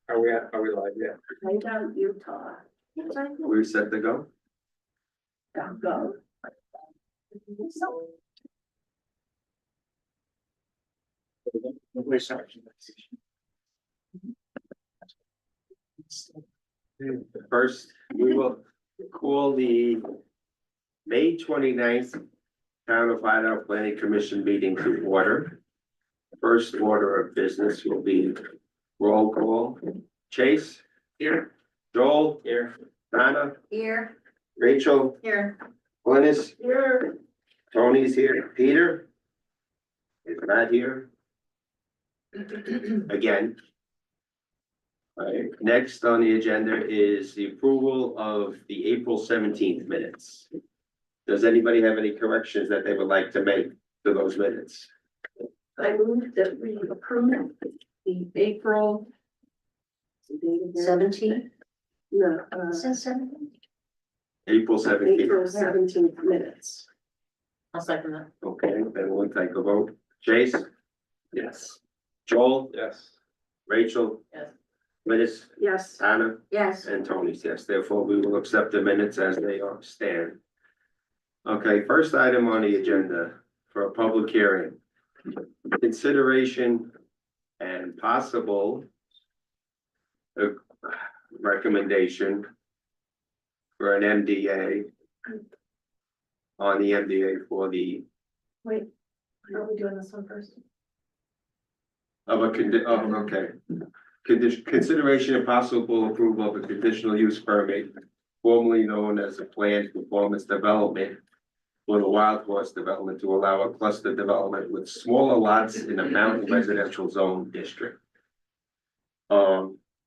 Are we live yet? Hideout, Utah. We set to go? Go. So, First, we will call the May 29th Town of Hideout Planning Commission meeting to order. First order of business will be roll call. Chase? Here. Joel? Here. Donna? here. Rachel? Here. Glynis? Here. Tony's here. Peter? Is not here. Again. All right, next on the agenda is the approval of the April 17th minutes. Does anybody have any corrections that they would like to make to those minutes? I move that we approve the April. 17? No, Says 17? April 17th. April 17th minutes. I'll second that. Okay, then we'll take a vote. Chase? Yes. Joel? Yes. Rachel? Yes. Glynis? Yes. Anna? Yes. And Tony's yes, therefore we will accept the minutes as they are stand. Okay, first item on the agenda for a public hearing. Consideration and possible recommendation for an MDA on the MDA for the Wait, are we doing this one first? okay. Consideration and possible approval of a conditional use permit, formerly known as a planned performance development for the wild horse development to allow a cluster development with smaller lots in a mountain residential zone district.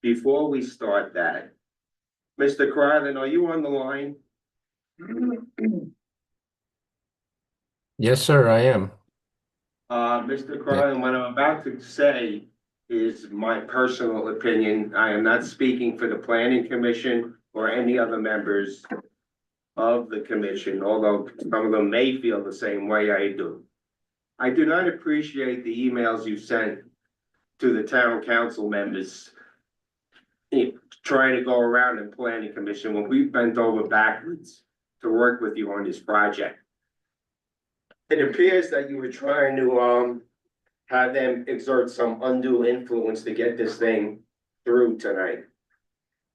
Before we start that, Mr. Carlin, are you on the line? Yes, sir, I am. Mr. Carlin, what I'm about to say is my personal opinion. I am not speaking for the planning commission or any other members of the commission, although some of them may feel the same way I do. I do not appreciate the emails you sent to the town council members trying to go around in planning commission when we bent over backwards to work with you on this project. It appears that you were trying to have them exert some undue influence to get this thing through tonight.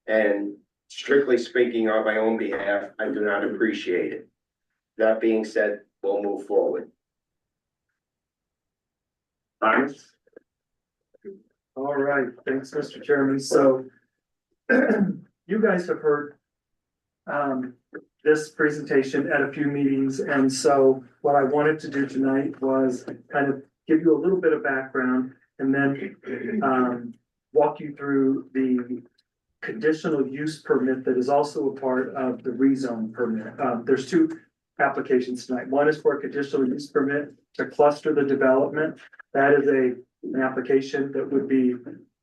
And strictly speaking on my own behalf, I do not appreciate it. That being said, we'll move forward. Thomas? All right, thanks, Mr. Chairman. So you guys have heard this presentation at a few meetings, and so what I wanted to do tonight was kind of give you a little bit of background and then walk you through the conditional use permit that is also a part of the rezone permit. There's two applications tonight. One is for a conditional use permit to cluster the development. That is an application that would be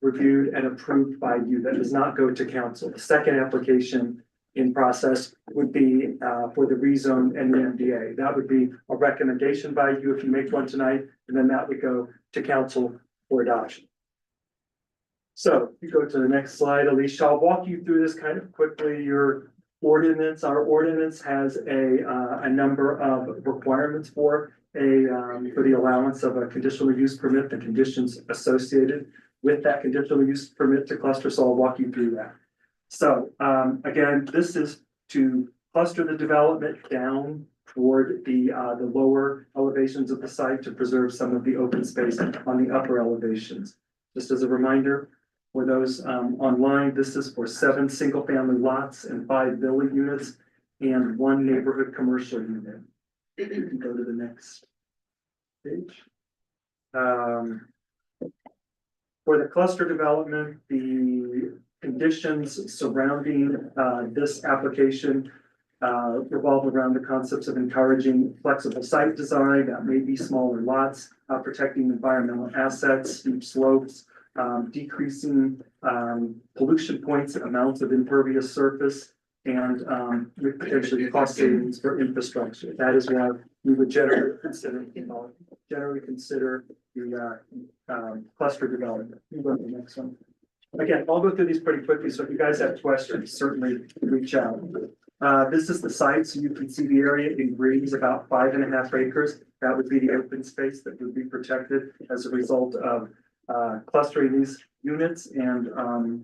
reviewed and approved by you. That does not go to council. The second application in process would be for the rezone and the MDA. That would be a recommendation by you if you make one tonight, and then that would go to council for adoption. So you go to the next slide, Alicia. I'll walk you through this kind of quickly. Your ordinance, our ordinance has a number of requirements for the allowance of a conditional use permit, the conditions associated with that conditional use permit to cluster. So I'll walk you through that. So again, this is to cluster the development down toward the lower elevations of the site to preserve some of the open space on the upper elevations. Just as a reminder, for those online, this is for 7 single-family lots and 5 villa units and 1 neighborhood commercial unit. You can go to the next page. For the cluster development, the conditions surrounding this application revolve around the concepts of encouraging flexible site design. That may be smaller lots, protecting environmental assets, steep slopes, decreasing pollution points, amounts of impervious surface, and with potentially cost savings for infrastructure. That is why we would generally consider the cluster development. You go to the next one. Again, I'll go through these pretty quickly, so if you guys have questions, certainly reach out. This is the site, so you can see the area in green is about 5.5 acres. That would be the open space that would be protected as a result of clustering these units and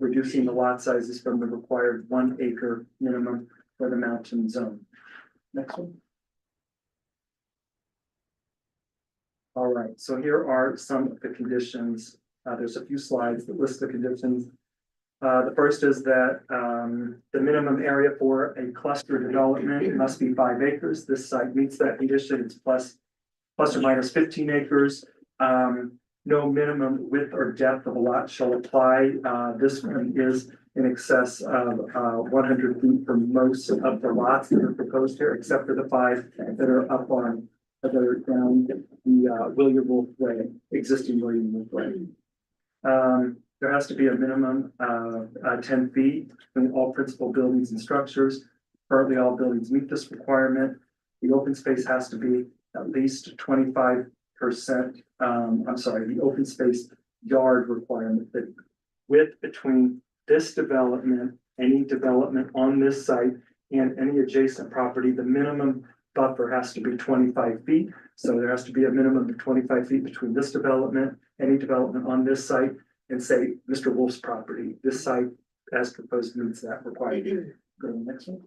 reducing the lot sizes from the required 1 acre minimum for the mountain zone. Next one. All right, so here are some of the conditions. There's a few slides that list the conditions. The first is that the minimum area for a cluster development must be 5 acres. This site meets that condition. It's plus or minus 15 acres. No minimum width or depth of a lot shall apply. This one is in excess of 100 feet for most of the lots that are proposed here, except for the 5 that are up on, that are down the William Wolf Way, existing William Wolf Way. There has to be a minimum of 10 feet between all principal buildings and structures. Currently, all buildings meet this requirement. The open space has to be at least 25%. The open space yard requirement, the width between this development, any development on this site, and any adjacent property, the minimum buffer has to be 25 feet. So there has to be a minimum of 25 feet between this development, any development on this site, and say Mr. Wolf's property. This site, as proposed, meets that requirement. Go to the next one.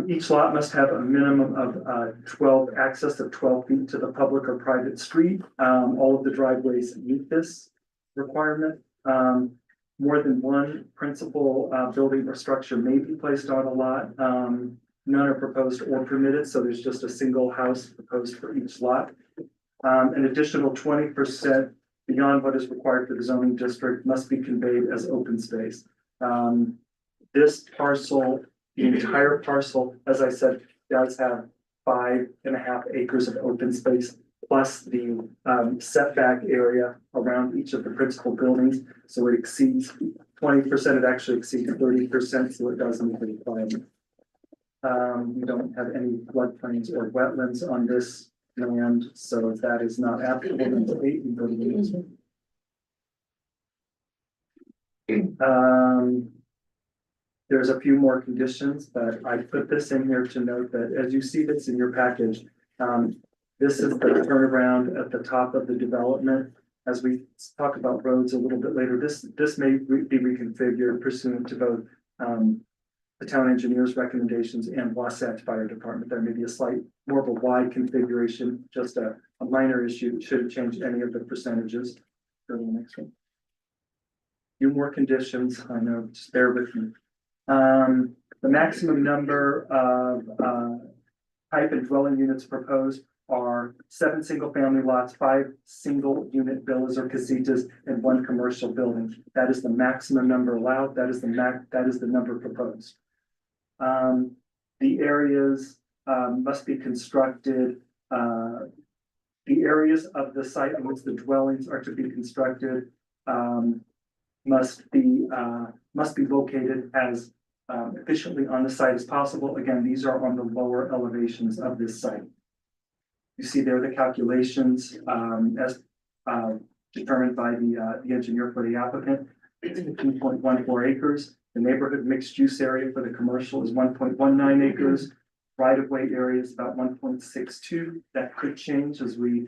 Each lot must have a minimum of access of 12 feet to the public or private street. All of the driveways meet this requirement. More than one principal building or structure may be placed on a lot. None are proposed or permitted, so there's just a single house proposed for each lot. An additional 20% beyond what is required for the zoning district must be conveyed as open space. This parcel, the entire parcel, as I said, does have 5.5 acres of open space, plus the setback area around each of the principal buildings. So it exceeds 20%, it actually exceeds 30%, so it does meet the requirement. We don't have any floodplains or wetlands on this land, so if that is not applicable, then the 8 and go to the next one. There's a few more conditions, but I put this in here to note that as you see this in your package, this is the turnaround at the top of the development. As we talk about roads a little bit later, this may be reconfigured pursuant to both the town engineer's recommendations and Wasatch Fire Department. There may be a slight more of a wide configuration, just a minor issue. It shouldn't change any of the percentages. Go to the next one. Few more conditions. I know, just bear with me. The maximum number of type and dwelling units proposed are 7 single-family lots, 5 single-unit villas or casitas, and 1 commercial building. That is the maximum number allowed. That is the number proposed. The areas must be constructed. The areas of the site in which the dwellings are to be constructed must be located as efficiently on the site as possible. Again, these are on the lower elevations of this site. You see there the calculations as determined by the engineer for the applicant. It's 2.14 acres. The neighborhood mixed use area for the commercial is 1.19 acres. Right of way area is about 1.62. That could change as we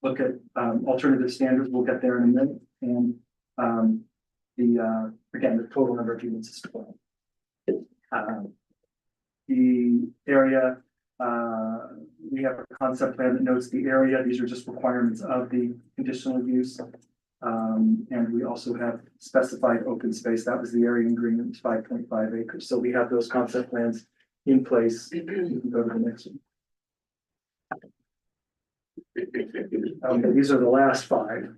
look at alternative standards. We'll get there in a minute. And again, the total number of units is 12. The area, we have a concept plan that notes the area. These are just requirements of the conditional use. And we also have specified open space. That was the area in green, it was 5.5 acres. So we have those concept plans in place. You can go to the next one. Okay, these are the last 5.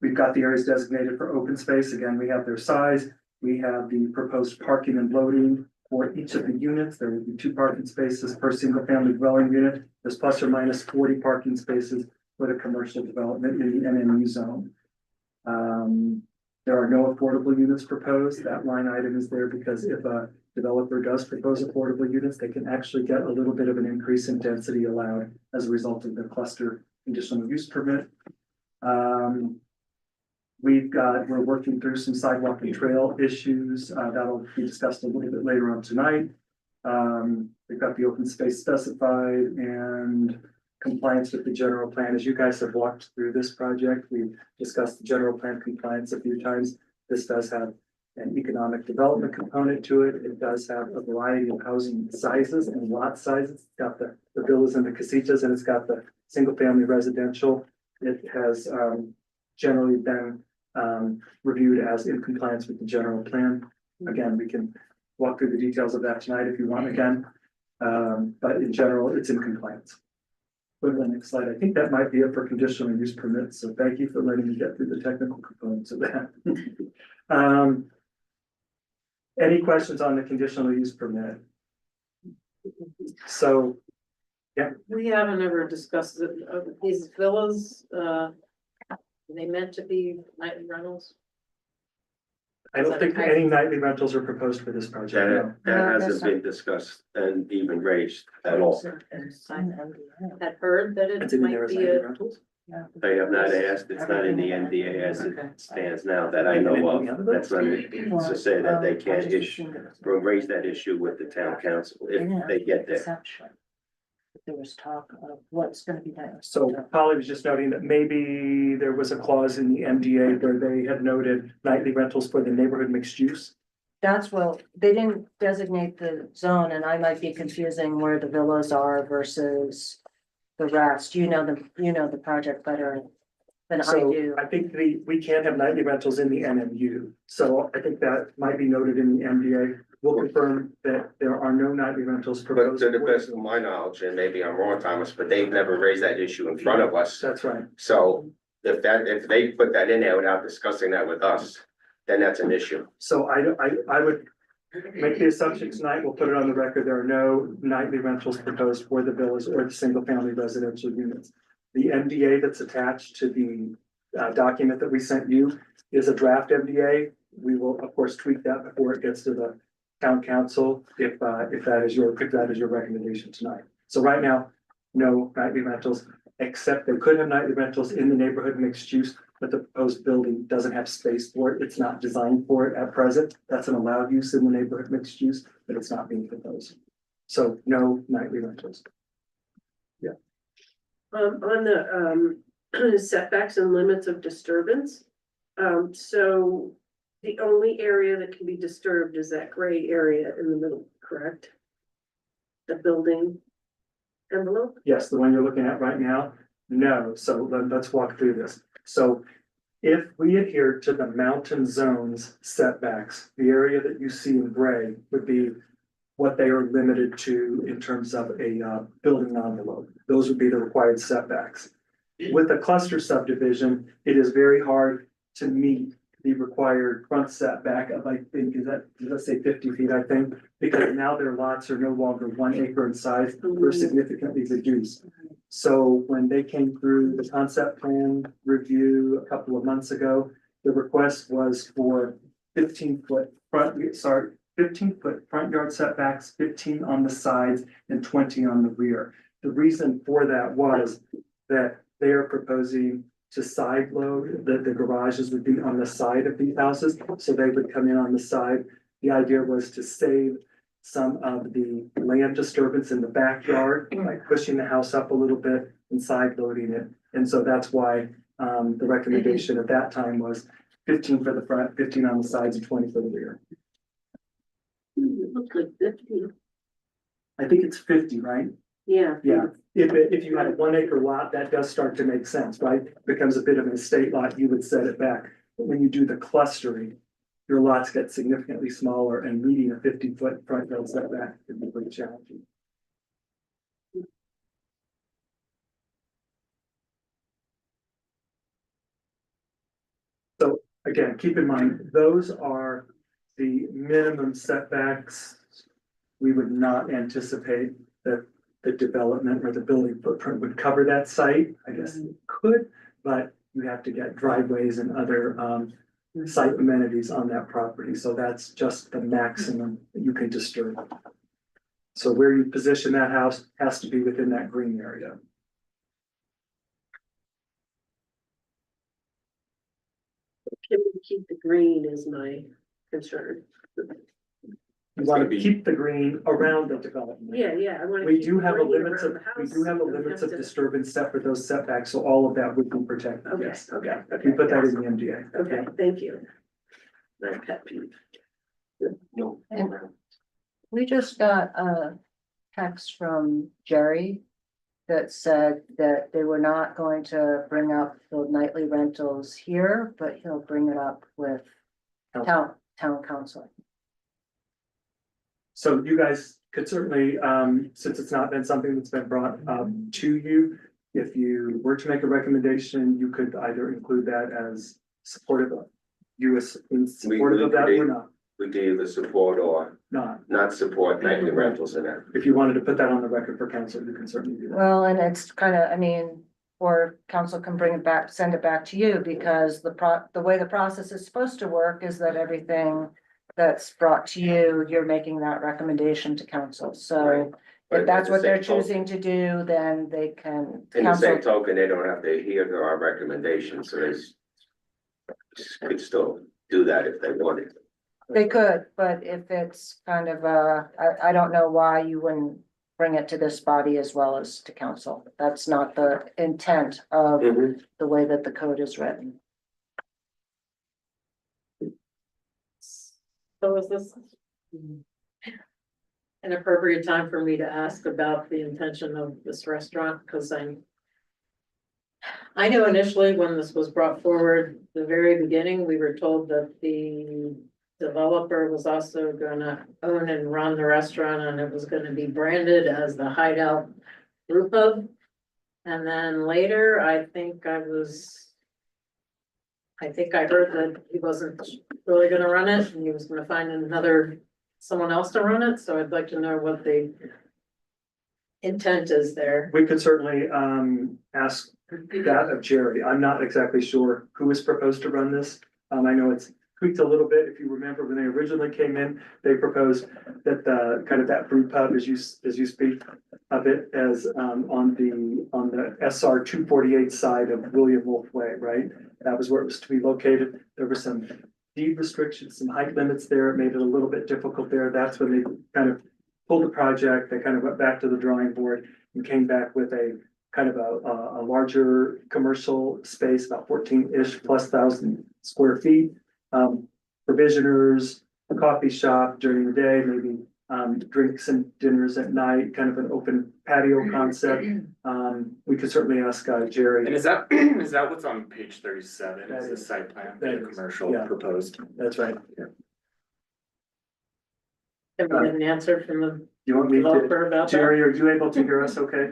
We've got the areas designated for open space. Again, we have their size. We have the proposed parking and loading for each of the units. There will be 2 parking spaces per single family dwelling unit. There's plus or minus 40 parking spaces for the commercial development in the NMU zone. There are no affordable units proposed. That line item is there because if developer does propose affordable units, they can actually get a little bit of an increase in density allowed as a result of the cluster conditional use permit. We're working through some sidewalk and trail issues, that'll be discussed a little bit later on tonight. We've got the open space specified and compliance with the general plan. As you guys have walked through this project, we've discussed the general plan compliance a few times. This does have an economic development component to it. It does have a variety of housing sizes and lot sizes. It's got the villas and the casitas, and it's got the single family residential. It has generally been reviewed as in compliance with the general plan. Again, we can walk through the details of that tonight if you want again. But in general, it's in compliance. Go to the next slide. I think that might be it for conditional use permits. So thank you for letting me get through the technical components of that. Any questions on the conditional use permit? So, We haven't ever discussed it, these villas, are they meant to be nightly rentals? I don't think any nightly rentals are proposed for this project. No. That hasn't been discussed and even raised at all. Had heard that It's it in there might as be nightly a, rentals. They have not asked, it's not in the NDA as it stands now that I know of. That's not, to say that they can't issue, raise that issue with the town council if they get there. There was talk of what's gonna be done. So Polly was just noting that maybe there was a clause in the MDA where they had noted nightly rentals for the neighborhood mixed use. That's well, they didn't designate the zone and I might be confusing where the villas are versus the rest. You know the project better than I So do. I think we can't have nightly rentals in the NMU. So I think that might be noted in the MDA. We'll confirm that there are no nightly rentals But proposed. to the best of my knowledge, and maybe I'm wrong, Thomas, but they've never raised that issue in front of us. That's right. So if they put that in there without discussing that with us, then that's an issue. So I would make the assumption tonight, we'll put it on the record, there are no nightly rentals proposed for the villas or the single family residential units. The MDA that's attached to the document that we sent you is a draft MDA. We will, of course, tweak that before it gets to the town council, if that is your recommendation tonight. So right now, no nightly rentals, except they could have nightly rentals in the neighborhood mixed use, but the proposed building doesn't have space for it. It's not designed for it at present. That's an allowed use in the neighborhood mixed use, but it's not being proposed. So no nightly rentals. On the setbacks and limits of disturbance. So the only area that can be disturbed is that gray area in the middle, correct? The building envelope? Yes, the one you're looking at right now? No, so let's walk through this. So if we adhere to the mountain zones setbacks, the area that you see in gray would be what they are limited to in terms of a building envelope. Those would be the required setbacks. With a cluster subdivision, it is very hard to meet the required front setback of, I think, does that say 50 feet, I think? Because now their lots are no longer 1 acre in size, they're significantly reduced. So when they came through the concept plan review a couple of months ago, the request was for 15-foot front yard setbacks, 15 on the sides and 20 on the rear. The reason for that was that they are proposing to side load, that the garages would be on the side of these houses, so they would come in on the side. The idea was to save some of the land disturbance in the backyard by pushing the house up a little bit and side loading it. And so that's why the recommendation at that time was 15 for the front, 15 on the sides, and 20 for the rear. It looks like 50. I think it's 50, right? Yeah. Yeah, if you had a 1 acre lot, that does start to make sense, right? Becomes a bit of an estate lot, you would set it back. But when you do the clustering, your lots get significantly smaller and meeting a 50-foot front yard setback can be pretty challenging. So again, keep in mind, those are the minimum setbacks. We would not anticipate that the development or the building footprint would cover that site. I guess it could, but you have to get driveways and other site amenities on that property, so that's just the maximum that you can disturb. So where you position that house has to be within that green area. Can we keep the green is my concern. You want to keep the green around the development. Yeah, I wanna. We keep do the have a green limits around of, the we house. do have a We don't limits have of to- disturbance set for those setbacks, so all of that would be protected, Okay, yes. okay, We okay. put that in the MDA. Okay, thank you. My pet peeve. No. We just got a text from Jerry that said that they were not going to bring up the nightly rentals here, but he'll bring it up with town council. So you guys could certainly, since it's not been something that's been brought up to you, if you were to make a recommendation, you could either include that as supportive of you as in supportive of that or not, We could either support or not support nightly rentals in it. If you wanted to put that on the record for council, you can certainly do that. Well, and it's kind of, I mean, or council can bring it back, send it back to you, because the way the process is supposed to work is that everything that's brought to you, you're making that recommendation to council, so But if that's at the what they're same choosing to do, then they can. In the same Council, token, they don't have to adhere to our recommendations, so they could still do that if they wanted. they could, but if it's kind of I don't know why you wouldn't bring it to this body as well as to council. That's not the intent of the way that the code is written. So is this an appropriate time for me to ask about the intention of this restaurant? Because I know initially when this was brought forward, the very beginning, we were told that the developer was also gonna own and run the restaurant, and it was gonna be branded as the Hideout Brew Pub. And then later, I think I heard that he wasn't really gonna run it, and he was gonna find someone else to run it, so I'd like to know what the intent is there. We could certainly ask that of Jerry. I'm not exactly sure who is proposed to run this. I know it's tweaked a little bit. If you remember when they originally came in, they proposed that the kind of that brew pub as you speak of it as on the SR 248 side of William Wolf Way, right? That was where it was to be located. There were some deed restrictions, some height limits there. It made it a little bit difficult there. That's when they kind of pulled the project. They kind of went back to the drawing board and came back with a kind of a larger commercial space, about 14-ish plus thousand square feet. Provisioners, a coffee shop during the day, maybe drinks and dinners at night, kind of an open patio concept. We could certainly ask Jerry. And is that what's on page 37, That is the is- site plan, that the is, commercial yeah. proposed? That's right. Can we get an answer from the You want me to, developer about that? Jerry, are you able to hear us okay?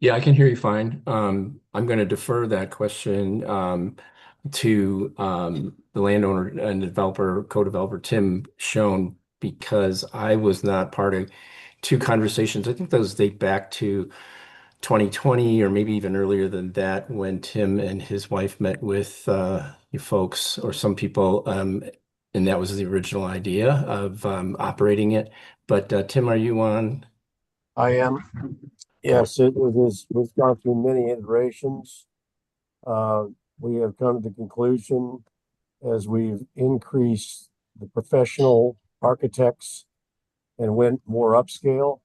Yeah, I can hear you fine. I'm going to defer that question to the landowner and developer, co-developer Tim Schoen, because I was not part of two conversations. I think those date back to 2020 or maybe even earlier than that, when Tim and his wife met with you folks or some people, and that was the original idea of operating it. But Tim, are you on? I am. Yes, we've gone through many iterations. We have come to the conclusion as we've increased the professional architects and went more upscale.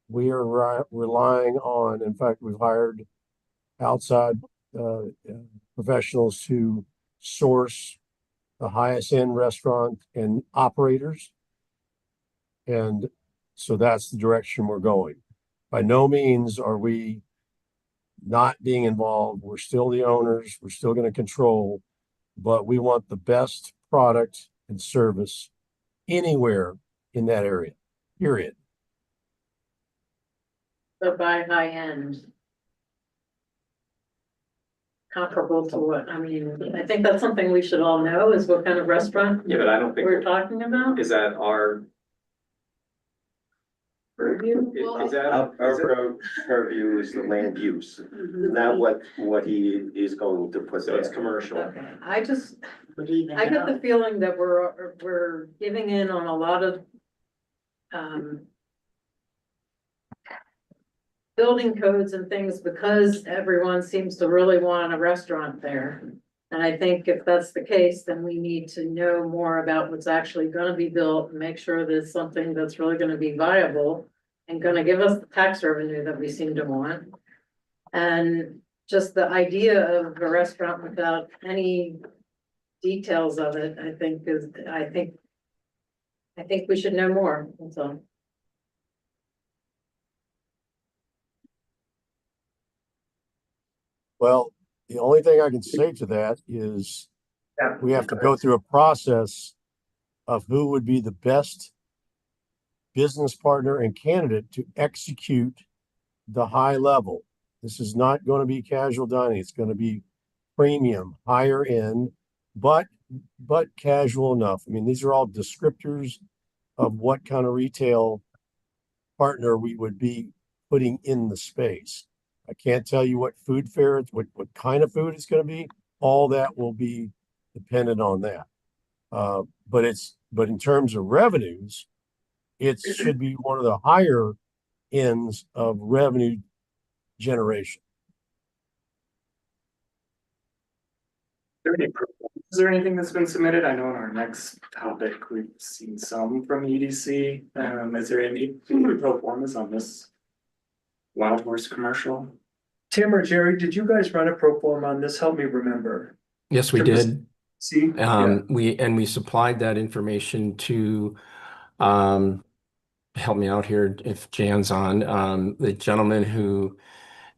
We are relying on, in fact, we've hired outside professionals to source the highest end restaurant and operators. And so that's the direction we're going. By no means are we not being involved. We're still the owners. We're still going to control, but we want the best product and service anywhere in that area, period. So by high end. Comparable to what, I mean, I think that's something we should all know, is what kind of restaurant Yeah, but I don't think, we're talking about. is that our purview? Is that our purview is the land use, not what he is going to put So it's there. commercial. Okay, I just, Would even I get know. the feeling that we're giving in on a lot of, building codes and things because everyone seems to really want a restaurant there. And I think if that's the case, then we need to know more about what's actually gonna be built and make sure that it's something that's really gonna be viable and gonna give us the tax revenue that we seem to want. And just the idea of a restaurant without any details of it, I think we should know more, that's all. Well, the only thing I can say to that is we have to go through a process of who would be the best business partner and candidate to execute the high level. This is not going to be casual dining. It's going to be premium, higher end, but casual enough. I mean, these are all descriptors of what kind of retail partner we would be putting in the space. I can't tell you what food fare, what kind of food it's going to be. All that will be dependent on that. But in terms of revenues, it should be one of the higher ends of revenue generation. Is there anything that's been submitted? I know in our next topic, we've seen some from EDC. Is there any pro formas on this Wild Horse commercial? Tim or Jerry, did you guys run a pro forma on this? Help me remember. Yes, we did. See? Yeah. We supplied that information to, help me out here if Jan's on, the gentleman who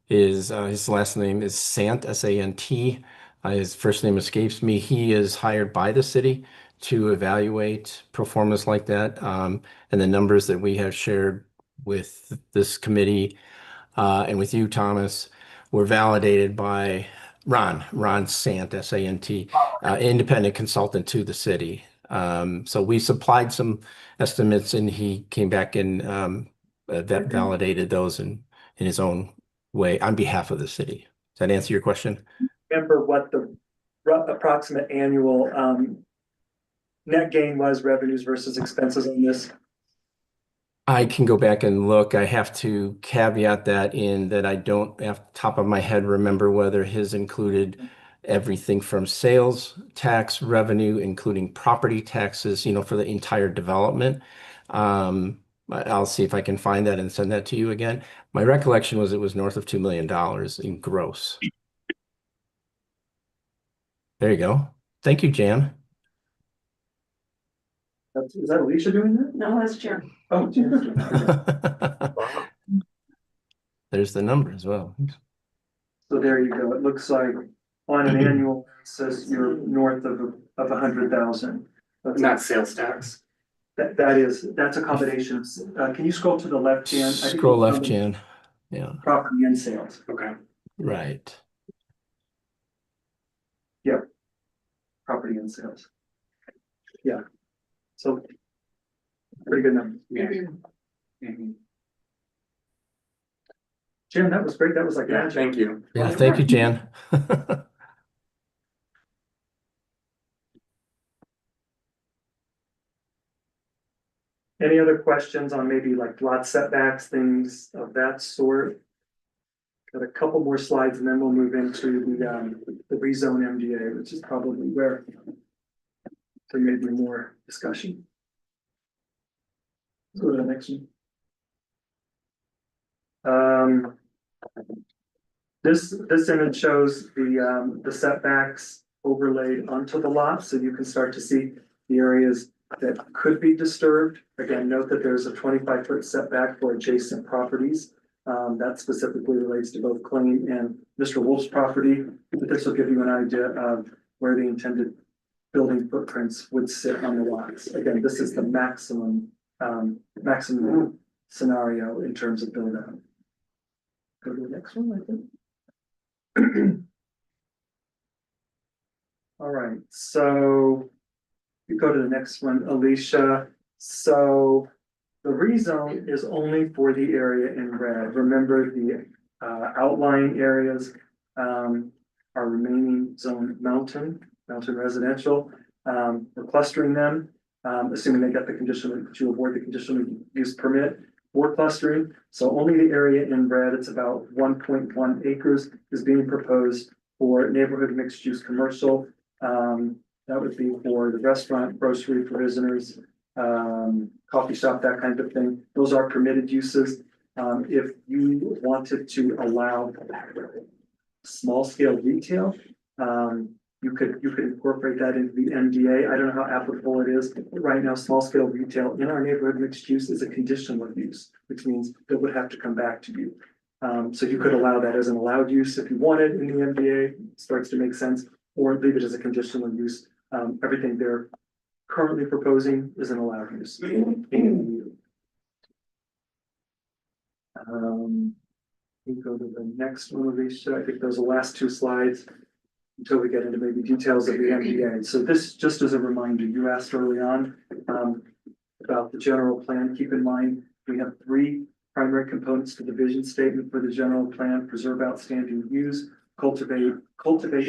is, his last name is Sant, S-A-N-T. His first name escapes me. He is hired by the city to evaluate performance like that. And the numbers that we have shared with this committee, and with you, Thomas, were validated by Ron Sant, S-A-N-T, independent consultant to the city. So we supplied some estimates and he came back and validated those in his own way on behalf of the city. Does that answer your question? Remember what the approximate annual net gain was, revenues versus expenses on this? I can go back and look. I have to caveat that in that I don't, off the top of my head, remember whether his included everything from sales tax revenue, including property taxes, for the entire development. I'll see if I can find that and send that to you again. My recollection was it was north of $2 million in gross. There you go. Thank you, Jan. Is that Alicia doing that? No, that's true. Oh, There's the number as well. so there you go. It looks like on an annual basis, you're north of 100,000. Not sales tax. That's a combination of, can you scroll to the left, Jan? I think Scroll it's left, Jan. Yeah, property and sales. Okay. right. Property and sales. Yeah. So pretty good number. Yeah. Mm-hmm. Jim, that was great. That was like Yeah, magic. thank you. Yeah, thank you, Jan. Any other questions on maybe like lot setbacks, things of that sort? Got a couple more slides and then we'll move into the rezone MDA, which is probably where there may be more discussion. Let's go to the next one. This image shows the setbacks overlaid onto the lot, so you can start to see the areas that could be disturbed. Again, note that there's a 25-foot setback for adjacent properties. That specifically relates to both Klein and Mr. Wolf's property. But this will give you an idea of where the intended building footprints would sit on the lots. Again, this is the maximum scenario in terms of build out. Go to the next one, I think. All right, so you go to the next one, Alicia. So The rezone is only for the area in red. Remember, the outlying areas are remaining zone mountain residential. We're clustering them, assuming they get the conditional, to avoid the conditional use permit for clustering. So only the area in red, it's about 1.1 acres, is being proposed for neighborhood mixed use commercial. That would be for the restaurant, grocery for visitors, coffee shop, that kind of thing. Those are permitted uses. If you wanted to allow small scale retail, you could incorporate that into the MDA. I don't know how applicable it is, but right now, small scale retail in our neighborhood mixed use is a conditional use, which means it would have to come back to you. So you could allow that as an allowed use if you wanted in the MDA, starts to make sense, or leave it as a conditional use. Everything they're currently proposing is an allowed use. We go to the next one of these. I think those are the last two slides until we get into maybe details of the MDA. So this, just as a reminder, you asked early on about the general plan. Keep in mind, we have three primary components to the vision statement for the general plan: preserve outstanding views, cultivate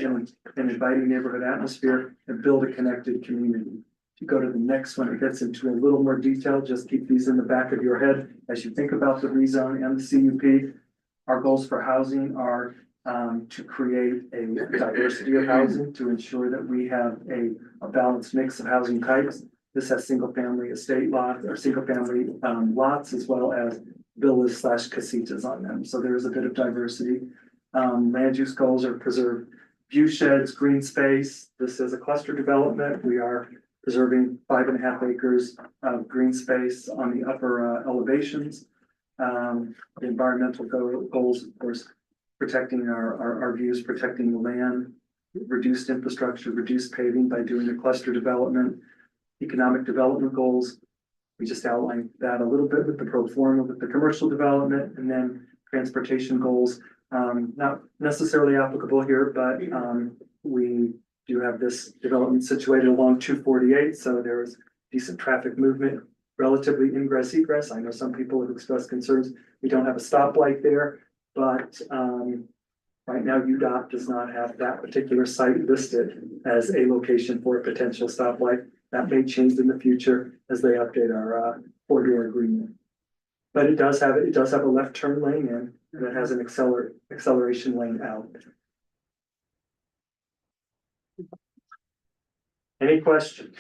an inviting neighborhood atmosphere, and build a connected community. If you go to the next one, it gets into a little more detail. Just keep these in the back of your head as you think about the rezone and the CUP. Our goals for housing are to create a diversity of housing, to ensure that we have a balanced mix of housing types. This has single family estate lots or single family lots, as well as villas / casitas on them. So there is a bit of diversity. Land use goals are preserve view sheds, green space. This is a cluster development. We are preserving 5.5 acres of green space on the upper elevations. The environmental goals, of course, protecting our views, protecting the land, reduced infrastructure, reduced paving by doing the cluster development. Economic development goals, we just outlined that a little bit with the pro forma with the commercial development, and then transportation goals. Not necessarily applicable here, but we do have this development situated along 248, so there's decent traffic movement, relatively ingress egress. I know some people have expressed concerns. We don't have a stoplight there, but right now UDOT does not have that particular site listed as a location for a potential stoplight. That may change in the future as they update our corridor agreement. But it does have a left turn lane in, and it has an acceleration lane out. Any questions?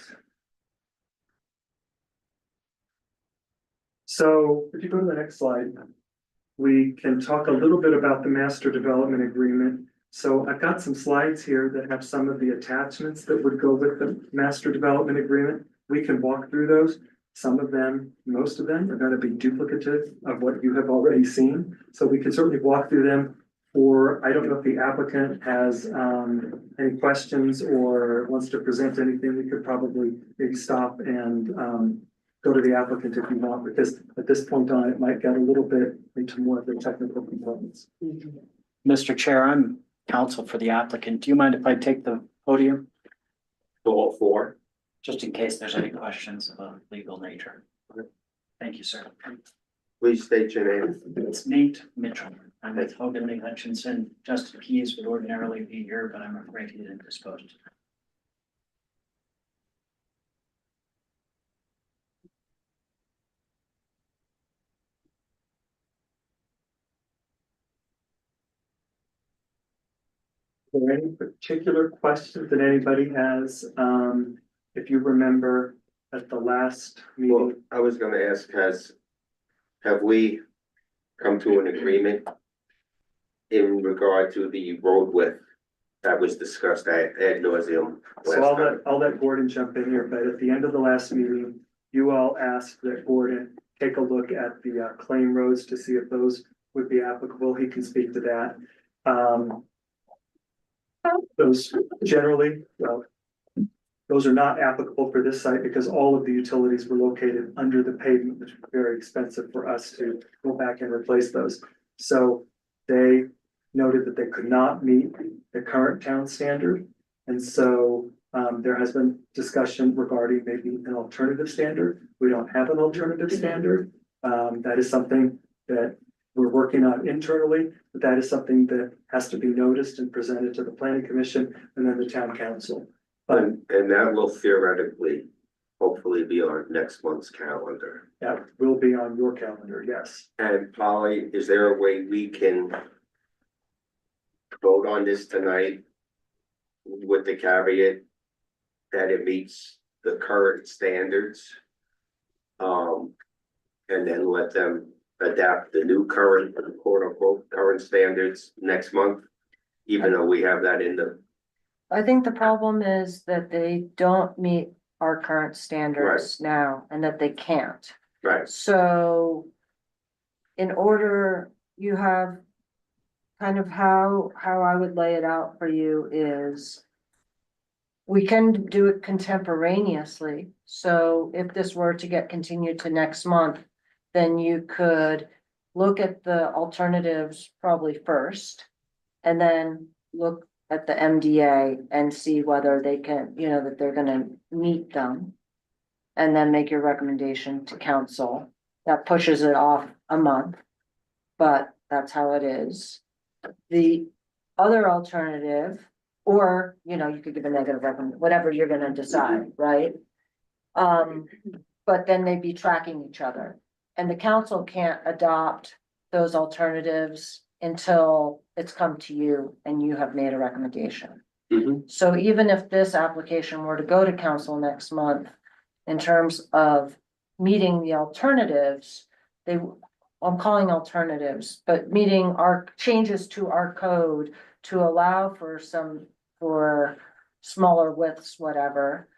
So if you go to the next slide, we can talk a little bit about the master development agreement. So I've got some slides here that have some of the attachments that would go with the master development agreement. We can walk through those. Some of them, most of them are going to be duplicative of what you have already seen. So we can certainly walk through them. Or I don't know if the applicant has any questions or wants to present anything. We could probably maybe stop and go to the applicant if you want, because at this point on, it might get a little bit into more of the technical components. Mr. Chair, I'm counsel for the applicant. Do you mind if I take the podium? All four. Just in case there's any questions of a legal nature. Thank you, sir. Please state your name. It's Nate Mitchell. I'm with Hogan Lee Hutchinson. Justin Keys would ordinarily be here, but I'm afraid he didn't dispose. Are there any particular questions that anybody has? If you remember at the last Well, meeting, I was gonna ask, have we come to an agreement in regard to the road width that was discussed ad nauseum so last time? I'll let Gordon jump in here, but at the end of the last meeting, you all asked that Gordon take a look at the claim roads to see if those would be applicable. He can speak to that. Those generally, well, those are not applicable for this site because all of the utilities were located under the pavement, which was very expensive for us to go back and replace those. So they noted that they could not meet the current town standard. And so There has been discussion regarding maybe an alternative standard. We don't have an alternative standard. That is something that we're working on internally, but that is something that has to be noticed and presented to the planning commission and then the town council. But And that will theoretically, hopefully be on next month's calendar. that will be on your calendar, yes. And Polly, is there a way we can vote on this tonight with the caveat that it meets the current standards? And then let them adapt the new current, quote unquote, current standards next month, even though we have that in the, I think the problem is that they don't meet our current standards now and that they can't. right, So in order, you have kind of how I would lay it out for you is we can do it contemporaneously. So if this were to get continued to next month, then you could look at the alternatives probably first and then look at the MDA and see whether they can, you know, that they're gonna meet them. And then make your recommendation to council. That pushes it off a month. But that's how it is. The other alternative, or, you know, you could give a negative recommend, whatever you're gonna decide, right? But then they'd be tracking each other. And the council can't adopt those alternatives until it's come to you and you have made a recommendation. Mhm. So even if this application were to go to council next month, in terms of meeting the alternatives, I'm calling alternatives, but meeting our changes to our code to allow for for smaller widths, whatever.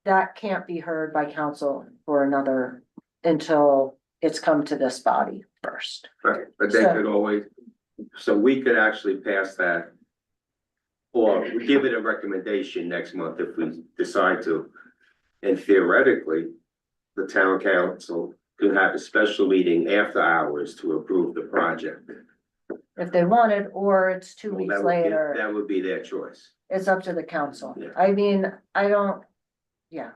That can't be heard by council for until it's come to this body first. right, but they could always, so we could actually pass that. Or give it a recommendation next month if we decide to. And theoretically, the town council could have a special meeting after hours to approve the project. If they wanted, or it's 2 Well, weeks that would be- later, That would be their choice. it's up to the council. Yeah. I mean, yeah.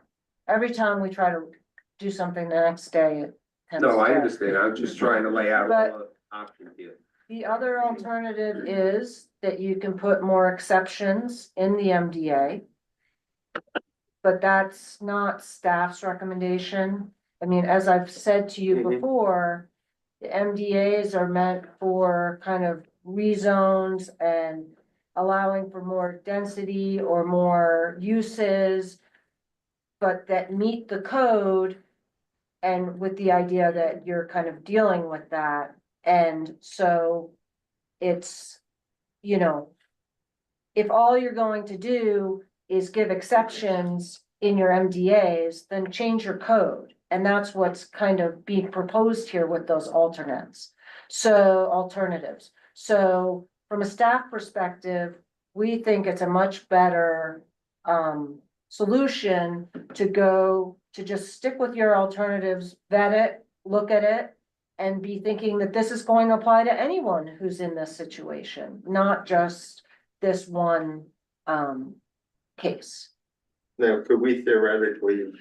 Every time we try to do something the next day, it tends No, I to- understand. I'm just trying to lay out all the options here. The other alternative is that you can put more exceptions in the MDA. But that's not staff's recommendation. I mean, as I've said to you Mhm. before, the MDAs are meant for kind of rezones and allowing for more density or more uses, but that meet the code. And with the idea that you're kind of dealing with that. And so it's, you know, if all you're going to do is give exceptions in your MDAs, then change your code. And that's what's kind of being proposed here with those alternatives. So from a staff perspective, we think it's a much better solution to just stick with your alternatives, vet it, look at it, and be thinking that this is going to apply to anyone who's in this situation, not just this one case. Now, could we theoretically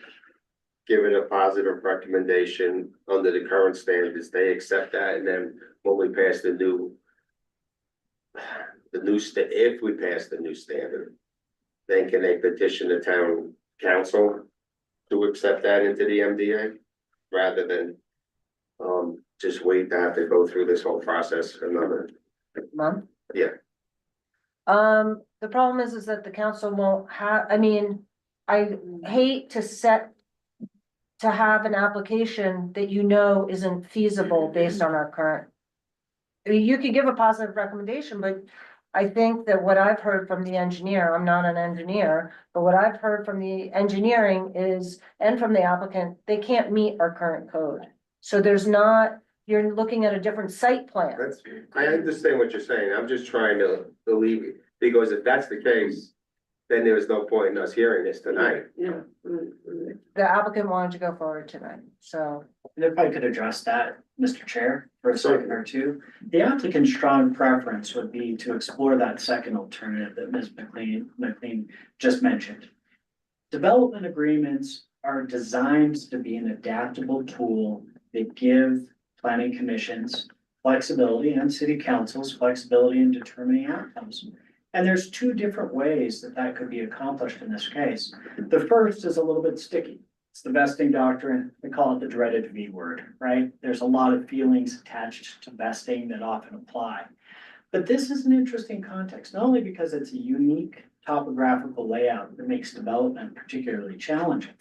give it a positive recommendation under the current standards? They accept that, and then when we pass if we pass the new standard, then can they petition the town council to accept that into the MDA rather than just wait to have to go through this whole process another? Month? Yeah. The problem is that the council won't have, I mean, I hate to have an application that you know isn't feasible based on our current. I mean, you could give a positive recommendation, but I think that what I've heard from the engineer, I'm not an engineer, but what I've heard from the engineering is, and from the applicant, they can't meet our current code. So you're looking at a different site plan. I understand what you're saying. I'm just trying to believe it, because if that's the case, then there is no point in us hearing this tonight. Yeah. The applicant wanted to go forward tonight, so And if I could address that, Mr. Chair, for a second or two, the applicant's strong preference would be to explore that second alternative that Ms. McLean just mentioned. Development agreements are designed to be an adaptable tool that give planning commissions flexibility and city councils flexibility in determining outcomes. And there's two different ways that that could be accomplished in this case. The first is a little bit sticky. It's the vesting doctrine. We call it the dreaded V word, right? There's a lot of feelings attached to vesting that often apply. But this is an interesting context, not only because it's a unique topographical layout that makes development particularly challenging,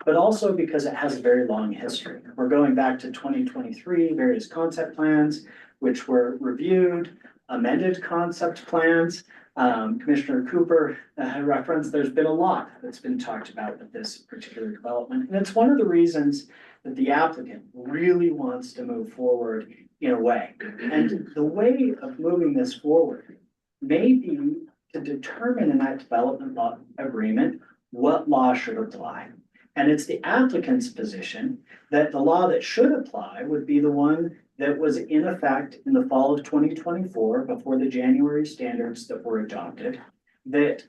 but also because it has a very long history. We're going back to 2023, various concept plans, which were reviewed, amended concept plans. Commissioner Cooper referenced, there's been a lot that's been talked about with this particular development. And it's one of the reasons that the applicant really wants to move forward in a way. And the way of moving this forward may be to determine in that development law agreement what law should apply. And it's the applicant's position that the law that should apply would be the one that was in effect in the fall of 2024 before the January standards that were adopted, that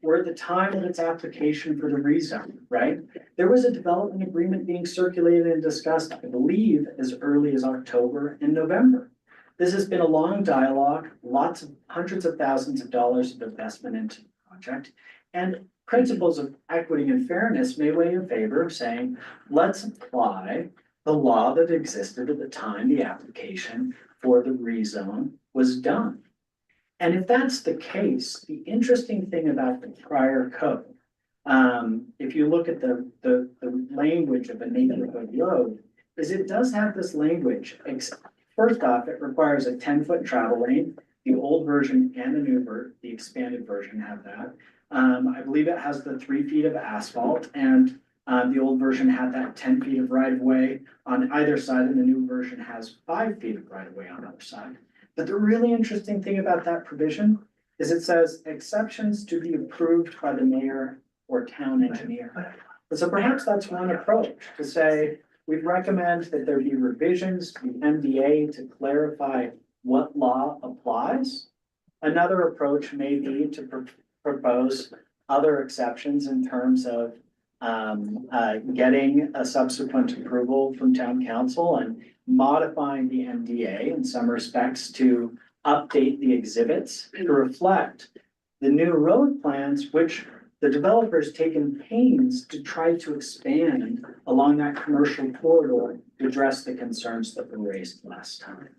were at the time of its application for the rezone, right? There was a development agreement being circulated and discussed, I believe, as early as October and November. This has been a long dialogue, lots of hundreds of thousands of dollars of investment into the project. And principles of equity and fairness may weigh in favor of saying, let's apply the law that existed at the time the application for the rezone was done. And if that's the case, the interesting thing about the prior code, if you look at the language of a neighborhood road, is it does have this language. First off, it requires a 10-foot travel lane. The old version and the new version, the expanded version have that. I believe it has the 3 feet of asphalt, and the old version had that 10 feet of right of way on either side, and the new version has 5 feet of right of way on the other side. But the really interesting thing about that provision is it says exceptions to be approved by the mayor or town engineer. So perhaps that's one approach to say, we recommend that there be revisions to the MDA to clarify what law applies. Another approach may be to propose other exceptions in terms of getting a subsequent approval from town council and modifying the MDA in some respects to update the exhibits to reflect the new road plans, which the developer's taken pains to try to expand along that commercial corridor to address the concerns that were raised last time.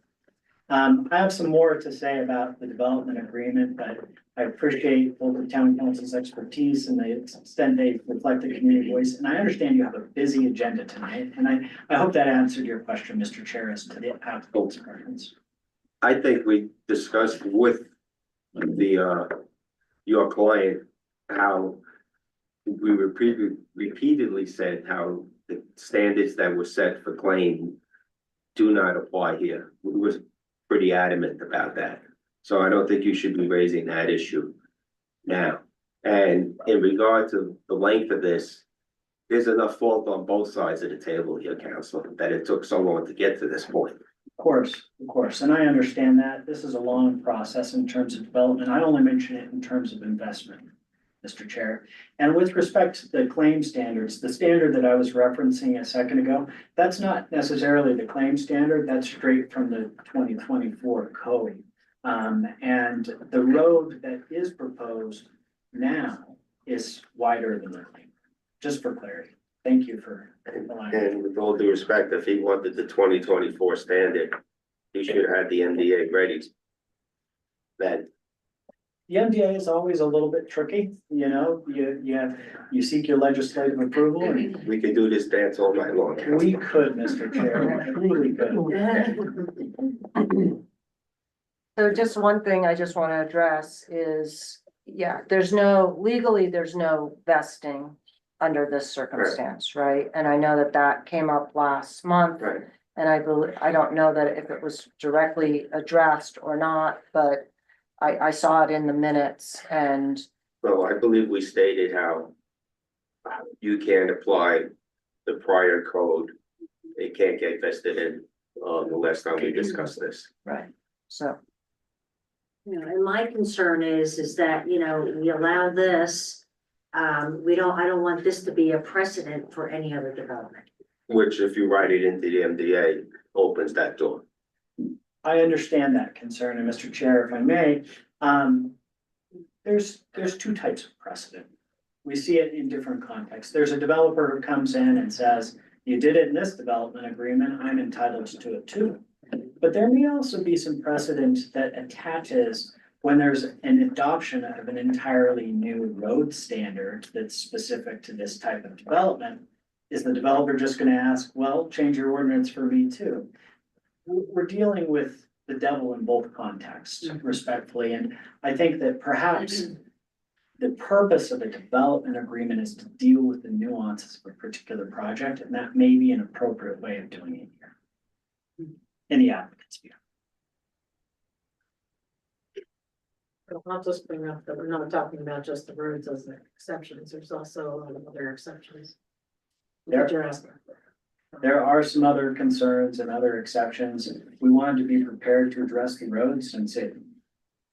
I have some more to say about the development agreement, but I appreciate both the town council's expertise and the extent they reflect the community voice. And I understand you have a busy agenda tonight, and I hope that answered your question, Mr. Chair, as to the applicant's preference. I think we discussed with the, your client, how we repeatedly said how the standards that were set for claim do not apply here. We were pretty adamant about that. So I don't think you should be raising that issue now. And in regard to the length of this, there's enough fault on both sides of the table here, council, that it took so long to get to this point. Of course, and I understand that. This is a long process in terms of development. I only mention it in terms of investment, Mr. Chair. And with respect to the claim standards, the standard that I was referencing a second ago, that's not necessarily the claim standard, that's straight from the 2024 code. And the road that is proposed now is wider than the claim, just for clarity. Thank you for allowing me. And with all due respect, if he wanted the 2024 standard, he should have had the MDA ready. That The MDA is always a little bit tricky, you know, you seek your legislative approval and we could do this dance all night long. we could, Mr. Chair, we truly could. So just one thing I just want to address is, yeah, legally, there's no vesting under this circumstance, right? And I know that came up last month. Right. And I don't know that if it was directly addressed or not, but I saw it in the minutes and. Well, I believe we stated how you can't apply the prior code it can't get vested in, the last time we discussed this. Right. So, You know, and my concern is that, you know, we allow this. I don't want this to be a precedent for any other development. Which if you write it into the MDA, opens that door. I understand that concern, and Mr. Chair, if I may, there's two types of precedent. We see it in different contexts. There's a developer who comes in and says, you did it in this development agreement, I'm entitled to it too. But there may also be some precedent that attaches when there's an adoption of an entirely new road standard that's specific to this type of development. Is the developer just gonna ask, well, change your ordinance for me too? We're dealing with the devil in both contexts respectfully, and I think that perhaps the purpose of a development agreement is to deal with the nuances of a particular project, and that may be an appropriate way of doing it here. In the applicant's view. I'll just bring up that we're not talking about just the roads as the exceptions, there's also a lot of other exceptions. That you're asking for. There are some other concerns and other exceptions. We wanted to be prepared to address the roads since it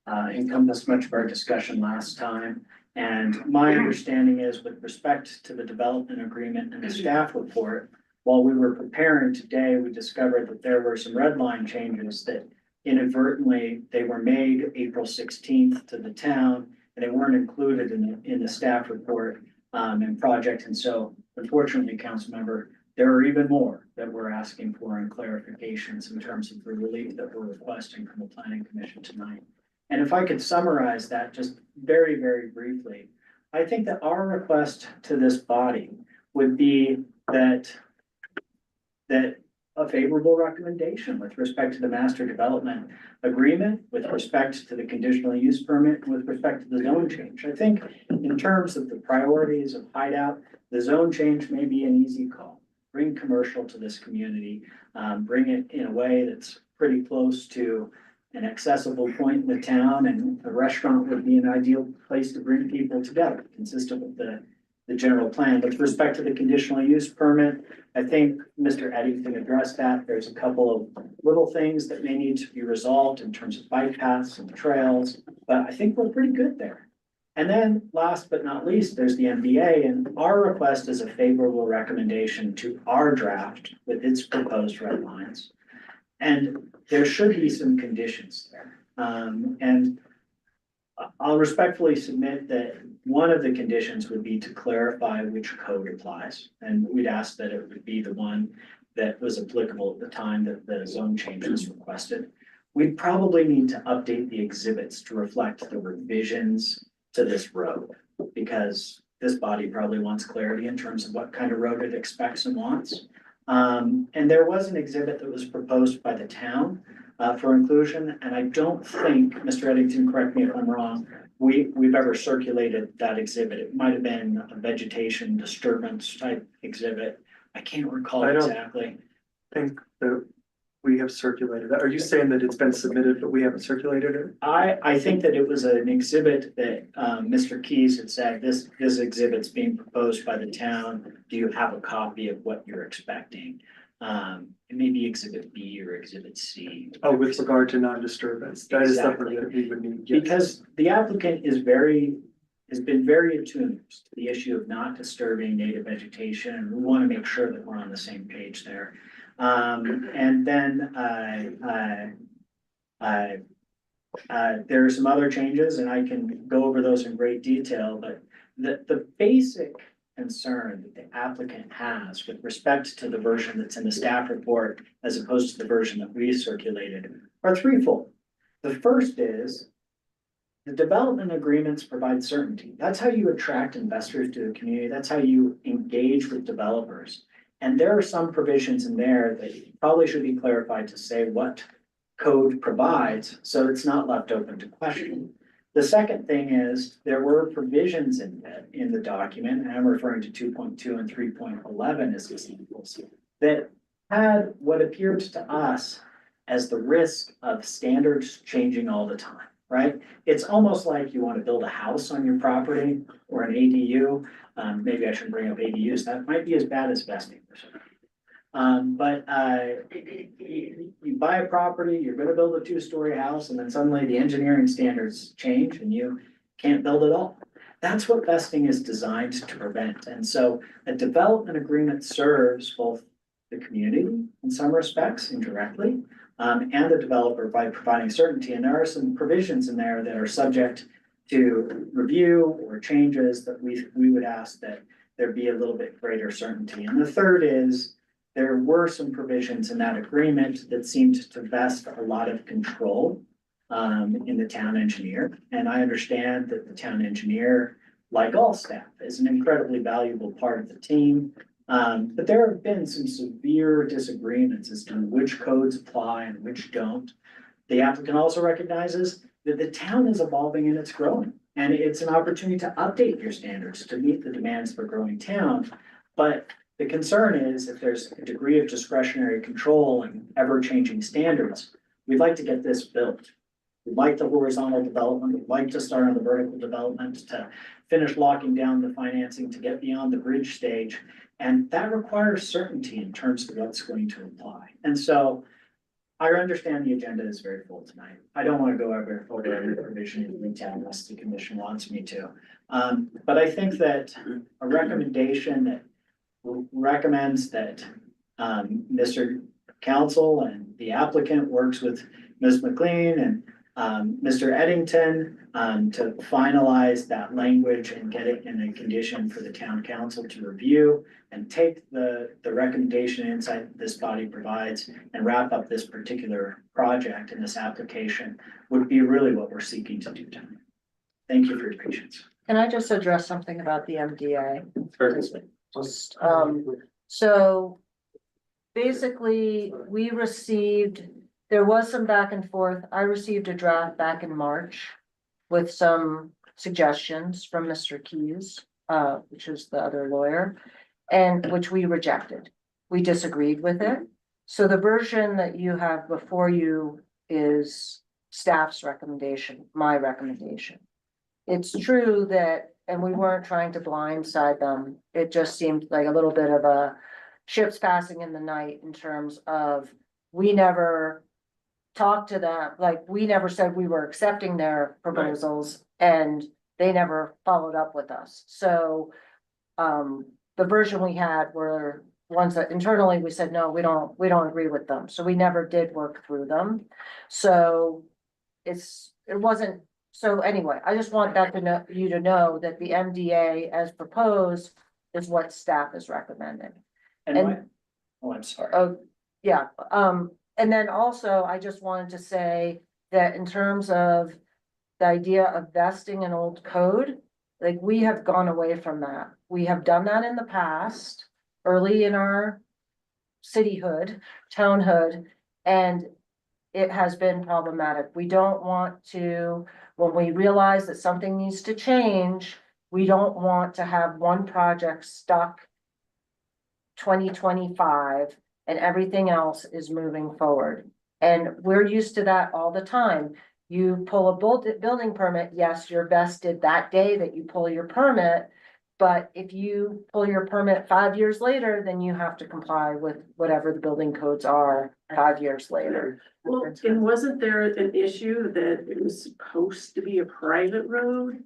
encompassed much of our discussion last time. And my understanding is with respect to the development agreement and the staff report, while we were preparing today, we discovered that there were some red line changes that inadvertently, they were made April 16th to the town, and they weren't included in the staff report and project. And so unfortunately, council member, there are even more that we're asking for in clarifications in terms of the relief that we're requesting from the planning commission tonight. And if I could summarize that just very, very briefly, I think that our request to this body would be that a favorable recommendation with respect to the master development agreement, with respect to the conditional use permit, with respect to the zone change. I think in terms of the priorities of Hideout, the zone change may be an easy call. Bring commercial to this community, bring it in a way that's pretty close to an accessible point in the town, and a restaurant would be an ideal place to bring people together, consistent with the general plan. With respect to the conditional use permit, I think Mr. Eddington addressed that. There's a couple of little things that may need to be resolved in terms of bike paths and trails, but I think we're pretty good there. And then last but not least, there's the MDA, and our request is a favorable recommendation to our draft with its proposed red lines. And there should be some conditions there. And I'll respectfully submit that one of the conditions would be to clarify which code applies. And we'd ask that it would be the one that was applicable at the time that the zone change was requested. We'd probably need to update the exhibits to reflect the revisions to this road, because this body probably wants clarity in terms of what kind of road it expects and wants. And there was an exhibit that was proposed by the town for inclusion, and I don't think, Mr. Eddington, correct me if I'm wrong, we've ever circulated that exhibit. It might have been a vegetation disturbance type exhibit. I can't recall I don't- exactly. Think that we have circulated that. Are you saying that it's been submitted, but we haven't circulated it? I think that it was an exhibit that Mr. Keys had said, this exhibit's being proposed by the town. Do you have a copy of what you're expecting? It may be exhibit B or exhibit C. Oh, with regard to non-disturbance, that is something Exactly. that we would need. Yes. Because the applicant has been very attuned to the issue of not disturbing native vegetation, and we want to make sure that we're on the same page there. And then there are some other changes, and I can go over those in great detail, but the basic concern that the applicant has with respect to the version that's in the staff report as opposed to the version that we circulated are threefold. The first is the development agreements provide certainty. That's how you attract investors to the community. That's how you engage with developers. And there are some provisions in there that probably should be clarified to say what code provides, so it's not left open to question. The second thing is there were provisions in the document, and I'm referring to 2.2 and 3.11 as examples, that had what appeared to us as the risk of standards changing all the time, right? It's almost like you want to build a house on your property or an ADU. Maybe I should bring up ADUs. That might be as bad as vesting. You buy a property, you're gonna build a two-story house, and then suddenly the engineering standards change and you can't build at all. That's what vesting is designed to prevent. And so a development agreement serves both the community in some respects indirectly, and the developer by providing certainty. And there are some provisions in there that are subject to review or changes that we would ask that there be a little bit greater certainty. And the third is, there were some provisions in that agreement that seemed to vest a lot of control in the town engineer. And I understand that the town engineer, like all staff, is an incredibly valuable part of the team. But there have been some severe disagreements as to which codes apply and which don't. The applicant also recognizes that the town is evolving and it's growing. And it's an opportunity to update your standards to meet the demands of a growing town. But the concern is if there's a degree of discretionary control and ever-changing standards, we'd like to get this built. We'd like the horizontal development, we'd like to start on the vertical development to finish locking down the financing to get beyond the bridge stage. And that requires certainty in terms of what's going to apply. And so I understand the agenda is very full tonight. I don't want to go over every provision in detail unless the commission wants me to. But I think that a recommendation that recommends that Mr. Council and the applicant works with Ms. McLean and Mr. Eddington to finalize that language and get it in a condition for the town council to review and take the recommendation insight this body provides and wrap up this particular project and this application would be really what we're seeking to do tonight. Thank you for your patience. Can I just address something about the MDA? Certainly. So basically, we received, there was some back and forth. I received a draft back in March with some suggestions from Mr. Keys, which is the other lawyer, and which we rejected. We disagreed with it. So the version that you have before you is staff's recommendation, my recommendation. It's true that, and we weren't trying to blindside them. It just seemed like a little bit of a ships passing in the night in terms of, we never talked to them, like, we never said we were accepting their proposals and they never followed up with us. So, the version we had were ones that internally we said, no, we don't agree with them. So we never did work through them. So it wasn't. So anyway, I just want that to know, you to know that the MDA as proposed is what staff is recommending. Oh, I'm sorry. Oh, yeah, and then also I just wanted to say that in terms of the idea of vesting an old code, like, we have gone away from that. We have done that in the past, early in our cityhood, townhood, and it has been problematic. We don't want to, when we realize that something needs to change, we don't want to have one project stuck 2025 and everything else is moving forward. And we're used to that all the time. You pull a building permit, yes, you're vested that day that you pull your permit. But if you pull your permit 5 years later, then you have to comply with whatever the building codes are 5 years later. Well, and wasn't there an issue that it was supposed to be a private road?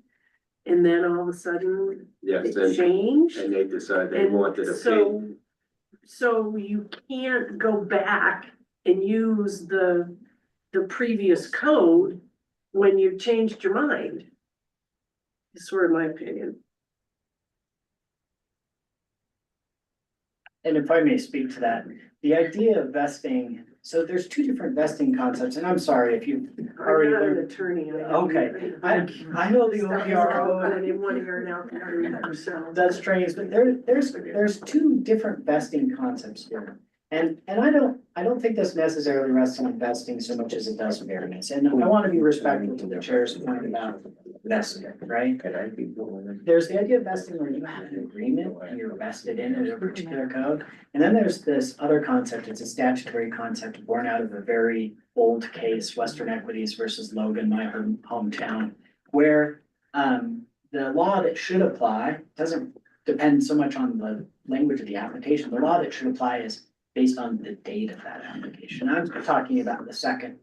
And then all of a sudden Yes, it changed? and they decided they And wanted a so, so you can't go back and use the previous code when you changed your mind. Is sort of my opinion. And if I may speak to that, the idea of vesting, so there's two different vesting concepts, and I'm sorry if you've already I'm not an learned. attorney. Okay, I know the OPRO. I didn't want to hear it out there, so. That's strange, but there's two different vesting concepts here. And I don't think this necessarily rests on vesting so much as it does fairness. And I want to be respectful to the chair's point about vesting, right? There's the idea of vesting where you have an agreement and you're vested in a particular code. And then there's this other concept, it's a statutory concept born out of a very old case, Western Equities versus Logan, my hometown, where the law that should apply doesn't depend so much on the language of the application. The law that should apply is based on the date of that application. I'm talking about the second.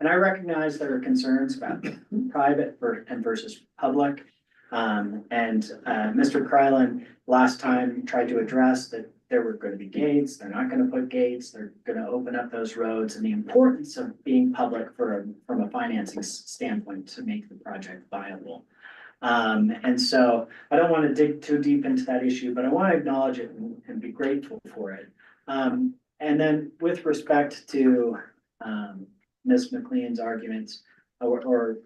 And I recognize there are concerns about private versus public. Mr. Krylan last time tried to address that there were going to be gates, they're not going to put gates, they're going to open up those roads, and the importance of being public from a financing standpoint to make the project viable. And so I don't want to dig too deep into that issue, but I want to acknowledge it and be grateful for it. And then with respect to Ms. McLean's arguments or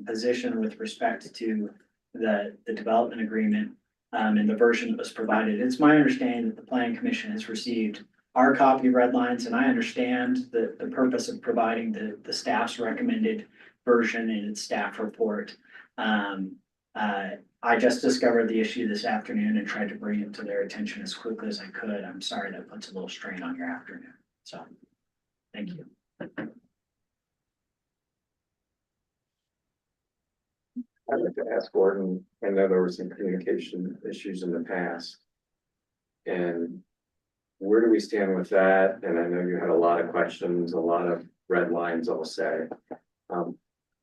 position with respect to the development agreement and the version that was provided, it's my understanding that the planning commission has received our copy of red lines, and I understand the purpose of providing the staff's recommended version in its staff report. I just discovered the issue this afternoon and tried to bring it to their attention as quickly as I could. I'm sorry that puts a little strain on your afternoon, so thank you. I'd like to ask Gordon, I know there were some communication issues in the past. And where do we stand with that? And I know you had a lot of questions, a lot of red lines, I'll say.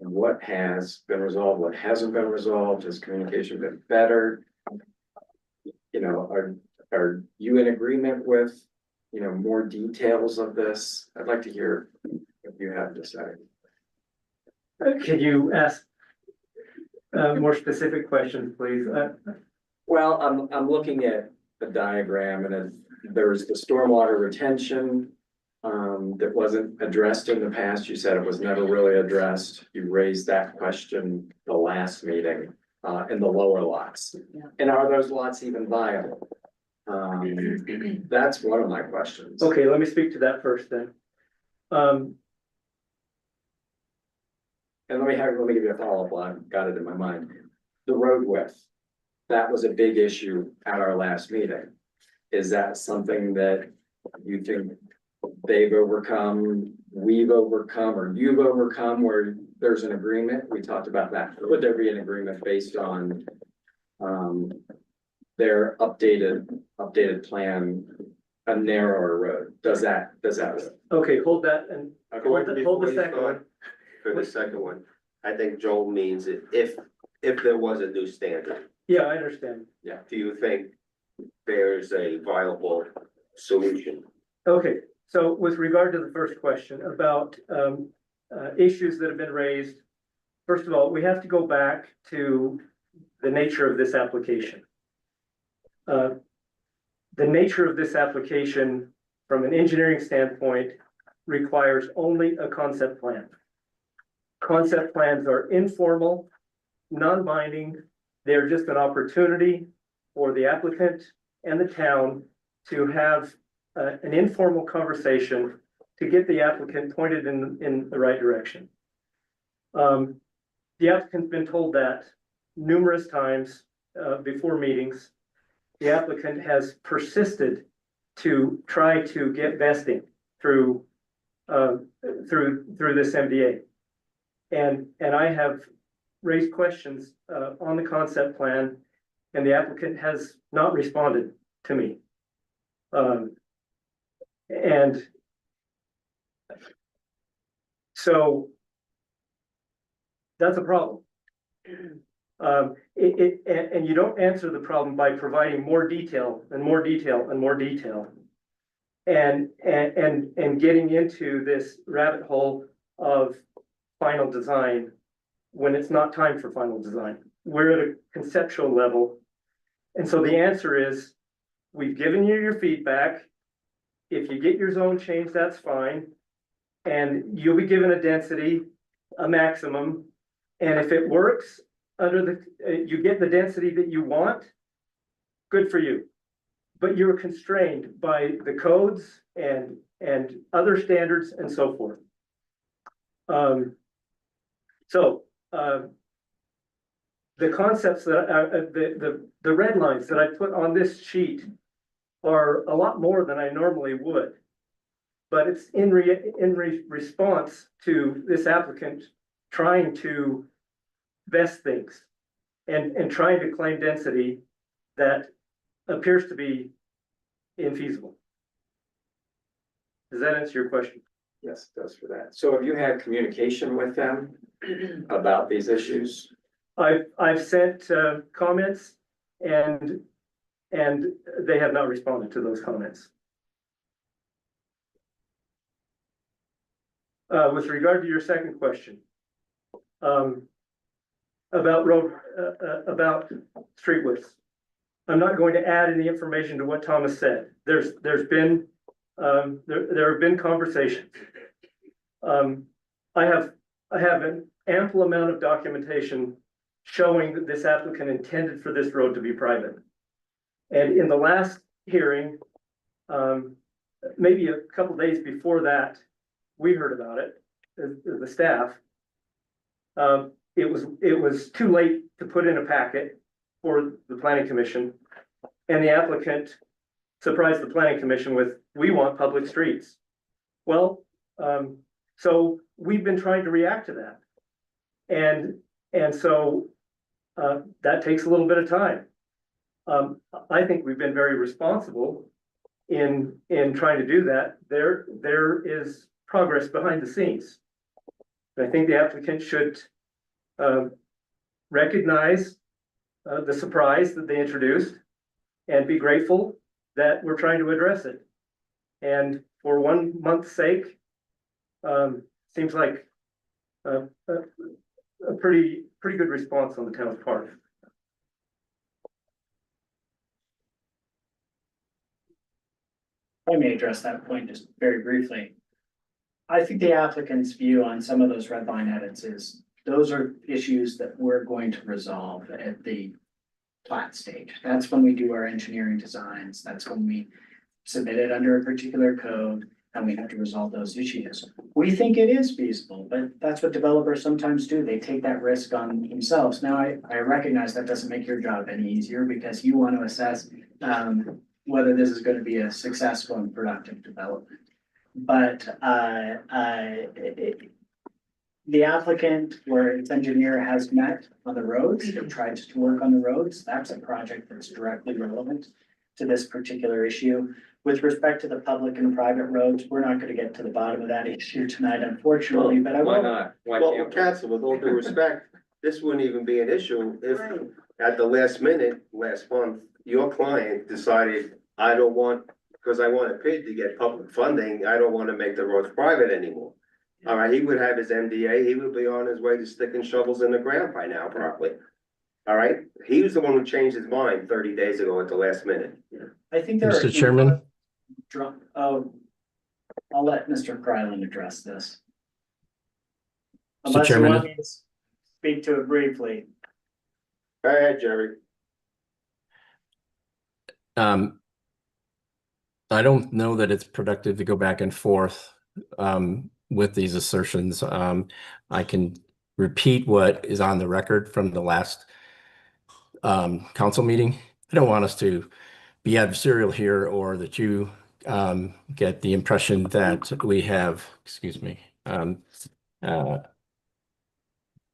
What has been resolved, what hasn't been resolved? Has communication been better? You know, are you in agreement with, you know, more details of this? I'd like to hear what you have to say. Can you ask more specific questions, please? Well, I'm looking at the diagram, and there's the stormwater retention that wasn't addressed in the past. You said it was never really addressed. You raised that question the last meeting in the lower lots. Yeah. And are those lots even viable? That's one of my questions. Okay, let me speak to that first then. And let me give you a follow-up while I've got it in my mind. The road width, that was a big issue at our last meeting. Is that something that you think they've overcome, we've overcome, or you've overcome where there's an agreement? We talked about that. Would there be an agreement based on their updated plan, a narrower road? Does that work? Okay, hold that and hold the Before you second one. start, for the second one, I think Joel means it if there was a new standard. Yeah, I understand. Do you think there's a viable solution? Okay, so with regard to the first question about issues that have been raised, first of all, we have to go back to the nature of this application. The nature of this application from an engineering standpoint requires only a concept plan. Concept plans are informal, non-binding. They're just an opportunity for the applicant and the town to have an informal conversation to get the applicant pointed in the right direction. The applicant's been told that numerous times before meetings. The applicant has persisted to try to get vesting through this MDA. And I have raised questions on the concept plan, and the applicant has not responded to me. And so that's a problem. And you don't answer the problem by providing more detail and more detail and more detail. And getting into this rabbit hole of final design when it's not time for final design. We're at a conceptual level. And so the answer is, we've given you your feedback. If you get your zone changed, that's fine. And you'll be given a density, a maximum. And if it works under the, you get the density that you want, good for you. But you're constrained by the codes and other standards and so forth. The concepts that the red lines that I put on this sheet are a lot more than I normally would. But it's in response to this applicant trying to vest things and trying to claim density that appears to be infeasible. Does that answer your question? Yes, it does for that. So have you had communication with them about these issues? I've sent comments and they have not responded to those comments. With regard to your second question, about about street widths. I'm not going to add any information to what Thomas said. There have been conversations. I have an ample amount of documentation showing that this applicant intended for this road to be private. And in the last hearing, maybe a couple days before that, we heard about it, the staff. It was too late to put in a packet for the planning commission. And the applicant surprised the planning commission with, we want public streets. Well, so we've been trying to react to that. And so that takes a little bit of time. I think we've been very responsible in trying to do that. There is progress behind the scenes. I think the applicant should recognize the surprise that they introduced and be grateful that we're trying to address it. And for 1 month's sake, seems like a pretty good response on the town's part. I may address that point just very briefly. I think the applicant's view on some of those red line edits is, those are issues that we're going to resolve at the plat stage. That's when we do our engineering designs. That's when we submit it under a particular code and we have to resolve those issues. We think it is feasible, but that's what developers sometimes do. They take that risk on themselves. Now, I recognize that doesn't make your job any easier because you want to assess whether this is going to be a successful and productive development. But the applicant or its engineer has met on the roads, they've tried to work on the roads. That's a project that's directly relevant to this particular issue. With respect to the public and private roads, we're not gonna get to the bottom of that issue tonight, unfortunately, but I Why will. not? Why Well, can't we? council, with all due respect, this wouldn't even be an issue if at the last minute, last month, your client decided, I don't want, because I want a PID to get public funding, I don't want to make the roads private anymore. All right, he would have his MDA, he would be on his way to sticking shovels in the ground by now, probably. All right, he was the one who changed his mind 30 days ago at the last minute. I think there are. Mr. Chairman? Oh, I'll let Mr. Kryland address this. Mr. Unless you Chairman? want me to speak to it briefly. Go ahead, Jerry. I don't know that it's productive to go back and forth with these assertions. I can repeat what is on the record from the last council meeting. I don't want us to be adversarial here or that you get the impression that we have, excuse me,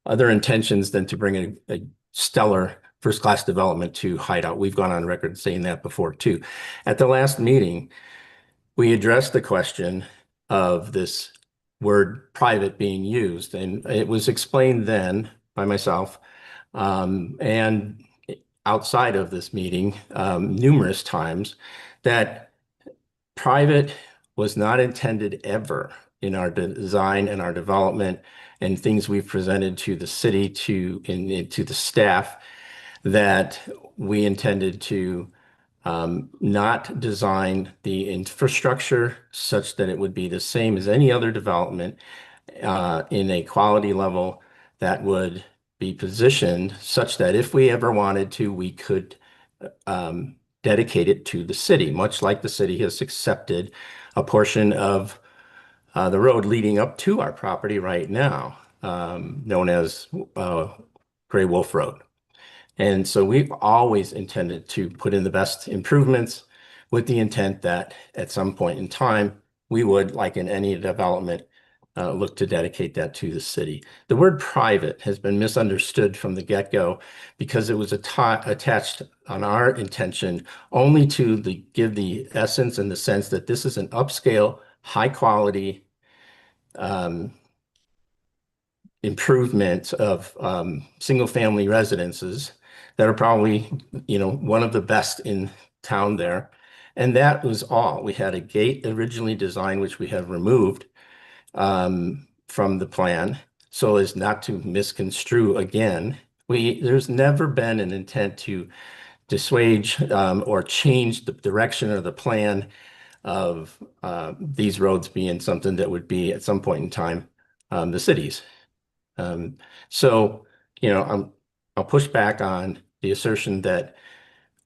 other intentions than to bring a stellar first-class development to Hideout. We've gone on record saying that before too. At the last meeting, we addressed the question of this word private being used, and it was explained then by myself and outside of this meeting numerous times that private was not intended ever in our design and our development and things we've presented to the city, to the staff, that we intended to not design the infrastructure such that it would be the same as any other development in a quality level that would be positioned such that if we ever wanted to, we could dedicate it to the city, much like the city has accepted a portion of the road leading up to our property right now, known as Gray Wolf Road. And so we've always intended to put in the best improvements with the intent that at some point in time, we would, like in any development, look to dedicate that to the city. The word private has been misunderstood from the get-go because it was attached on our intention only to give the essence and the sense that this is an upscale high quality improvement of single family residences that are probably, you know, one of the best in town there. And that was all. We had a gate originally designed, which we have removed from the plan so as not to misconstrue again. There's never been an intent to dissuade or change the direction or the plan of these roads being something that would be at some point in time the city's. So, you know, I'll push back on the assertion that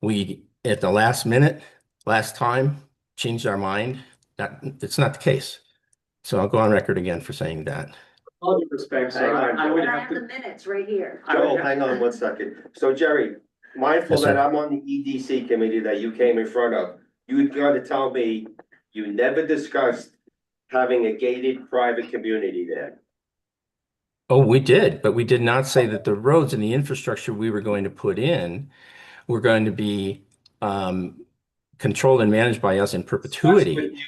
we, at the last minute, last time, changed our mind. It's not the case. So I'll go on record again for saying that. All due respect, sir, I would I have have the to. minutes right here. Joel, hang on one second. So Jerry, mindful Yes, sir. that I'm on the EDC committee that you came in front of, you got to tell me you never discussed having a gated private community there. Oh, we did, but we did not say that the roads and the infrastructure we were going to put in were going to be controlled and managed by us in perpetuity.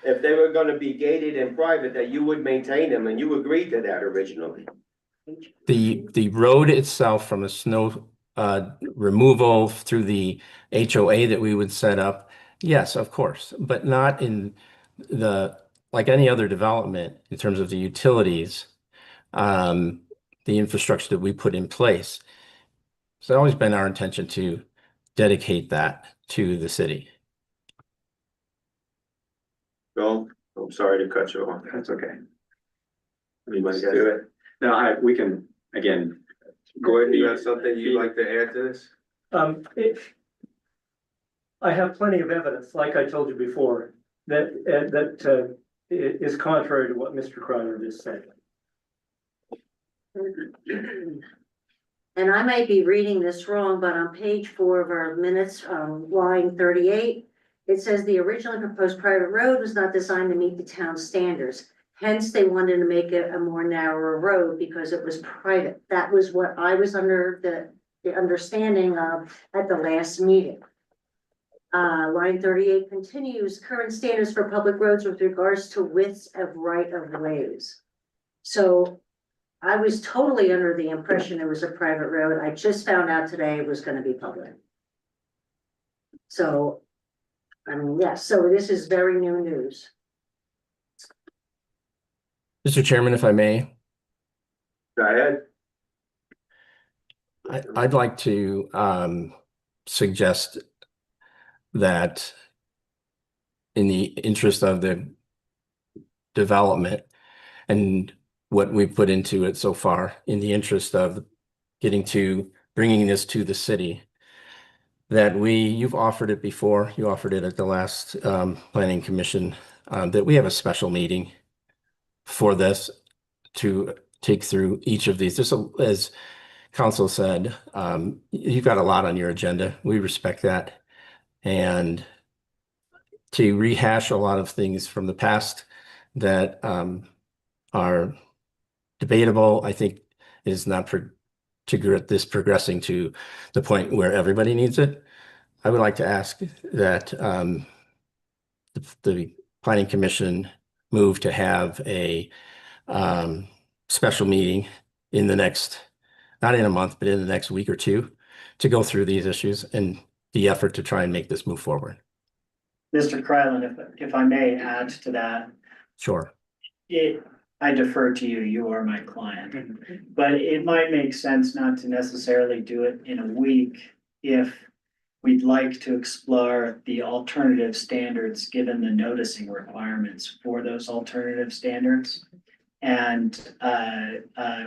If they were gonna be gated and private, that you would maintain them, and you agreed to that originally. The road itself from a snow removal through the HOA that we would set up, yes, of course, but not in like any other development in terms of the utilities, the infrastructure that we put in place. It's always been our intention to dedicate that to the city. Joel, I'm sorry to cut you off. That's okay. Anybody got Do it. No, we can, again. Gordon, you have something you'd like to add to this? I have plenty of evidence, like I told you before, that is contrary to what Mr. Kreiner just said. And I might be reading this wrong, but on page 4 of our minutes, line 38, it says the originally proposed private road was not designed to meet the town standards. Hence, they wanted to make it a more narrow road because it was private. That was what I was under the understanding of at the last meeting. Line 38 continues, current standards for public roads with regards to widths of right of ways. So I was totally under the impression it was a private road. I just found out today it was gonna be public. So, I mean, yes, so this is very new news. Mr. Chairman, if I may, Go ahead. I'd like to suggest that in the interest of the development and what we've put into it so far, in the interest of bringing this to the city, that you've offered it before, you offered it at the last planning commission, that we have a special meeting for this to take through each of these. Just as council said, you've got a lot on your agenda. We respect that. And to rehash a lot of things from the past that are debatable, I think is not progressing to the point where everybody needs it. I would like to ask that the planning commission move to have a special meeting in the next, not in a month, but in the next week or two, to go through these issues and the effort to try and make this move forward. Mr. Kryland, if I may add to that, Sure. I defer to you, you are my client. But it might make sense not to necessarily do it in a week if we'd like to explore the alternative standards, given the noticing requirements for those alternative standards. And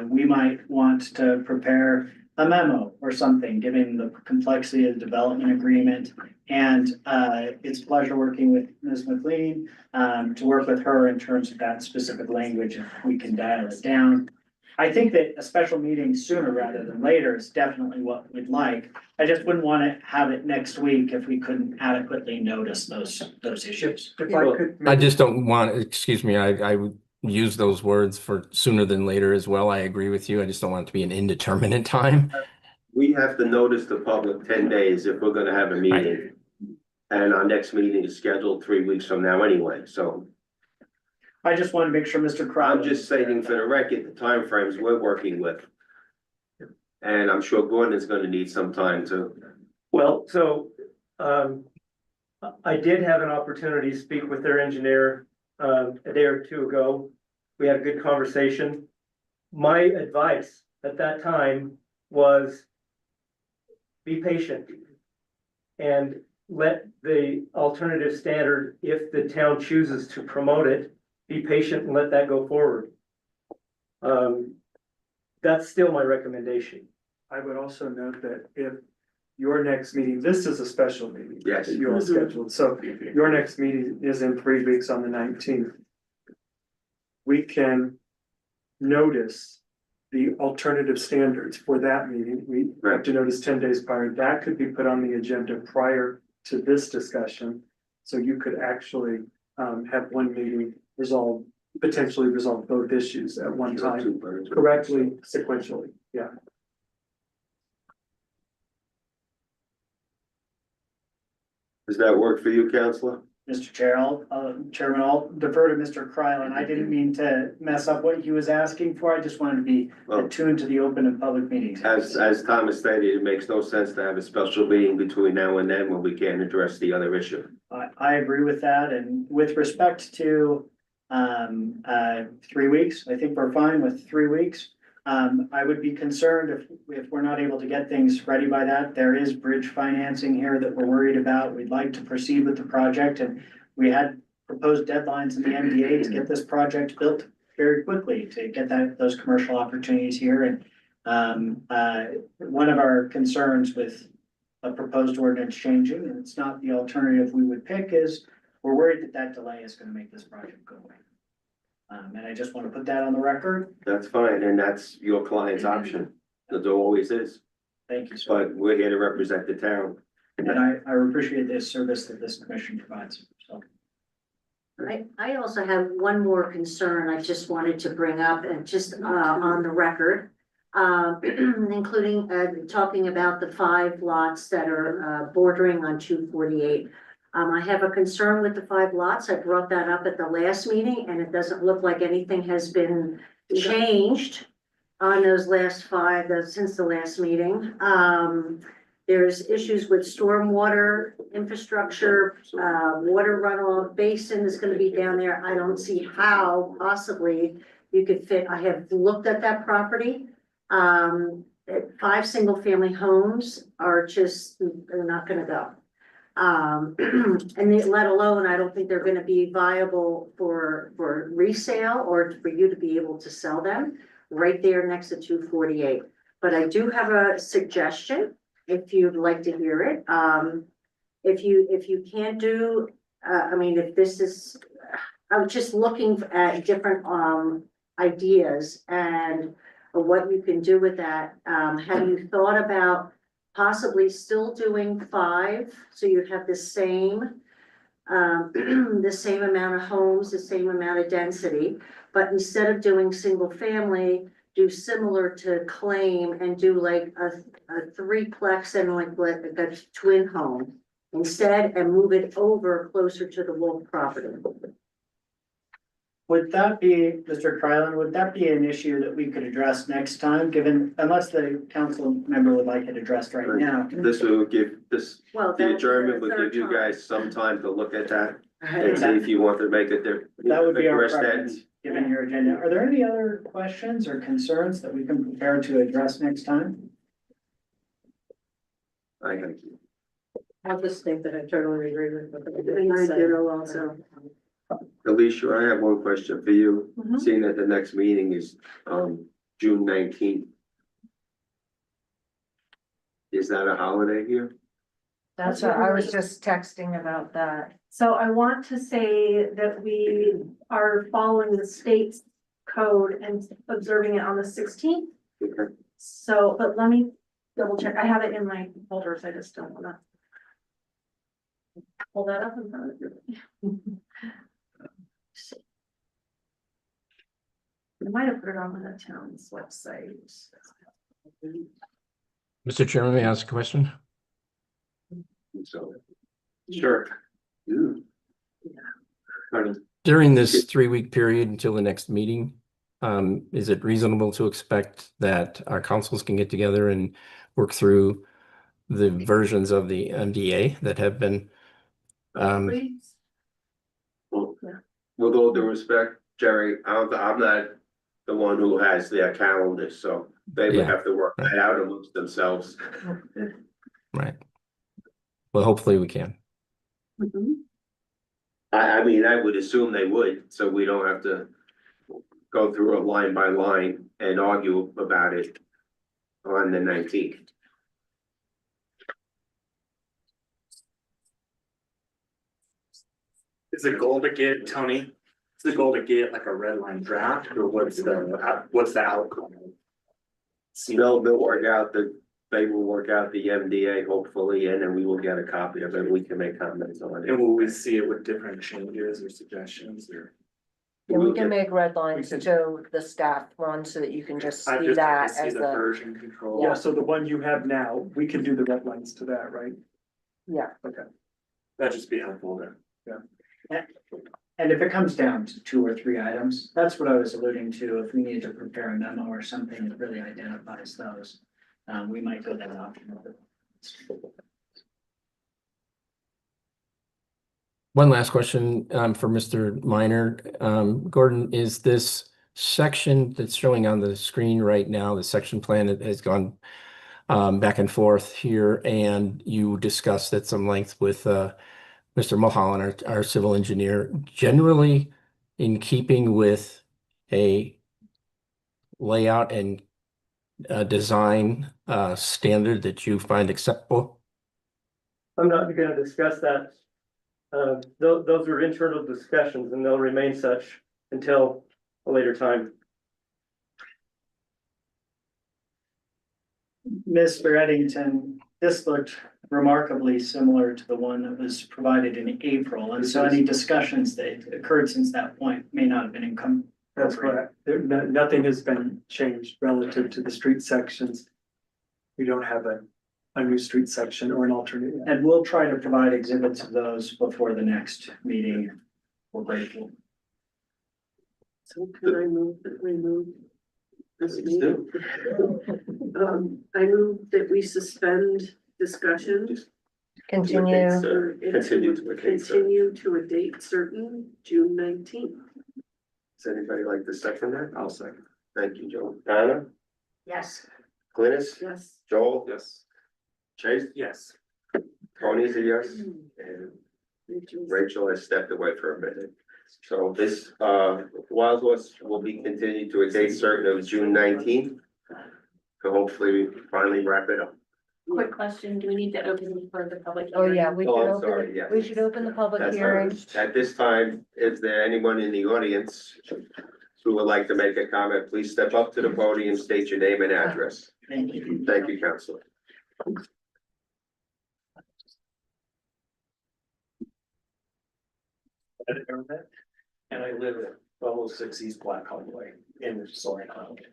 we might want to prepare a memo or something, given the complexity of the development agreement. And it's a pleasure working with Ms. McLean to work with her in terms of that specific language, if we can dial it down. I think that a special meeting sooner rather than later is definitely what we'd like. I just wouldn't want to have it next week if we couldn't adequately notice those issues. If I could. I just don't want, excuse me, I would use those words for sooner than later as well. I agree with you. I just don't want it to be an indeterminate time. We have to notice the public 10 days if we're gonna have a meeting. And our next meeting is scheduled 3 weeks from now anyway, so. I just want to make sure Mr. Crowe. I'm just stating for the record, the timeframes we're working with. And I'm sure Gordon is gonna need some time to. Well, so, I did have an opportunity to speak with their engineer, a day or two ago. We had a good conversation. My advice at that time was be patient and let the alternative standard, if the town chooses to promote it, be patient and let that go forward. That's still my recommendation. I would also note that if your next meeting, this is a special meeting. Yes. That you all scheduled, so your next meeting is in 3 weeks on the 19th. We can notice the alternative standards for that meeting. We have to notice 10 days prior. That could be put on the agenda prior to this discussion. So you could actually have one meeting potentially resolve both issues at one time, correctly, sequentially, yeah. Does that work for you, Counselor? Mr. Chair, Chairman, I'll defer to Mr. Krylan. I didn't mean to mess up what he was asking for. I just wanted to be Well, attuned to the open and public meetings. as Thomas stated, it makes no sense to have a special meeting between now and then when we can't address the other issue. I agree with that, and with respect to 3 weeks, I think we're fine with 3 weeks. I would be concerned if we're not able to get things ready by that. There is bridge financing here that we're worried about. We'd like to proceed with the project, and we had proposed deadlines in the MDA to get this project built very quickly, to get those commercial opportunities here. And one of our concerns with a proposed ordinance changing, and it's not the alternative we would pick, is we're worried that delay is gonna make this project go away. And I just want to put that on the record. That's fine, and that's your client's option. It always is, Thank you, sir. but we're here to represent the town. And I appreciate this service that this commission provides, so. I also have one more concern I just wanted to bring up and just on the record. Including talking about the 5 lots that are bordering on 248. I have a concern with the 5 lots. I brought that up at the last meeting, and it doesn't look like anything has been changed on those last 5 since the last meeting. There's issues with stormwater infrastructure, water runoff basin is gonna be down there. I don't see how possibly you could fit. I have looked at that property. 5 single-family homes are just, they're not gonna go. Let alone, I don't think they're gonna be viable for resale or for you to be able to sell them right there next to 248. But I do have a suggestion, if you'd like to hear it. If you can't do, I mean, if this is, I was just looking at different ideas and what you can do with that. Have you thought about possibly still doing 5, so you have the same amount of homes, the same amount of density, but instead of doing single family, do similar to claim and do like a 3-plex and like a twin home instead, and move it over closer to the Wolf property? Would that be, Mr. Krylan, would that be an issue that we could address next time, given, unless the council member would like it addressed right now? This will give, Well, the that adjournment would will be the give you third time. guys some time to look at that and see if you want to make it there. That would be our address that. preference, given your agenda. Are there any other questions or concerns that we can prepare to address next time? I'll just think that I totally agree with what And I do also. Alicia, I have one question for you, Mhm. seeing that the next meeting is, June 19th. Is that a holiday here? That's what I was just texting about that. So I want to say that we are following the state's code and observing it on the 16th. Okay. So, but let me double check. I have it in my folders. I just don't wanna pull that up in front of you. I might have put it on the town's website. Mr. Chairman, may I ask a question? So, sure. Ooh. During this 3-week period until the next meeting, is it reasonable to expect that our councils can get together and work through the versions of the MDA that have been, Please. Well, Yeah. with all due respect, Jerry, I'm not the one who has their calendar, so they would Yeah, have to work right. that out amongst themselves. right? Well, hopefully we can. Mhm. I mean, I would assume they would, so we don't have to go through it line by line and argue about it on the 19th. Is the goal to get, Tony, is the goal to get like a red line draft or what's the outcome? They'll work out they will work out the MDA hopefully, and then we will get a copy of it. We can make comments on it. And will we see it with different changes or suggestions or? And we can make red lines to the staff one so that you can just I see just that see as the the, version control. Yeah, so the one you have now, we can do the red lines to that, right? yeah. That'd just be helpful then. And if it comes down to 2 or 3 items, that's what I was alluding to. If we need to prepare a memo or something that really identifies those, we might go that option. One last question for Mr. Minor. Gordon, is this section that's showing on the screen right now, the section plan that has gone back and forth here, and you discussed at some length with Mr. Mulholland, our civil engineer, generally in keeping with a layout and design standard that you find acceptable? I'm not gonna discuss that. Those are internal discussions and they'll remain such until a later time. Mr. Eddington, this looked remarkably similar to the one that was provided in April, and so any discussions that occurred since that point may not have been income. That's correct. Nothing has been changed relative to the street sections. We don't have a new street section or an alternate. And we'll try to provide exhibits of those before the next meeting. We're grateful. So can I move that we move this Please meeting? I move that we suspend discussion. Continue. Continue to a date certain. Continue to a date certain, June 19th. Does anybody like to second that? I'll second. Thank you, Joe. Anna, Yes. Glynis, Yes. Joel? Yes. Chase? Yes. Tony's a yes, and Rachel has stepped away for a minute. So this, Wild Horse will be continued to a date certain of June 19th. So hopefully we finally wrap it up. Quick question, do we need to open for the public? Oh, yeah, we Oh, should I'm open, sorry, yes. we should open the public That's hearing. At this time, is there anyone in the audience who would like to make a comment? Please step up to the podium, state your name and address. Thank you. Thank you, Counselor. And I live at 1206 East Black Hawk Way in Soaring Island.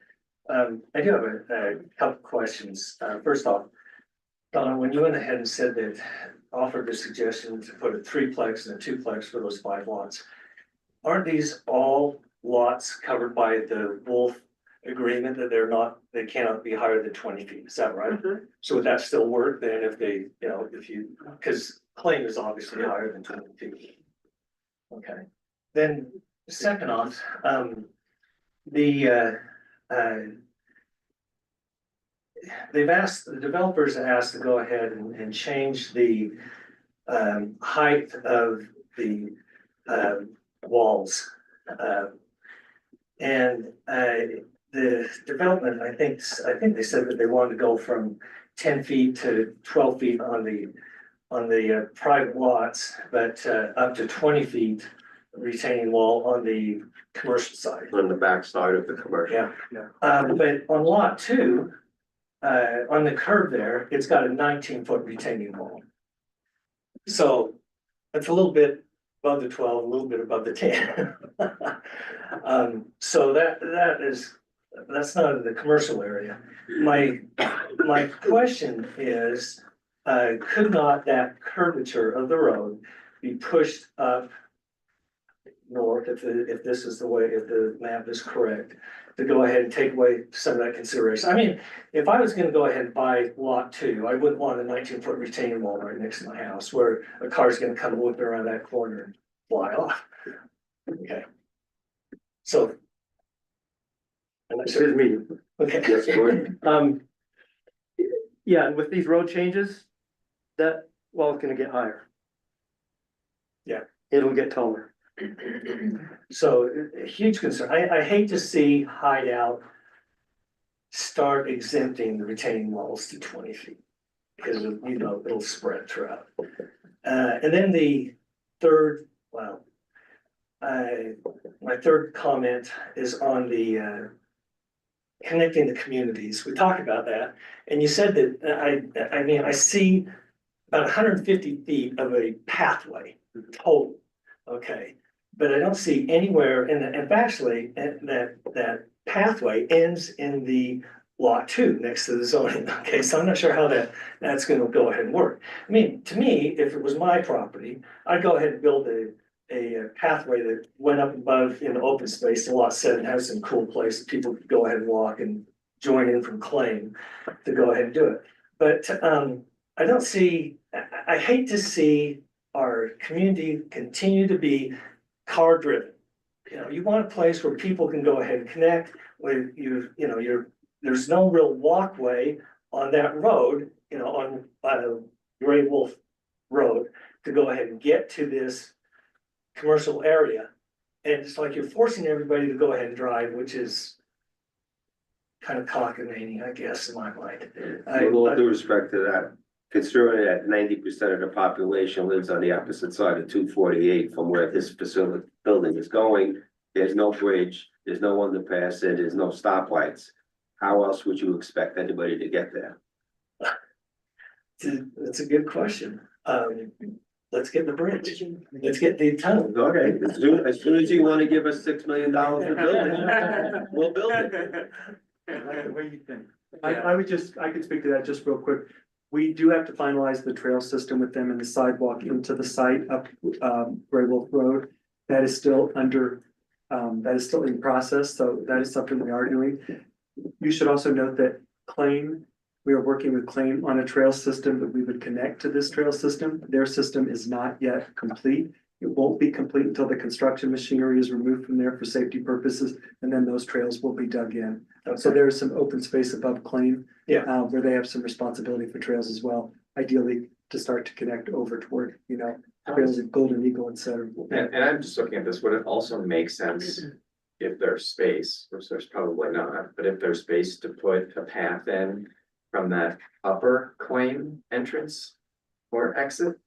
I do have a couple questions. First off, Donna, when you went ahead and said that, offered the suggestion to put a 3-plex and a 2-plex for those 5 lots, aren't these all lots covered by the Wolf agreement that they cannot be higher than 20 feet? Is that right? So would that still work then if they, because claim is obviously higher than 20 feet? Okay, then second off, the developers have asked to go ahead and change the height of the walls. And the development, I think they said that they wanted to go from 10 feet to 12 feet on the private lots, but up to 20 feet retaining wall on the commercial side. On the back side of the commercial. Yeah. But on lot 2, on the curve there, it's got a 19-foot retaining wall. So it's a little bit above the 12, a little bit above the 10. So that's not in the commercial area. My question is, could not that curvature of the road be pushed up north, if this is the way, if the map is correct, to go ahead and take away some of that consideration. I mean, if I was gonna go ahead and buy lot 2, I wouldn't want a 19-foot retaining wall right next to my house where a car's gonna come whipping around that corner and fly off. Okay. So. I'm not sure. me. Okay. Yes, Gordon? Yeah, and with these road changes, that wall's gonna get higher. Yeah. It'll get taller. So a huge concern. I hate to see Hideout start exempting the retaining walls to 20 feet. Because, you know, it'll spread throughout. And then the third, well, my third comment is on the connecting the communities. We talked about that. And you said that, I mean, I see about 150 feet of a pathway total, okay? But I don't see anywhere, and actually, that pathway ends in the lot 2 next to the zoning, okay? So I'm not sure how that's gonna go ahead and work. I mean, to me, if it was my property, I'd go ahead and build a pathway that went up above in the open space in lot 7, have some cool place, people could go ahead and walk and join in from claim to go ahead and do it. But I don't see, I hate to see our community continue to be car driven. You know, you want a place where people can go ahead and connect with you, there's no real walkway on that road, on Gray Wolf Road to go ahead and get to this commercial area. And it's like you're forcing everybody to go ahead and drive, which is kind of cockamamie, I guess, in my mind. With all due respect to that, considering that 90% of the population lives on the opposite side of 248 from where this building is going, there's no bridge, there's no underpass, and there's no stoplights. How else would you expect anybody to get there? That's a good question. Let's get the bridge. Let's get the tunnel. Okay, as soon as you want to give us $6 million to build it, we'll build it. I like the way you think. I could speak to that just real quick. We do have to finalize the trail system with them and the sidewalk into the site up Gray Wolf Road. That is still that is still in process, so that is something we are doing. You should also note that we are working with Claim on a trail system that we would connect to this trail system. Their system is not yet complete. It won't be complete until the construction machinery is removed from there for safety purposes, and then those trails will be dug in. Okay. So there is some open space above Claim. Yeah. Where they have some responsibility for trails as well, ideally to start to connect over toward, trails of Golden Eagle, et cetera. And I'm just looking at this, would it also make sense if there's space, which there's probably not, but if there's space to put a path in from that upper claim entrance or exit?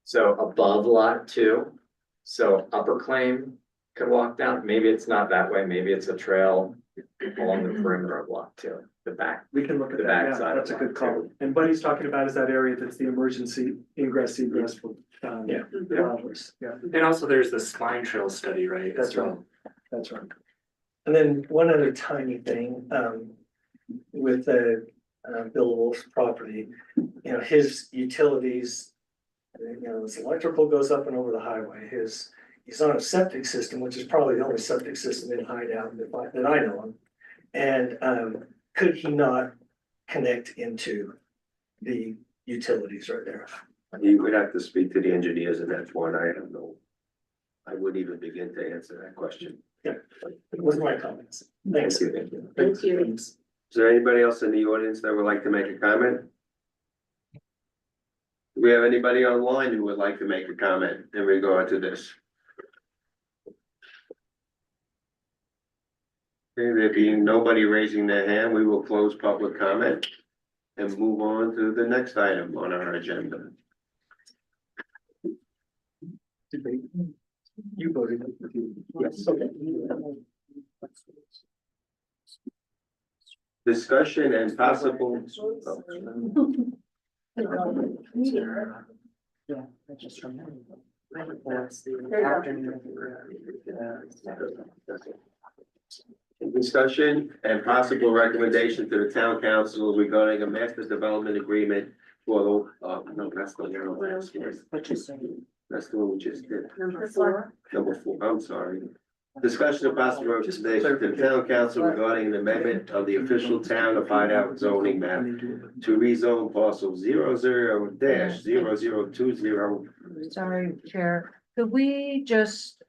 So above lot 2, so upper claim could walk down, maybe it's not that way, maybe it's a trail along the perimeter of lot 2, the back. We can look at The that, yeah, backside that's a of good lot call. And what he's talking about is that area that's the emergency ingress egress for, Yeah. travelers, yeah, And also there's the spine trail study, right? that's right, that's right. And then one other tiny thing, with Bill Wolf's property, his utilities, his electrical goes up and over the highway, he's on a septic system, which is probably the only septic system in Hideout that I know of. And could he not connect into the utilities right there? You would have to speak to the engineers, and that's one I don't know. I wouldn't even begin to answer that question. Yeah, those are my comments. Thanks. Thank you. Thank you. Is there anybody else in the audience that would like to make a comment? Do we have anybody online who would like to make a comment in regard to this? Okay, there being nobody raising their hand, we will close public comment and move on to the next item on our agenda. You voted. Yes. Discussion and possible. Yeah, I just remembered. Discussion and possible recommendation to the town council regarding a master development agreement for the, no, that's the narrow. What you saying? That's the one we just did. Number 4. Number 4, I'm sorry. Discussion of possible Just recommendation to the town council regarding an amendment of the official town of Hideout zoning map to rezone parcel 00-0020. Sorry, Chair, could we just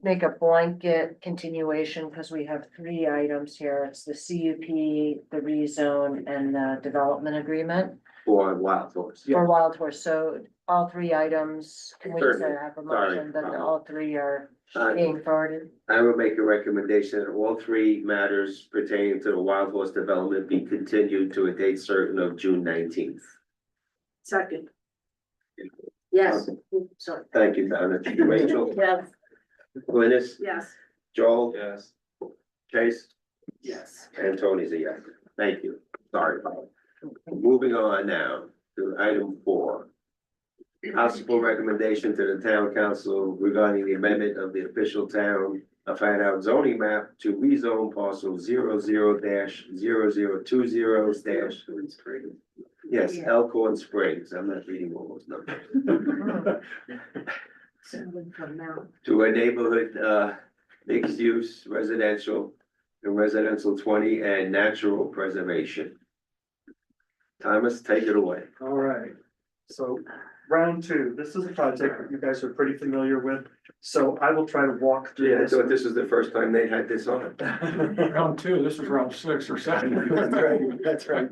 make a blanket continuation, because we have 3 items here, it's the CUP, the rezone, and the development agreement For Wild Horse. for Wild Horse, so all 3 items, can we just Certainly. have a Sorry. motion that all 3 are Uh, being forwarded? I would make a recommendation that all 3 matters pertaining to the Wild Horse development be continued to a date certain of June 19th. Second, Yes, sorry. Thank you, Donna. Rachel, Yes. Glynis, yes. Joel, Yes. Chase, Yes. and Tony's a yes. Thank you. Sorry about it. Moving on now to item 4. Possible recommendation to the town council regarding the amendment of the official town of Hideout zoning map to rezone parcel 00-0020- yes, Elkhorn Springs. I'm not reading all those numbers. To a neighborhood, mixed use residential and residential 20 and natural preservation. Thomas, take it away. All right, so round 2, this is a project that you guys are pretty familiar with, so I will try to walk through Yeah, I this. thought this was the first time they had this on. Round 2, this is round 6 or 7. That's right, that's right.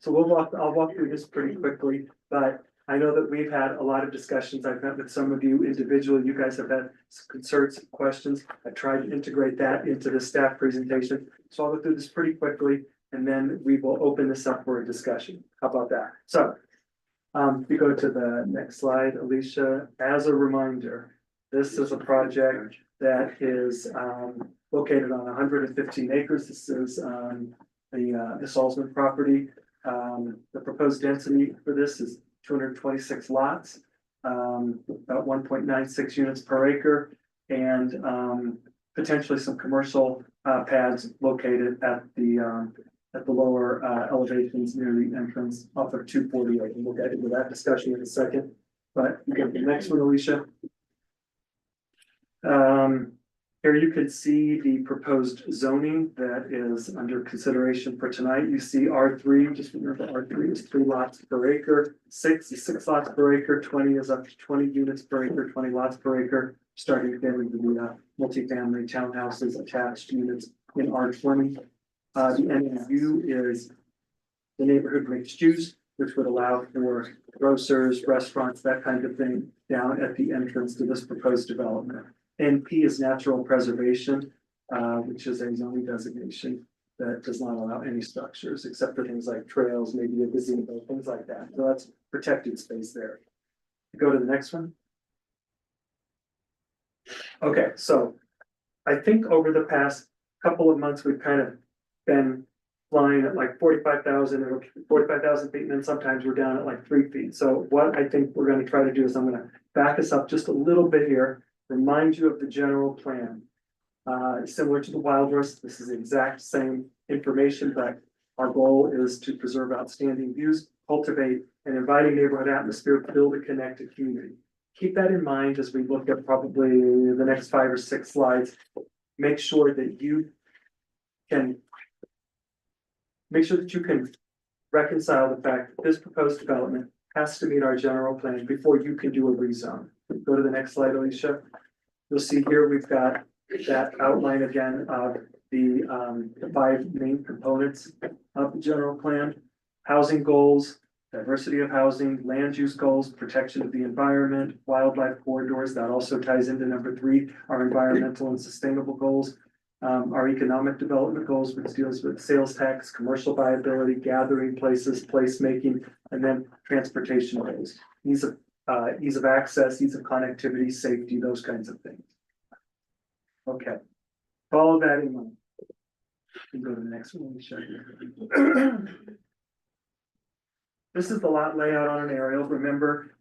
So I'll walk through this pretty quickly, but I know that we've had a lot of discussions. I've met with some of you individually. You guys have had some concerns, questions. I tried to integrate that into the staff presentation. So I'll go through this pretty quickly and then we will open this up for a discussion. How about that? So if you go to the next slide, Alicia, as a reminder, this is a project that is located on 115 acres. This is the Salzman property. The proposed density for this is 226 lots, about 1.96 units per acre, and potentially some commercial pads located at the lower elevations near the entrance off of 248. And we'll get into that discussion in a second. But you get the next one, Alicia. Here you can see the proposed zoning that is under consideration for tonight. You see R3, just remember R3 is 3 lots per acre, 6 is 6 lots per acre, 20 is up to 20 units per acre, 20 lots per acre, starting again with the multifamily townhouses attached units in R20. The NU is the neighborhood mixed use, which would allow for grocers, restaurants, that kind of thing down at the entrance to this proposed development. NP is natural preservation, which is a zoning designation that does not allow any structures except for things like trails, maybe a gazebo, things like that. So that's protected space there. Go to the next one. Okay, so I think over the past couple of months, we've kind of been flying at like 45,000 or 45,000 feet, and then sometimes we're down at like 3 feet. So what I think we're going to try to do is I'm going to back us up just a little bit here. Remind you of the general plan. Similar to the Wild Horse, this is the exact same information, but our goal is to preserve outstanding views, cultivate an inviting neighborhood atmosphere, build a connected community. Keep that in mind as we look at probably the next 5 or 6 slides. Make sure that you can reconcile the fact that this proposed development has to meet our general plan before you can do a rezone. Go to the next slide, Alicia. You'll see here we've got that outline again of the 5 main components of the general plan. Housing goals, diversity of housing, land use goals, protection of the environment, wildlife corridors. That also ties into number 3, our environmental and sustainable goals. Our economic development goals, which deals with sales tax, commercial viability, gathering places, placemaking, and then transportation goals. Ease of access, ease of connectivity, safety, those kinds of things. Okay, follow that in mind. You go to the next one. Let me show you. This is the lot layout on an aerial. Remember,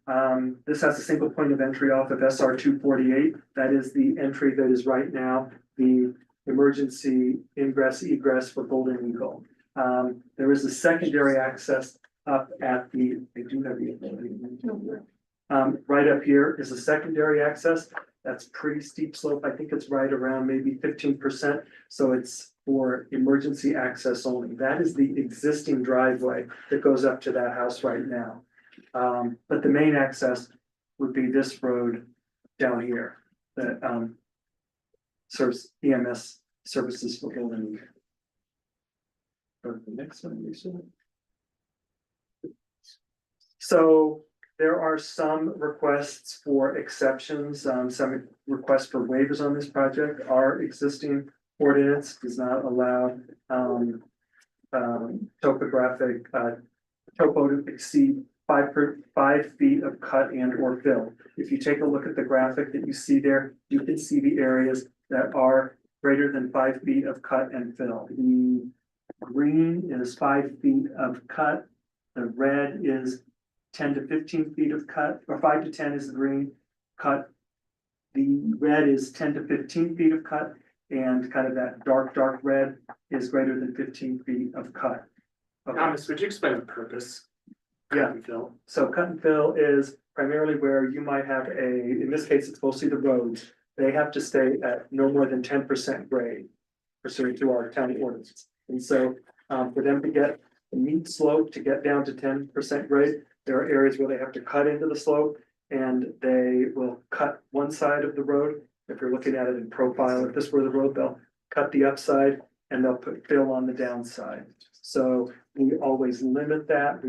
this has a single point of entry off of SR 248. That is the entry that is right now the emergency ingress egress for Golden Eagle. There is a secondary access up at the, I do have the Right up here is a secondary access. That's pretty steep slope. I think it's right around maybe 15%. So it's for emergency access only. That is the existing driveway that goes up to that house right now. But the main access would be this road down here that serves EMS services for building. Go to the next one, Lisa. So there are some requests for exceptions, some requests for waivers on this project. Our existing ordinance does not allow topographic topo to exceed 5 feet of cut and or fill. If you take a look at the graphic that you see there, you can see the areas that are greater than 5 feet of cut and fill. The green is 5 feet of cut. The red is 10 to 15 feet of cut, or 5 to 10 is the green cut. The red is 10 to 15 feet of cut, and kind of that dark red is greater than 15 feet of cut. Okay. Thomas, would you explain the purpose? Yeah. Cut and fill? So cut and fill is primarily where you might have in this case, it's mostly the roads. They have to stay at no more than 10% grade pursuant to our county ordinance. And so for them to get a neat slope to get down to 10% grade, there are areas where they have to cut into the slope and they will cut one side of the road. If you're looking at it in profile, if this were the road, they'll cut the upside and they'll put fill on the downside. So we always limit that.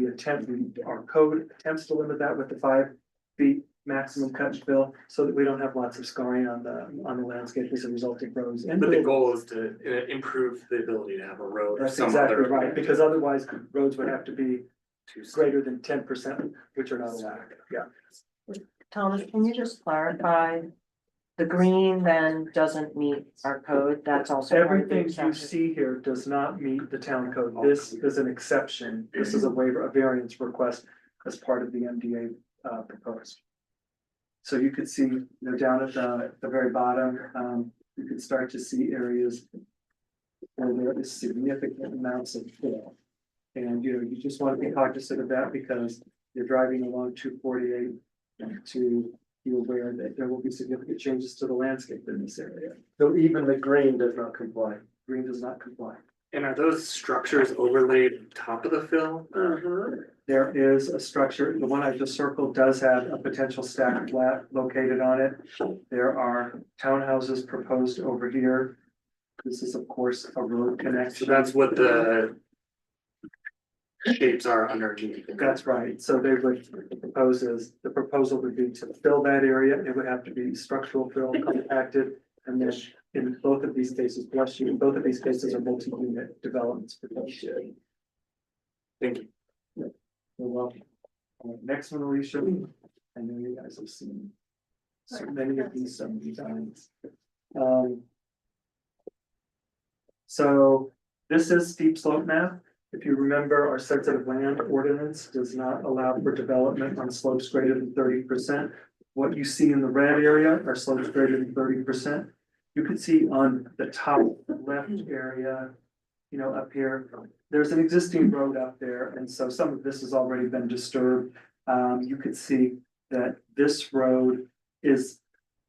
Our code attempts to limit that with the 5 feet maximum cut and fill so that we don't have lots of scarring on the landscape as a result of roads. But the goal is to improve the ability to have a road or That's some exactly other. right, because otherwise roads would have to be greater than 10%, which are not allowed. Yeah. Thomas, can you just clarify? The green then doesn't meet our code, that's also. part of the Everything you exception. see here does not meet the town code. This is an exception. This is a waiver, a variance request as part of the MDA proposed. So you could see, down at the very bottom, you could start to see areas where there is significant amounts of fill. And you just want to be cognizant of that because you're driving along 248 to be aware that there will be significant changes to the landscape in this area. So even the green does not comply. Green does not comply. And are those structures overlaid on top of the fill? There is a structure, the one I just circled does have a potential stack flat located on it. There are townhouses proposed over here. This is of course a road So connection. that's what the shapes are underneath. That's right. So they would the proposal would be to fill that area. It would have to be structural fill compacted. And then in both of these cases, bless you, both of these cases are multi-unit developments. Thank you. You're welcome. Next one, Alicia. I know you guys have seen so many of these so many times. So this is steep slope map. If you remember, our sensitive land ordinance does not allow for development on slopes greater than 30%. What you see in the red area are slopes greater than 30%. You can see on the top left area, up here, there's an existing road up there. And so some of this has already been disturbed. You could see that this road is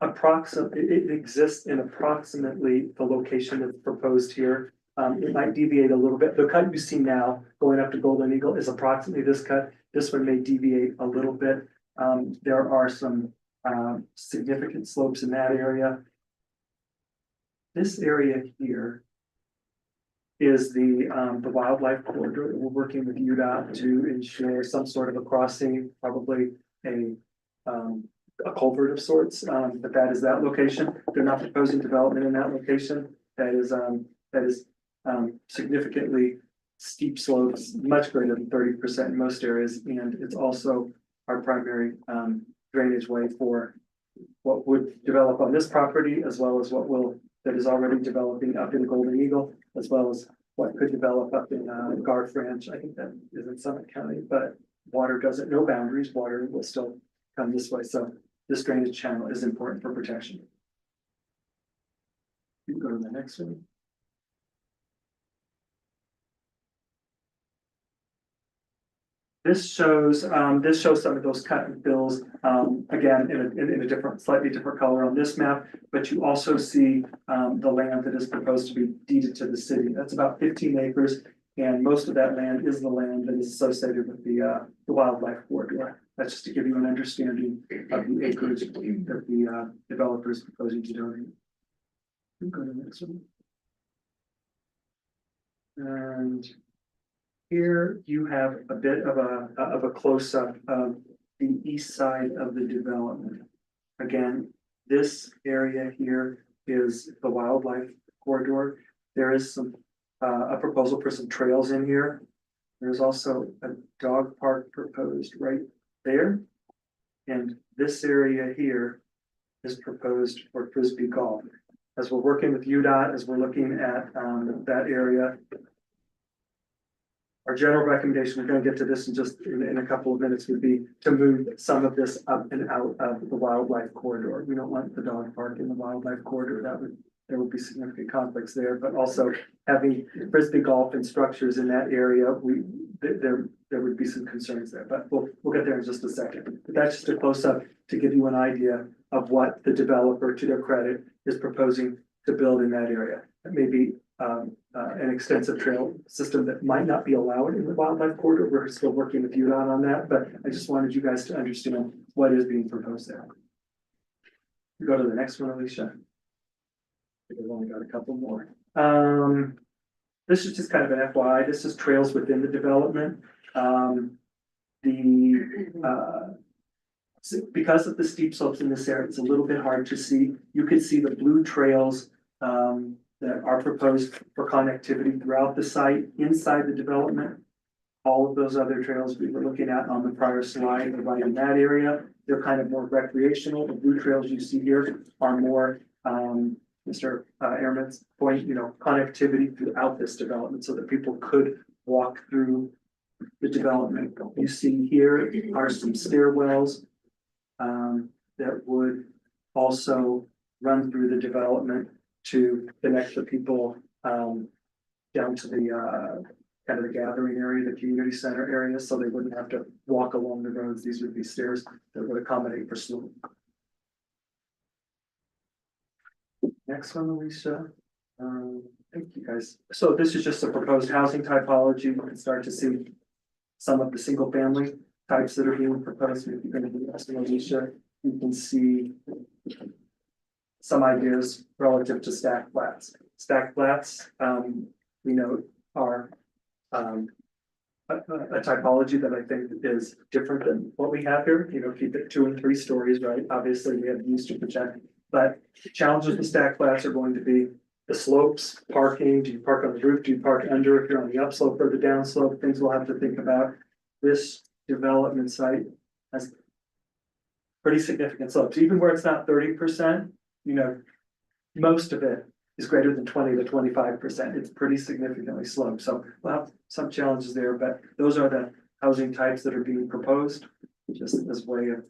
it exists in approximately the location that's proposed here. It might deviate a little bit. The cut you see now going up to Golden Eagle is approximately this cut. This one may deviate a little bit. There are some significant slopes in that area. This area here is the wildlife corridor. We're working with UDOT to ensure some sort of a crossing, probably a culvert of sorts, but that is that location. They're not proposing development in that location. That is significantly steep slopes, much greater than 30% in most areas, and it's also our primary drainage way for what would develop on this property, as well as that is already developing up in Golden Eagle, as well as what could develop up in Garth Ranch. I think that is in Summit County, but water doesn't know boundaries. Water will still come this way, so this drainage channel is important for protection. You can go to the next one. This shows some of those cut and fills, again, in a different, slightly different color on this map. But you also see, the land that is proposed to be deeded to the city. That's about 15 acres. And most of that land is the land that is associated with the wildlife corridor. That's just to give you an understanding of the acreage that the developer is proposing to donate. Go to the next one. And here you have a bit of a close-up of the east side of the development. Again, this area here is the wildlife corridor. There is a proposal for some trails in here. There's also a dog park proposed right there. And this area here is proposed for Frisbee golf. As we're working with UDOT, as we're looking at that area, our general recommendation, we're gonna get to this in just in a couple of minutes, would be to move some of this up and out of the wildlife corridor. We don't want the dog park in the wildlife corridor. There would be significant conflicts there, but also having Frisbee golf and structures in that area, there would be some concerns there, but we'll get there in just a second. But that's just a close up to give you an idea of what the developer, to their credit, is proposing to build in that area. It may be an extensive trail system that might not be allowed in the wildlife corridor. We're still working with UDOT on that, but I just wanted you guys to understand what is being proposed there. Go to the next one, Alicia. We've only got a couple more. This is just kind of an FYI. This is trails within the development. Because of the steep slopes in this area, it's a little bit hard to see. You can see the blue trails that are proposed for connectivity throughout the site inside the development. All of those other trails we were looking at on the prior slide are right in that area. They're kind of more recreational. The blue trails you see here are more Mr. Airman's point, connectivity throughout this development so that people could walk through the development. You see here are some stairwells that would also run through the development to connect the people down to the kind of the gathering area, the community center area, so they wouldn't have to walk along the roads. These would be stairs that would accommodate for slope. Next one, Alicia. Thank you guys. So this is just a proposed housing typology. You can start to see some of the single family types that are being proposed. If you're going to be asking Alicia, you can see some ideas relative to stacked flats. Stacked flats, we know, are a typology that I think is different than what we have here. Keep it 2 and 3 stories, right? Obviously, we have these to project, but challenges with stacked flats are going to be the slopes, parking. Do you park on the roof? Do you park under if you're on the upslope or the downslope? Things we'll have to think about. This development site has pretty significant slopes, even where it's not 30%. Most of it is greater than 20 to 25%. It's pretty significantly sloped. So we'll have some challenges there, but those are the housing types that are being proposed, just as way of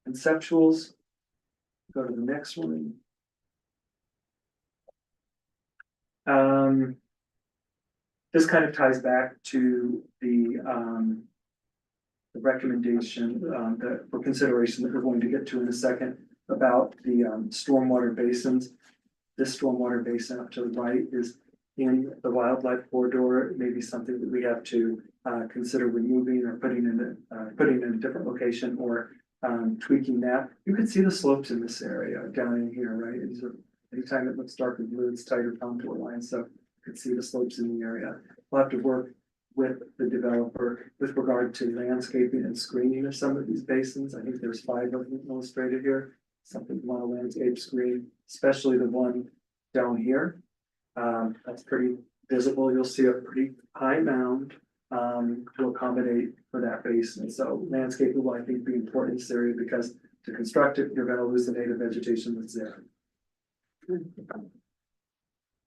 conceptuals. Go to the next one. This kind of ties back to the recommendation that for consideration that we're going to get to in a second about the stormwater basins. This stormwater basin up to the right is in the wildlife corridor. It may be something that we have to consider removing or putting in a different location or tweaking that. You can see the slopes in this area down in here, right? Anytime it looks darker blue, it's tighter contour lines, so you can see the slopes in the area. We'll have to work with the developer with regard to landscaping and screening of some of these basins. I think there's 5 of them illustrated here. Something you want to landscape screen, especially the one down here. That's pretty visible. You'll see a pretty high mound to accommodate for that basin. So landscaping will, I think, be important in this area because to construct it, you're going to lose the native vegetation that's there.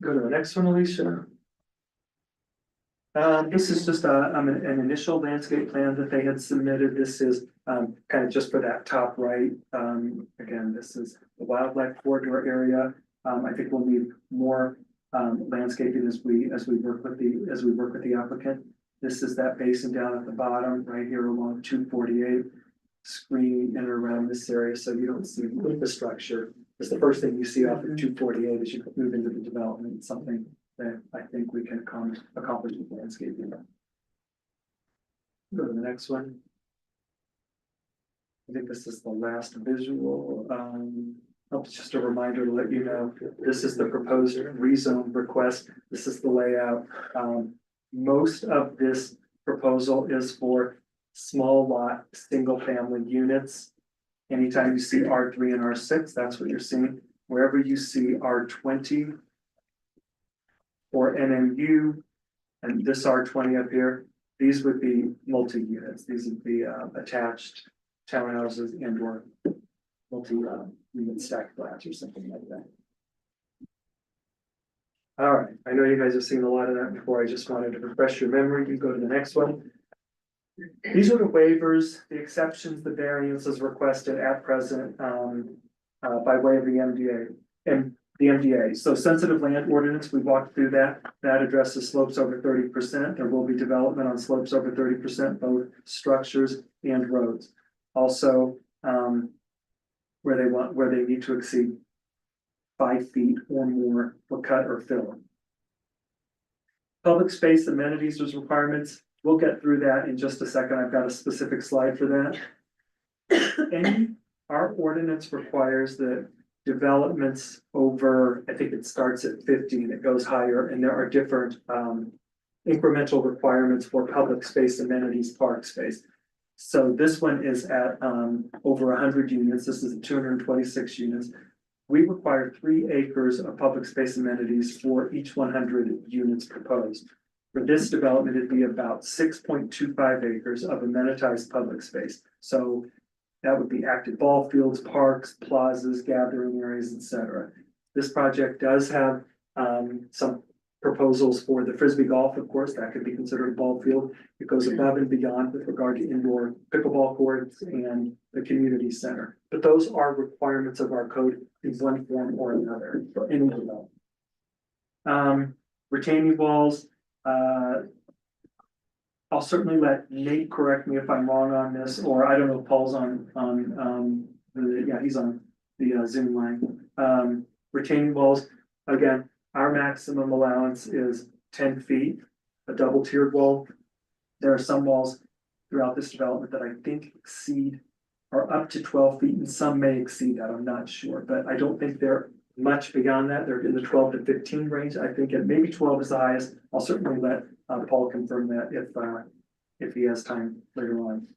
Go to the next one, Alicia. This is just an initial landscape plan that they had submitted. This is kind of just for that top right. Again, this is the wildlife corridor area. I think we'll need more landscaping as we work with the applicant. This is that basin down at the bottom, right here along 248, screening in and around this area, so you don't see infrastructure. It's the first thing you see off of 248 as you move into the development. It's something that I think we can accomplish with landscaping. Go to the next one. I think this is the last visual. It's just a reminder to let you know, this is the proposed rezone request. This is the layout. Most of this proposal is for small lot, single family units. Anytime you see R3 and R6, that's what you're seeing. Wherever you see R20 or NMU and this R20 up here, these would be multi-units. These would be attached townhouses and or multi-unit stacked flats or something like that. All right, I know you guys have seen a lot of that before. I just wanted to refresh your memory. You go to the next one. These are the waivers, the exceptions, the variances requested at present by way of the MDA and the MDA. So sensitive land ordinance, we walked through that. That addresses slopes over 30%. There will be development on slopes over 30%, both structures and roads. Also, where they need to exceed 5 feet or more for cut or fill. Public space amenities was requirements. We'll get through that in just a second. I've got a specific slide for that. Our ordinance requires that developments over, I think it starts at 50 and it goes higher, and there are different incremental requirements for public space amenities, park space. So this one is at over 100 units. This is 226 units. We require 3 acres of public space amenities for each 100 units proposed. For this development, it'd be about 6.25 acres of amenitized public space. So that would be active ball fields, parks, plazas, gathering areas, etc. This project does have some proposals for the Frisbee golf, of course, that could be considered a ball field. It goes above and beyond with regard to indoor pickleball courts and the community center. But those are requirements of our code in one form or another for any development. Retaining walls, I'll certainly let Nate correct me if I'm wrong on this, or I don't know if Paul's he's on the Zoom line. Retaining walls, again, our maximum allowance is 10 feet, a double tiered wall. There are some walls throughout this development that I think exceed or up to 12 feet, and some may exceed that, I'm not sure, but I don't think they're much beyond that. They're in the 12 to 15 range, I think, and maybe 12 is the highest. I'll certainly let Paul confirm that if he has time later on.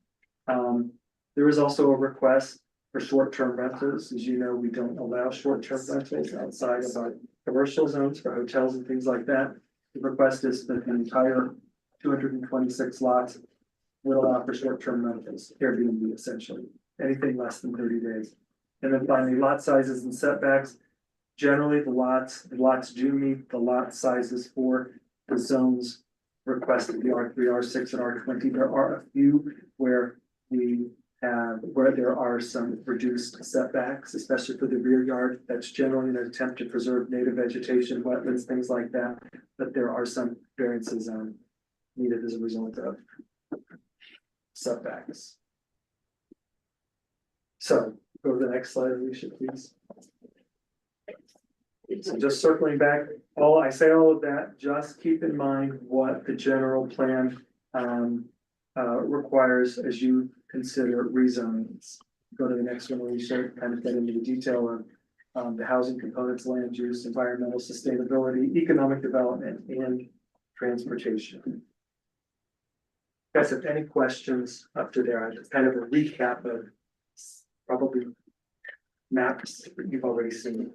There is also a request for short-term rentals. As you know, we don't allow short-term rentals outside of our commercial zones for hotels and things like that. The request is that the entire 226 lots will allow for short-term rentals, Airbnb essentially, anything less than 30 days. And then finally, lot sizes and setbacks. Generally, the lots do meet the lot sizes for the zones requested, the R3, R6, and R20. There are a few where there are some reduced setbacks, especially for the rear yard. That's generally an attempt to preserve native vegetation, wetlands, things like that. But there are some variances needed as a result of setbacks. So go to the next slide, Alicia, please. So just circling back, all of that, just keep in mind what the general plan requires as you consider rezonings. Go to the next one where we start kind of get into the detail of the housing components, land use, environmental sustainability, economic development, and transportation. Guys, if any questions up to there, just kind of a recap of probably maps that you've already seen.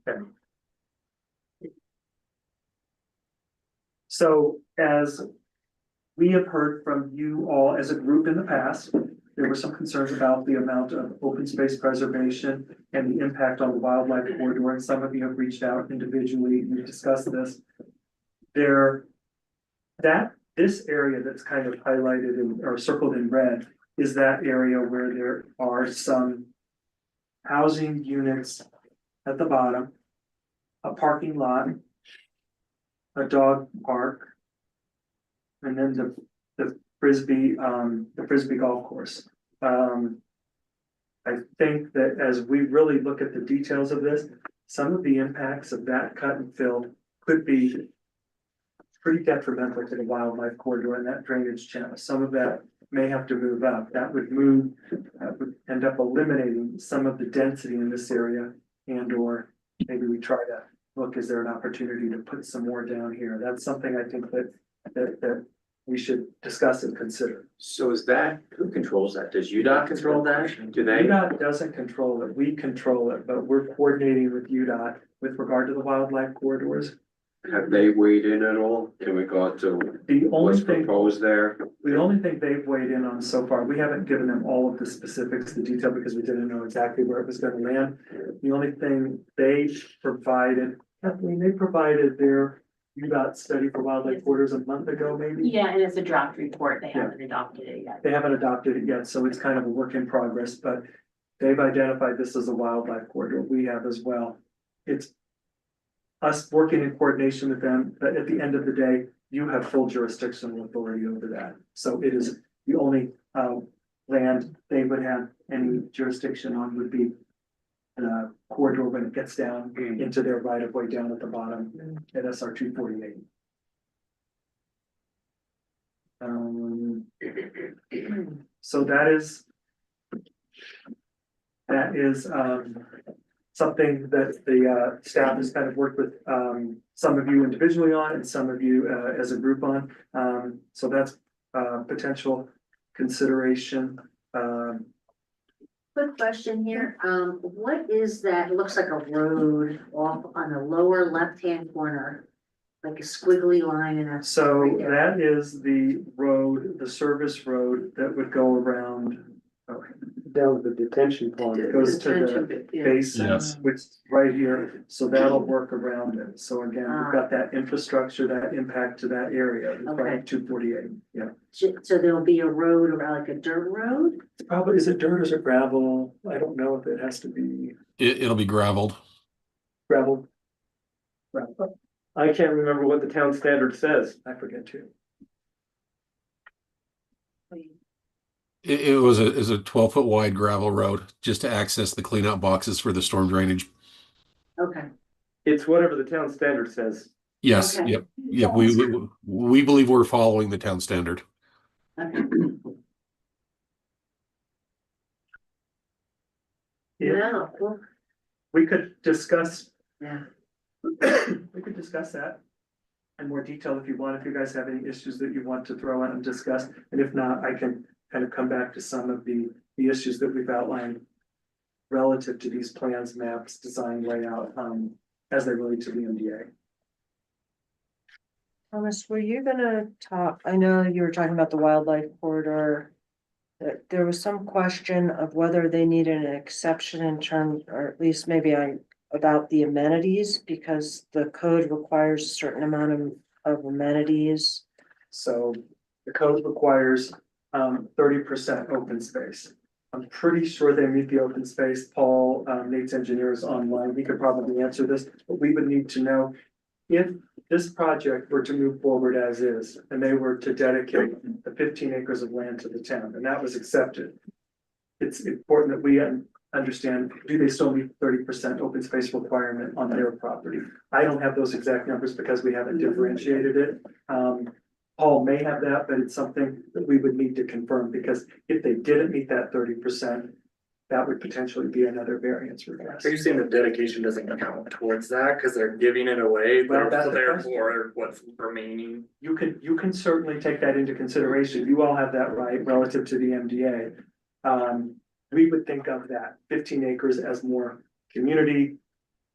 Okay. So as we have heard from you all as a group in the past, there were some concerns about the amount of open space preservation and the impact on the wildlife corridor, and some of you have reached out individually and we've discussed this. This area that's kind of highlighted or circled in red is that area where there are some housing units at the bottom, a parking lot, a dog park. And then the frisbee golf course. I think that as we really look at the details of this, some of the impacts of that cut and fill could be pretty detrimental to the wildlife corridor and that drainage channel. Some of that may have to move up. That would end up eliminating some of the density in this area, and or maybe we try to look, is there an opportunity to put some more down here? That's something I think that we should discuss and consider. So is that, who controls that? Does UDOT control that? Do they? UDOT doesn't control it, we control it, but we're coordinating with UDOT with regard to the wildlife corridors. Have they weighed in at all in regard to The only what's thing, proposed there? the only thing they've weighed in on so far, we haven't given them all of the specifics, the detail, because we didn't know exactly where it was gonna land. The only thing they provided, Kathleen, they provided their UDOT study for wildlife corridors a month ago, maybe? Yeah, and it's a draft report. They haven't adopted it yet. They haven't adopted it yet, so it's kind of a work in progress, but they've identified this as a wildlife corridor. We have as well. It's us working in coordination with them, but at the end of the day, you have full jurisdictional authority over that. So it is the only land they would have any jurisdiction on would be the corridor when it gets down into their right of way down at the bottom at SR 248. So that is something that the staff has kind of worked with some of you individually on and some of you as a group on. So that's potential consideration. Quick question here, what is that? It looks like a road off on the lower left-hand corner, like a squiggly line and a. So right there. that is the road, the service road that would go around. Down the detention pond, it goes to the base, Yes. which is right here, so that'll work around it. So again, we've got that infrastructure, that impact to that area, it's Okay. right 248, yeah. So there'll be a road around, like a dirt road? It's probably, is it dirt or is it gravel? I don't know if it has to be It'll be gravelled. gravel. Gravel. I can't remember what the town standard says. I forget too. It was a 12-foot wide gravel road just to access the cleanout boxes for the storm drainage. Okay, It's whatever the town standard says. Yes, Okay. yep. We believe we're following the town standard. okay. Yeah, Yeah, well, we could discuss, yeah. we could discuss that in more detail if you want, if you guys have any issues that you want to throw out and discuss. And if not, I can kind of come back to some of the issues that we've outlined relative to these plans, maps, design, layout, as they relate to the MDA. Thomas, were you gonna talk, I know you were talking about the wildlife corridor. That there was some question of whether they needed an exception in terms, or at least maybe about the amenities, because the code requires a certain amount of amenities. So the code requires 30% open space. I'm pretty sure they meet the open space. Paul, Nate's engineer is online. He could probably answer this, but we would need to know if this project were to move forward as is, and they were to dedicate the 15 acres of land to the town, and that was accepted. It's important that we understand, do they still meet 30% open space requirement on their property? I don't have those exact numbers because we haven't differentiated it. Paul may have that, but it's something that we would need to confirm, because if they didn't meet that 30%, that would potentially be another variance request. Are you saying the dedication doesn't count towards that because they're giving it away, Well, but that's the therefore what's remaining? You can certainly take that into consideration. You all have that right relative to the MDA. We would think of that 15 acres as more community,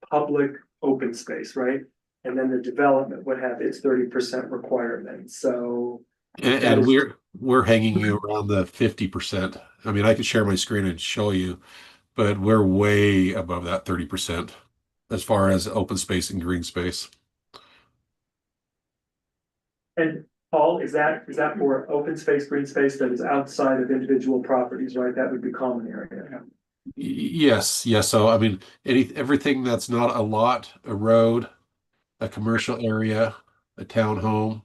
public, open space, right? And then the development would have its 30% requirement, so. And we're hanging you around the 50%. I mean, I could share my screen and show you, but we're way above that 30% as far as open space and green space. And Paul, is that for open space, green space that is outside of individual properties, right? That would be common area. Yes. So I mean, everything that's not a lot, a road, a commercial area, a townhome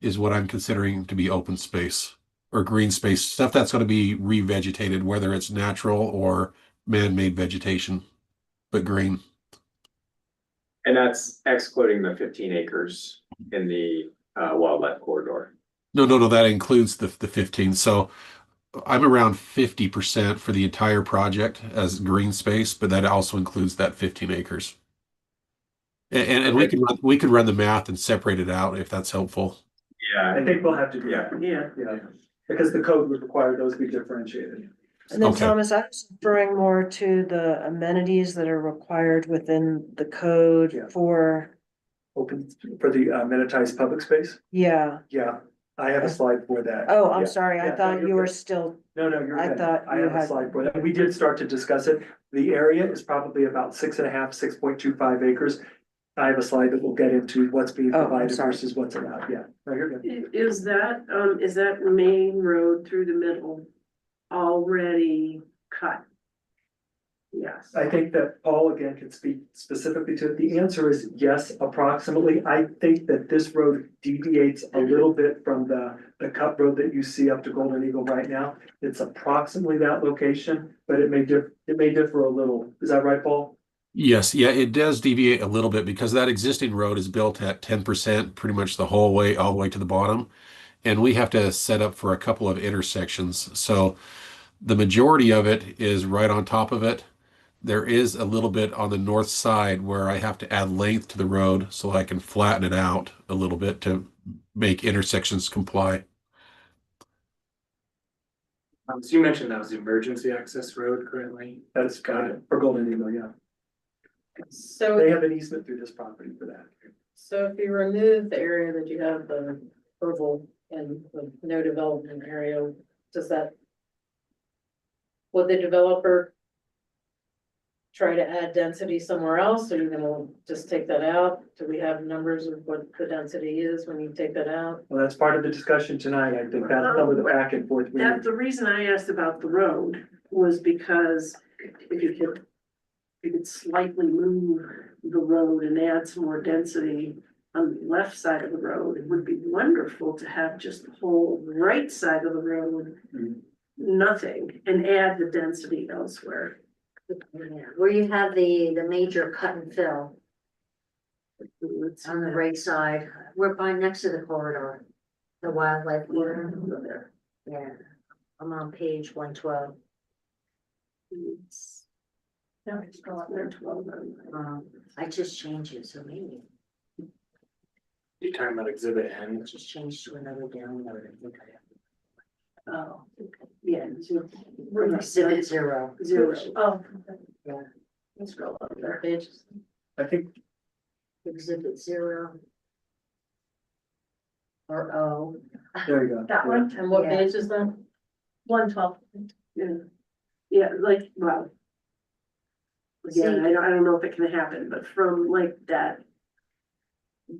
is what I'm considering to be open space or green space, stuff that's going to be revegetated, whether it's natural or man-made vegetation, but green. And that's excluding the 15 acres in the wildlife corridor. No, that includes the 15. So I'm around 50% for the entire project as green space, but that also includes that 15 acres. And we could run the math and separate it out if that's helpful. Yeah. I think we'll have to do Yeah. that. Yeah. Yeah, because the code would require those be differentiated. And then Okay. Thomas, I was referring more to the amenities that are required within the code Yeah. for, Open for the amenitized public space? yeah. Yeah, I have a slide for that. Oh, I'm Yeah. sorry, I Yeah, no, thought you're you were good. still, No, you're I good. thought I you have a had- slide for that. We did start to discuss it. The area is probably about 6.5, 6.25 acres. I have a slide that will get into what's being Oh, I'm provided sorry. versus what's allowed. Yeah, no, you're good. Is that main road through the middle already cut? Yes. I think that Paul again can speak specifically to it. The answer is yes, approximately. I think that this road deviates a little bit from the cut road that you see up to Golden Eagle right now. It's approximately that location, but it may differ a little. Is that right, Paul? Yes, yeah, it does deviate a little bit because that existing road is built at 10% pretty much the whole way, all the way to the bottom. And we have to set up for a couple of intersections. So the majority of it is right on top of it. There is a little bit on the north side where I have to add length to the road so I can flatten it out a little bit to make intersections comply. So you mentioned that was the emergency access road currently. That's got it for Golden Eagle, yeah. They So, have an easement through this property for that. so if you remove the area that you have the oval and the no development area, does that? Would the developer try to add density somewhere else, or are you gonna just take that out? Do we have numbers of what the density is when you take that out? Well, that's part of the discussion tonight. I think that's some of the back and forth. That, the reason I asked about the road was because if you could slightly move the road and add some more density on the left side of the road, it would be wonderful to have just the whole right side of the road, nothing, and add the density elsewhere. Yeah, where you have the major cut and fill on the right side, we're by next to the corridor, the wildlife corridor. Yeah, I'm on page 112. No, it's still there, 12. I just changed it, so maybe You're talking about exhibit N. just change to another download. I think I have. Oh, okay, yeah. Exhibit 0. Zero. Oh. Yeah. Let's go up there. Pages? I think Exhibit 0. Or O. there you go. That one, And what Yeah. page is that? 112. Yeah, yeah, like, well. Yeah, I don't know if it can happen, but from like that.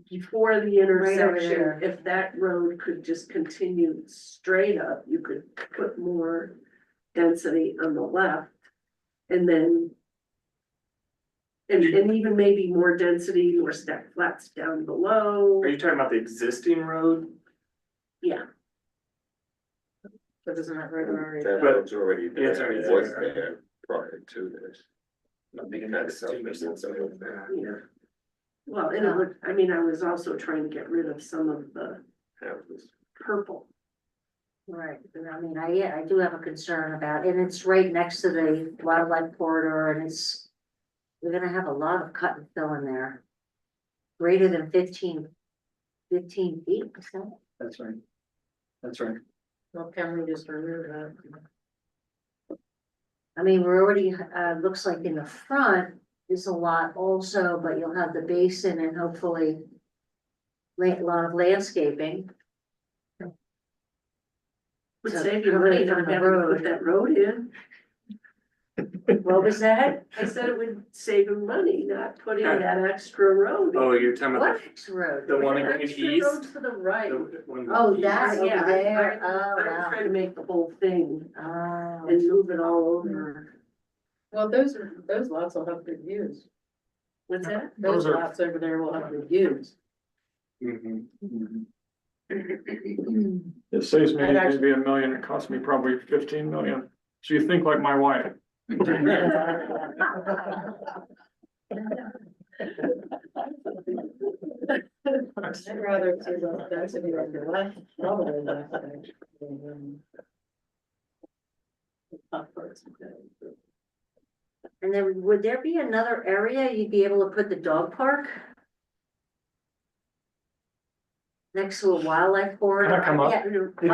Before the intersection, there. if that road could just continue straight up, you could put more density on the left. And then. And even maybe more density, more stacked flats down below. Are you talking about the existing road? Yeah, But isn't that road already? That But- road's already Yeah, it's there, already it was there. there prior to this. Not big That's enough. yeah. Well, and it would, I mean, I was also trying to get rid of some of the Houses. purple. Right, and I mean, I do have a concern about, and it's right next to the wildlife corridor and we're gonna have a lot of cut and fill in there. Greater than 15 feet, is that? That's right. That's right. Well, can we just remove that? I mean, we're already, looks like in the front is a lot also, but you'll have the basin and hopefully a lot of landscaping. Would So save you coming money from not the having to road. put that road in. What was that? I said it would save him money not putting that extra road. Oh, you're talking about What next road? the one in Extra east? road to the right. The one Oh, east? that over Yeah, there, oh, I'm wow. trying to make the whole thing Oh, and move it all over. Well, those lots will have good views. What's that? Those Those are- lots over there will have good views. Mhm. It saves me I'd actually- maybe $1 million, it cost me probably 15 million. So you think like my wife. I'd rather see the density of the left, probably left. And then would there be another area you'd be able to put the dog park? Next to a wildlife corridor? Can I come up? Yeah.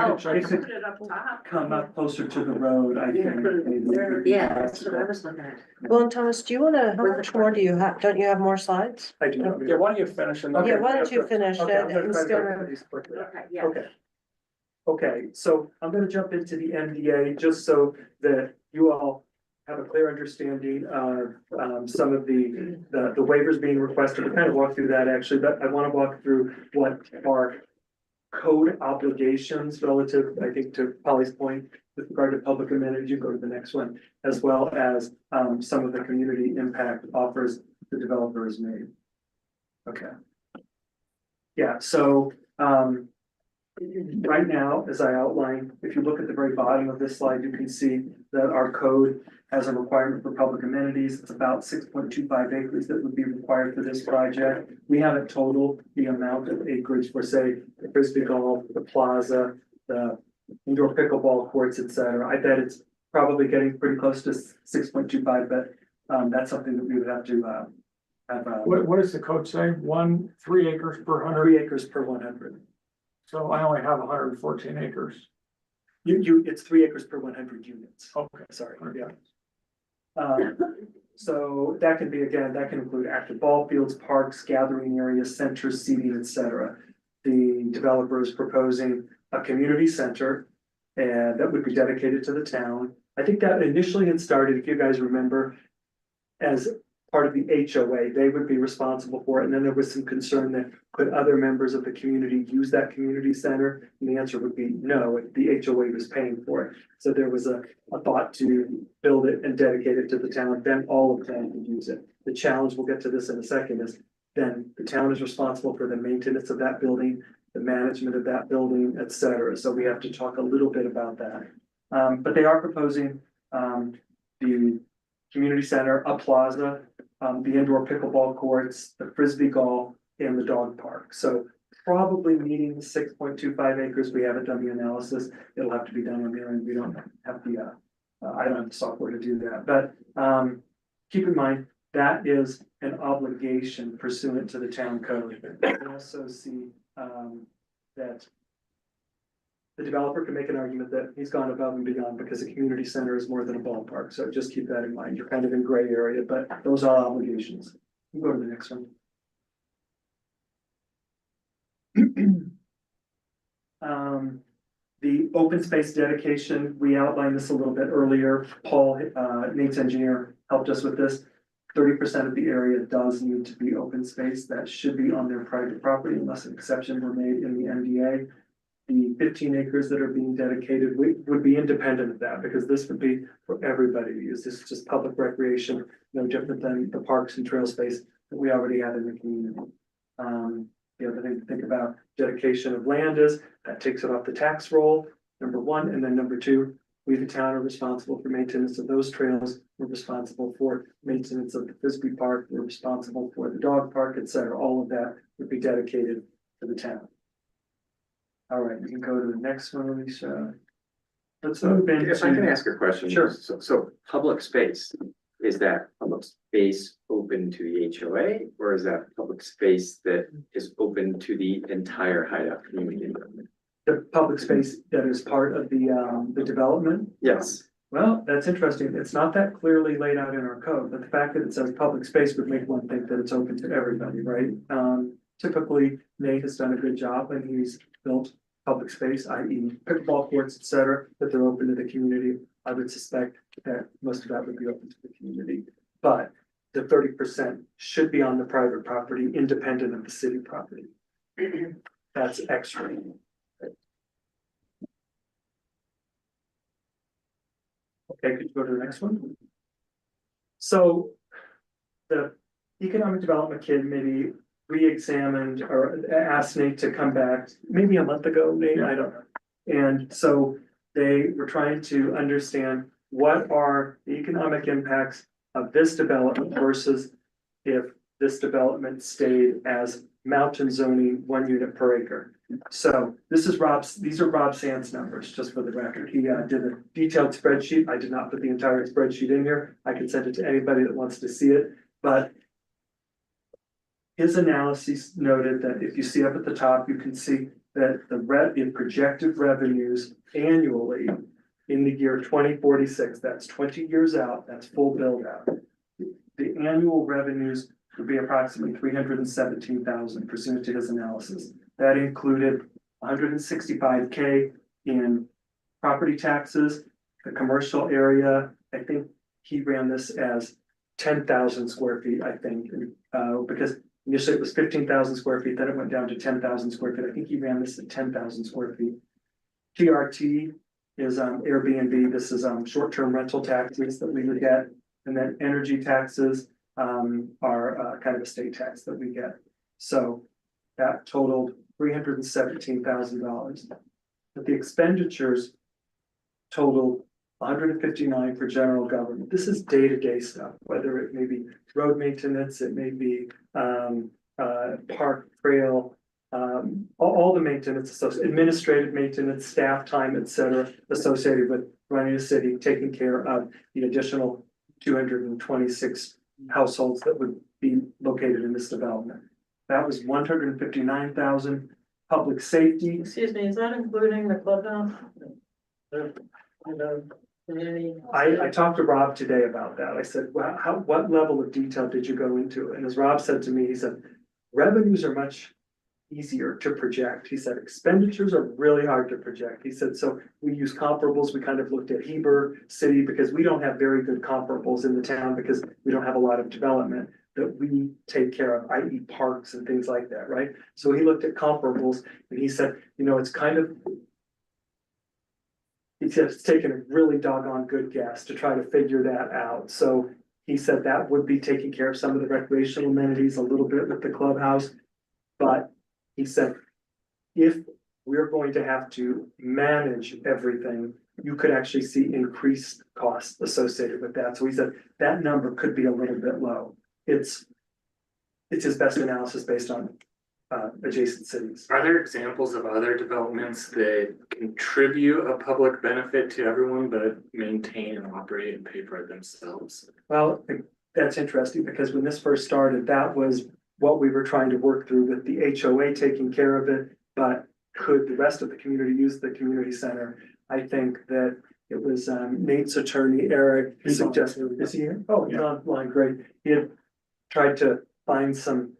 Oh, It could put it up top. come up closer to the road, I think. maybe. Yeah, that's what I was looking at. Well, and Thomas, do you wanna, how much more do you have? Don't you have more slides? I do. Yeah, why don't you finish and then. Okay. Yeah, why don't you finish Okay, it I'm gonna and try to still, go through these quickly. Okay, yeah. Okay. Okay, so I'm gonna jump into the NDA just so that you all have a clear understanding of some of the waivers being requested. We'll kind of walk through that actually, but I want to walk through what are code obligations relative, I think, to Polly's point with regard to public amenities. You go to the next one, as well as some of the community impact offers the developer has made. Okay. Yeah, so right now, as I outlined, if you look at the very bottom of this slide, you can see that our code has a requirement for public amenities. It's about 6.25 acres that would be required for this project. We haven't totaled the amount of acreage for, say, the frisbee golf, the plaza, the indoor pickleball courts, et cetera. I bet it's probably getting pretty close to 6.25, but that's something that we would have to have. What does the code say? 3 acres per 100? 3 acres per 100. So I only have 114 acres. It's 3 acres per 100 units. Okay. Sorry, yeah. So that can be, again, that can include active ball fields, parks, gathering areas, centers, seating, et cetera. The developer is proposing a community center and that would be dedicated to the town. I think that initially had started, if you guys remember, as part of the HOA, they would be responsible for it. And then there was some concern that could other members of the community use that community center? And the answer would be no, the HOA was paying for it. So there was a thought to build it and dedicate it to the town, then all of the town could use it. The challenge, we'll get to this in a second, is then the town is responsible for the maintenance of that building, the management of that building, et cetera. So we have to talk a little bit about that. But they are proposing the community center, a plaza, the indoor pickleball courts, the frisbee golf, and the dog park. So probably meeting the 6.25 acres. We haven't done the analysis. It'll have to be done on there, and we don't have the I don't have the software to do that. But keep in mind that is an obligation pursuant to the town code. We also see that the developer can make an argument that he's gone above and beyond because a community center is more than a ballpark. So just keep that in mind. You're kind of in gray area, but those are obligations. We'll go to the next one. The open space dedication, we outlined this a little bit earlier. Paul, Nate's engineer, helped us with this. 30% of the area does need to be open space. That should be on their private property unless an exception were made in the NDA. The 15 acres that are being dedicated would be independent of that because this would be for everybody to use. This is just public recreation, no different than the parks and trail space that we already have in the community. The other thing to think about dedication of land is that takes it off the tax roll, number one, and then number two, we the town are responsible for maintenance of those trails. We're responsible for maintenance of the frisbee park. We're responsible for the dog park, et cetera. All of that would be dedicated to the town. All right, we can go to the next one, Alicia. Let's move into. If I can ask a question. Sure. So public space, is that public space open to the HOA? Or is that public space that is open to the entire Hideout community? The public space that is part of the development? Yes. Well, that's interesting. It's not that clearly laid out in our code, but the fact that it says public space would make one think that it's open to everybody, right? Typically, Nate has done a good job when he's built public space, i.e. pickleball courts, et cetera, that they're open to the community. I would suspect that most of that would be open to the community. But the 30% should be on the private property, independent of the city property. That's extra. Okay, could you go to the next one? So the Economic Development Committee re-examined or asked Nate to come back maybe a month ago, Nate, I don't know. And so they were trying to understand what are the economic impacts of this development versus if this development stayed as mountain zoning, 1 unit per acre. So these are Rob Sands numbers, just for the record. He did a detailed spreadsheet. I did not put the entire spreadsheet in here. I can send it to anybody that wants to see it, but his analysis noted that if you see up at the top, you can see that the projected revenues annually in the year 2046, that's 20 years out, that's full build out. The annual revenues would be approximately 317,000 pursuant to his analysis. That included 165K in property taxes, the commercial area. I think he ran this as 10,000 square feet, I think, because initially it was 15,000 square feet, then it went down to 10,000 square feet. I think he ran this at 10,000 square feet. TRT is Airbnb. This is short-term rental taxes that we would get. And then energy taxes are kind of a state tax that we get. So that totaled $317,000. But the expenditures totaled 159 for general government. This is day-to-day stuff, whether it may be road maintenance, it may be park, trail, all the maintenance, administrative maintenance, staff time, et cetera, associated with running a city, taking care of the additional 226 households that would be located in this development. That was 159,000. Public safety. Excuse me, is that including the clubhouse? I talked to Rob today about that. I said, well, what level of detail did you go into? And as Rob said to me, he said, revenues are much easier to project. He said, expenditures are really hard to project. He said, so we use comparables. We kind of looked at Heber City because we don't have very good comparables in the town because we don't have a lot of development that we take care of, i.e. parks and things like that, right? So he looked at comparables and he said, you know, it's kind of, he said it's taken a really doggone good guess to try to figure that out. So he said that would be taking care of some of the recreational amenities, a little bit with the clubhouse. But he said, if we're going to have to manage everything, you could actually see increased costs associated with that. So he said that number could be a little bit low. It's his best analysis based on adjacent cities. Are there examples of other developments that contribute a public benefit to everyone, but maintain and operate and pay for it themselves? Well, that's interesting because when this first started, that was what we were trying to work through with the HOA taking care of it. But could the rest of the community use the community center? I think that it was Nate's attorney, Eric, suggested, is he here? Oh, he's online, great. He had tried to find some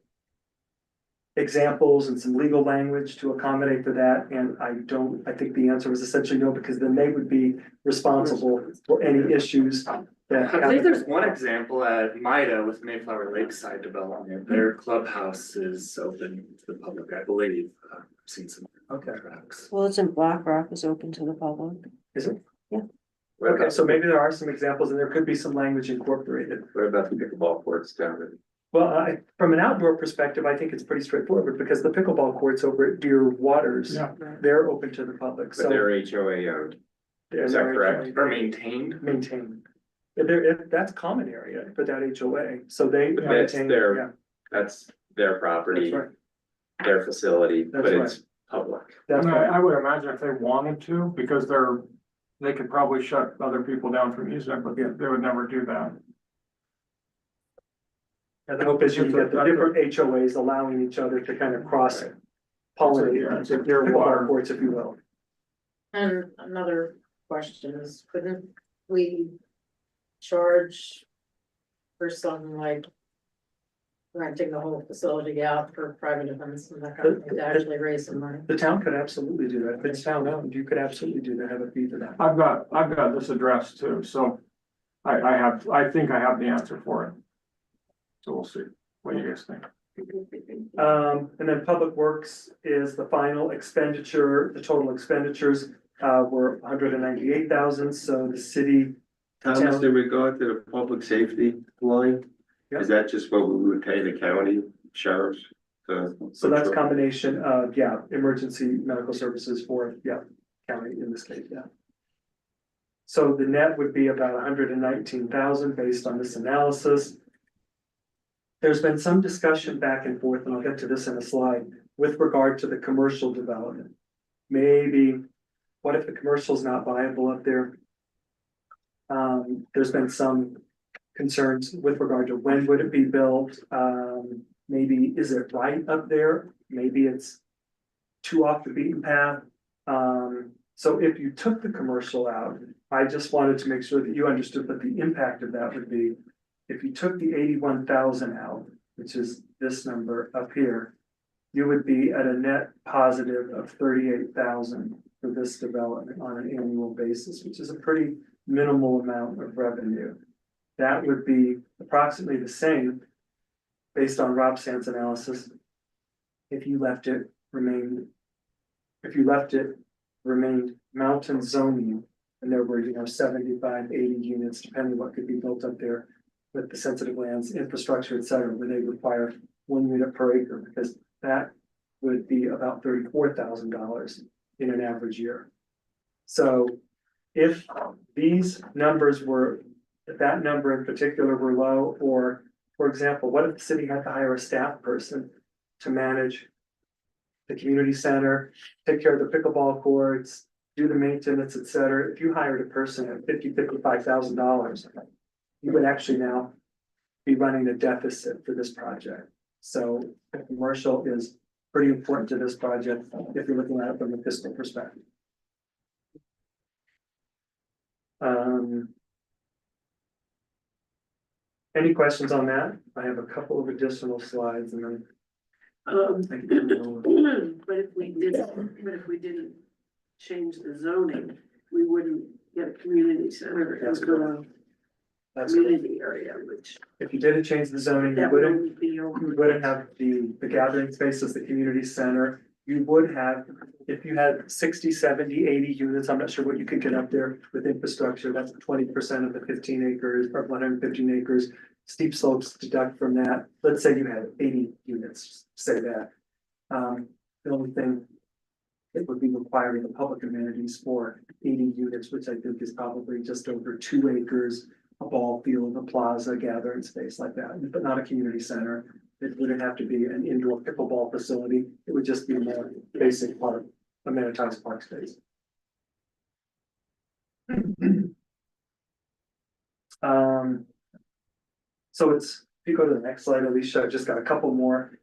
examples and some legal language to accommodate for that. And I think the answer was essentially no, because then they would be responsible for any issues that. I believe there's one example at Mida with Mayflower Lakeside Development. Their clubhouse is open to the public, I believe. I've seen some. Okay. Tracks. Well, it's in Black Rock, is open to the public. Is it? Yeah. Okay, so maybe there are some examples and there could be some language incorporated. What about the pickleball courts down in? Well, from an outdoor perspective, I think it's pretty straightforward because the pickleball courts over at Deer Waters, they're open to the public, But so. they're HOA owned. Is that correct? Or maintained? Maintained. That's common area for that HOA, so they. But that's maintain, their, yeah, that's their property, That's right. their facility, That's but it's public. That's I mean, right. I would imagine if they wanted to, because they could probably shut other people down from using it, but they would never do that. And the hope is you can get the different HOAs allowing each other to kind of cross pollinate It's a Deer pickleball Water. courts, if you will. And another question is, couldn't we charge for something like renting the whole facility out for private events and that kind of thing to actually raise some money? The town could absolutely do that. If it's town owned, you could absolutely do that, have a fee for that. I've got this address too, so I think I have the answer for it. So we'll see. What do you guys think? And then Public Works is the final expenditure, the total expenditures were 198,000, so the city. Thomas, in regard to the public safety line, is that just what we would pay the county sheriffs? So that's a combination of, yeah, emergency medical services for, yeah, county in this case, yeah. So the net would be about 119,000 based on this analysis. There's been some discussion back and forth, and I'll get to this in a slide, with regard to the commercial development. Maybe, what if the commercial's not viable up there? There's been some concerns with regard to when would it be built? Maybe is it right up there? Maybe it's too off the beaten path. So if you took the commercial out, I just wanted to make sure that you understood what the impact of that would be. If you took the 81,000 out, which is this number up here, you would be at a net positive of 38,000 for this development on an annual basis, which is a pretty minimal amount of revenue. That would be approximately the same based on Rob Sand's analysis. If you left it remained mountain zoning, and there were, 75, 80 units, depending what could be built up there with the sensitive lands, infrastructure, et cetera, where they require 1 unit per acre, because that would be about $34,000 in an average year. So if these numbers were, if that number in particular were low, or for example, what if the city had to hire a staff person to manage the community center, take care of the pickleball courts, do the maintenance, et cetera? If you hired a person at $55,000, you would actually now be running a deficit for this project. So the commercial is pretty important to this project if you're looking at it from a fiscal perspective. Any questions on that? I have a couple of additional slides and then. But if we didn't change the zoning, we wouldn't get a community center. That's in the correct. That's community area, which If you didn't change the zoning, you that wouldn't, wouldn't be your. you wouldn't have the gathering space as the community center. You would have, if you had 60, 70, 80 units, I'm not sure what you could get up there with infrastructure, that's 20% of the 15 acres or 115 acres. Steep slopes deduct from that. Let's say you had 80 units, say that. The only thing that would be requiring the public amenities for 80 units, which I think is probably just over 2 acres, a ball field, a plaza, gathering space like that, but not a community center. It wouldn't have to be an indoor pickleball facility. It would just be a more basic park, amenitized park space. So it's, if you go to the next slide, Alicia, I've just got a couple more.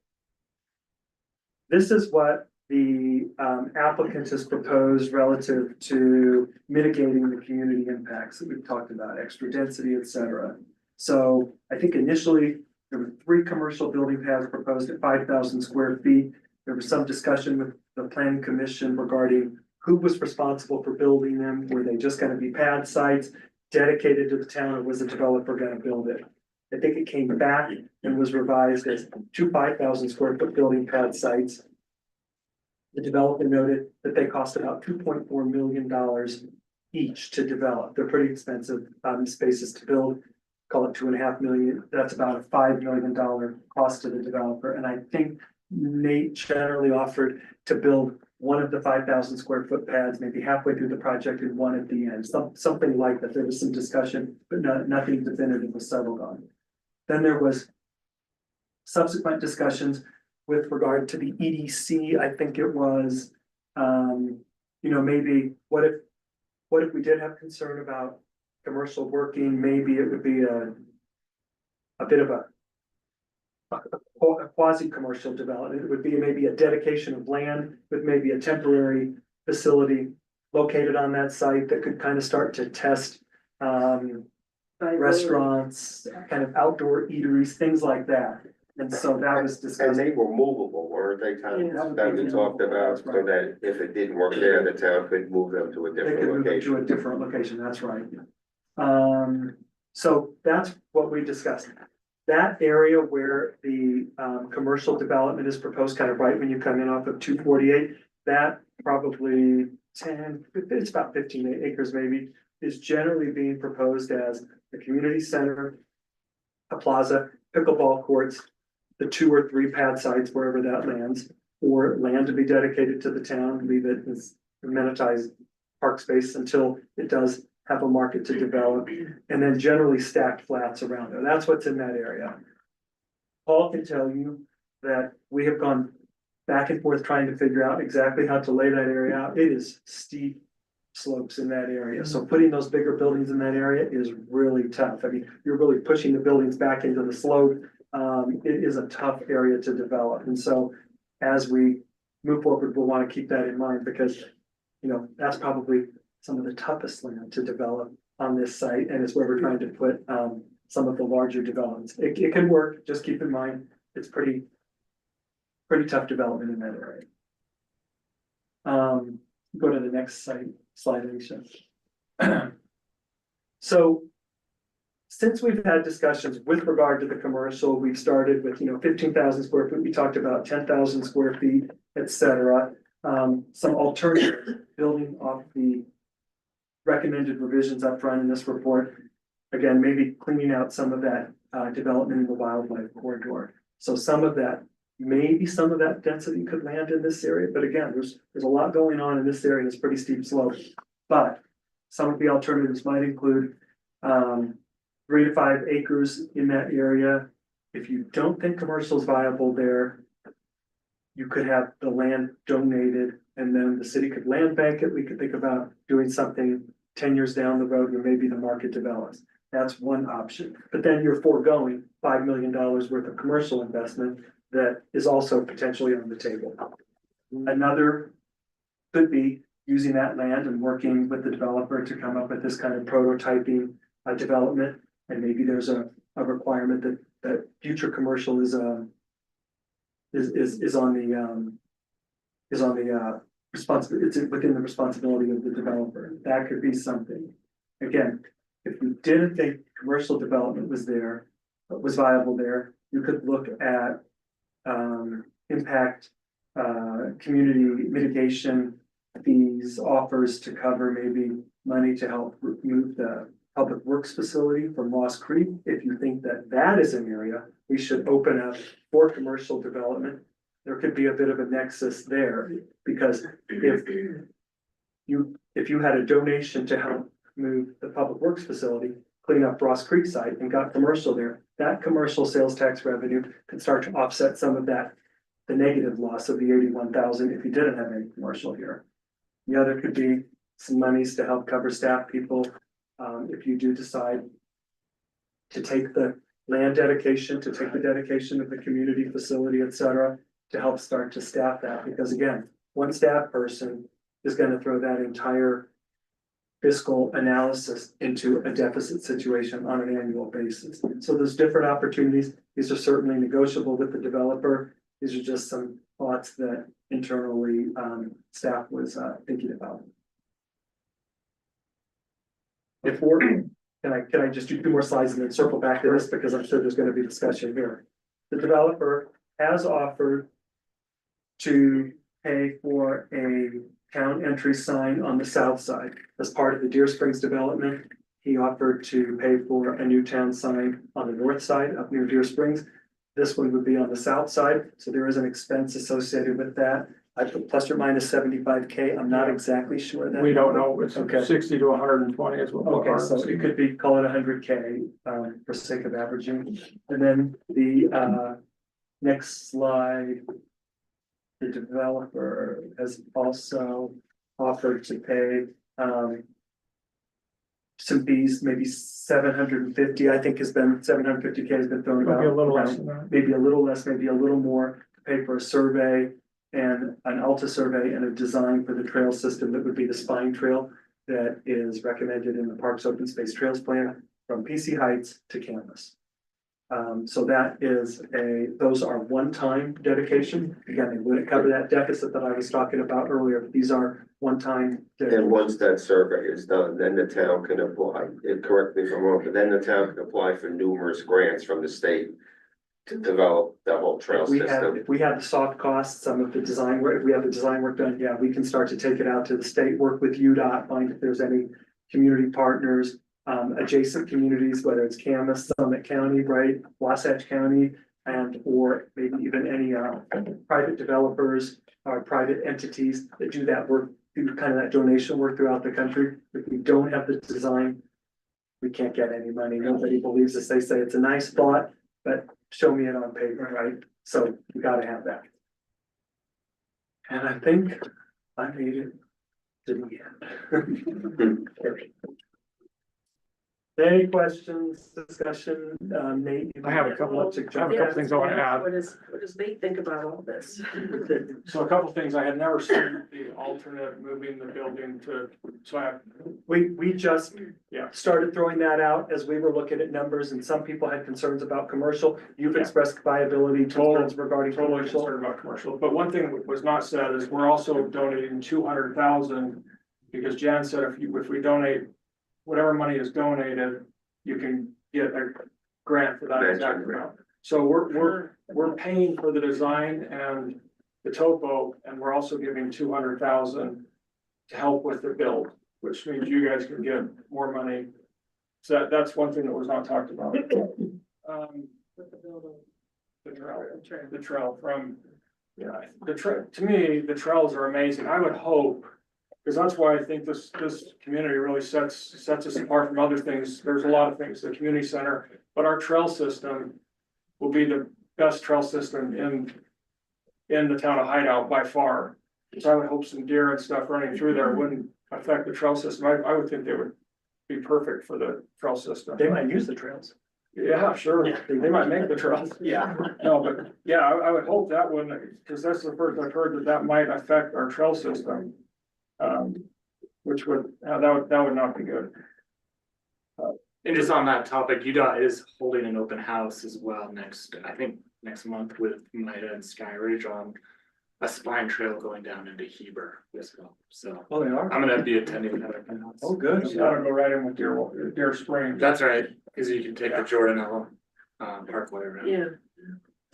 This is what the applicant has proposed relative to mitigating the community impacts that we've talked about, extra density, et cetera. So I think initially there were 3 commercial building pads proposed at 5,000 square feet. There was some discussion with the planning commission regarding who was responsible for building them. Were they just gonna be pad sites dedicated to the town, or was the developer gonna build it? I think it came back and was revised as 2 5,000 square foot building pad sites. The developer noted that they cost about $2.4 million each to develop. They're pretty expensive spaces to build. Call it 2.5 million. That's about a $5 million cost to the developer. And I think Nate generally offered to build one of the 5,000 square foot pads, maybe halfway through the project and one at the end, something like that. There was some discussion, but nothing definitive was settled on. Then there was subsequent discussions with regard to the EDC. I think it was, maybe what if we did have concern about commercial working, maybe it would be a bit of a quasi-commercial development. It would be maybe a dedication of land with maybe a temporary facility located on that site that could kind of start to test restaurants, kind of outdoor eateries, things like that. And so that was discussed. And they were movable, weren't they, Tom? Yeah. That we talked about, so that if it didn't work there, the town could move them to a They could different move it to location. a different location, that's right. So that's what we discussed. That area where the commercial development is proposed, kind of right when you come in off of 248, that probably it's about 15 acres maybe, is generally being proposed as a community center, a plaza, pickleball courts, the 2 or 3 pad sites wherever that lands, or land to be dedicated to the town, leave it as amenitized park space until it does have a market to develop, and then generally stacked flats around there. That's what's in that area. Paul can tell you that we have gone back and forth trying to figure out exactly how to lay that area out. It is steep slopes in that area. So putting those bigger buildings in that area is really tough. I mean, you're really pushing the buildings back into the slope. It is a tough area to develop. And so as we move forward, we'll want to keep that in mind because, you know, that's probably some of the toughest land to develop on this site, and it's where we're trying to put some of the larger developments. It can work, just keep in mind, it's pretty tough development in that area. Go to the next slide, Alicia. So since we've had discussions with regard to the commercial, we've started with, 15,000 square feet, we talked about 10,000 square feet, et cetera. Some alternative building off the recommended revisions up front in this report. Again, maybe cleaning out some of that development in the wildlife corridor. So maybe some of that density could land in this area, but again, there's a lot going on in this area. It's pretty steep slope. But some of the alternatives might include 3 to 5 acres in that area. If you don't think commercial is viable there, you could have the land donated and then the city could land bank it. We could think about doing something 10 years down the road where maybe the market develops. That's one option. But then you're foregoing $5 million worth of commercial investment that is also potentially on the table. Another could be using that land and working with the developer to come up with this kind of prototyping development. And maybe there's a requirement that future commercial is on the responsibility, it's within the responsibility of the developer. That could be something. Again, if you didn't think commercial development was viable there, you could look at impact community mitigation fees, offers to cover maybe money to help remove the public works facility from Lost Creek. If you think that is an area we should open up for commercial development, there could be a bit of a nexus there, because if you had a donation to help move the public works facility, clean up Ross Creek site and got commercial there, that commercial sales tax revenue could start to offset some of that, the negative loss of the 81,000 if you didn't have any commercial here. The other could be some monies to help cover staff people. If you do decide to take the land dedication, to take the dedication of the community facility, et cetera, to help start to staff that, because again, one staff person is going to throw that entire fiscal analysis into a deficit situation on an annual basis. So there's different opportunities. These are certainly negotiable with the developer. These are just some thoughts that internally staff was thinking about. Can I just do 2 more slides and then circle back to this, because I'm sure there's going to be discussion here. The developer has offered to pay for a town entry sign on the south side as part of the Deer Springs development. He offered to pay for a new town sign on the north side up near Deer Springs. This one would be on the south side, so there is an expense associated with that. I put plus or minus 75K. I'm not exactly sure that. We don't know. It's Okay. 60 to 120 is what. Okay, so it could be, call it 100K for sake of averaging. And then the next slide, the developer has also offered to pay some fees, maybe 750, I think has been 750K has been thrown about. Maybe a little less than that. Maybe a little less, maybe a little more, to pay for a survey and an Alta survey and a design for the trail system that would be the spine trail that is recommended in the Parks Open Space Trails Plan from PC Heights to Camas. So that is those are one-time dedication. Again, they wouldn't cover that deficit that I was talking about earlier, but these are one-time. And once that survey is done, then the town can apply, correct me if I'm wrong, but then the town can apply for numerous grants from the state to develop the whole trail system. If we have the soft costs, some of the design work, if we have the design work done, yeah, we can start to take it out to the state, work with UDOT, find if there's any community partners, adjacent communities, whether it's Camas, Summit County, right, Wasatch County, and or maybe even any private developers or private entities that do that work, do kind of that donation work throughout the country. If we don't have the design, we can't get any money. Nobody believes us. They say it's a nice thought, but show me it on paper, right? So we gotta have that. And I think I made it to the end. Any questions, discussion, Nate? I have a couple of things I want to add. What does Nate think about all this? So a couple things, I had never seen the alternate moving the building to, so I, We just yeah. started throwing that out as we were looking at numbers, and some people had concerns about commercial. You've expressed viability concerns regarding Totally commercial. concerned about commercial, but one thing that was not said is we're also donating 200,000. Because Jan said if we donate, whatever money is donated, you can get a grant for that exact amount. So we're paying for the design and the topo, and we're also giving 200,000 to help with the build, which means you guys can get more money. So that's one thing that was not talked about. The trail from, yeah, to me, the trails are amazing. I would hope, because that's why I think this community really sets us apart from other things. There's a lot of things, the community center, but our trail system will be the best trail system in the town of Hideout by far. So I would hope some deer and stuff running through there wouldn't affect the trail system. I would think they would be perfect for the trail system. They might use the trails. Yeah, sure. They might make the trails. Yeah. No, but yeah, I would hope that wouldn't, because that's the first I've heard that might affect our trail system. Which would, that would not be good. And just on that topic, UDOT is holding an open house as well next month with Mida and Skyridge on a spine trail going down into Heber as well. So Oh, they are? I'm gonna be attending that open house. Oh, good. Just gotta go right in with Deer Springs. That's right, because you can take the Jordan L Parkway around. Yeah.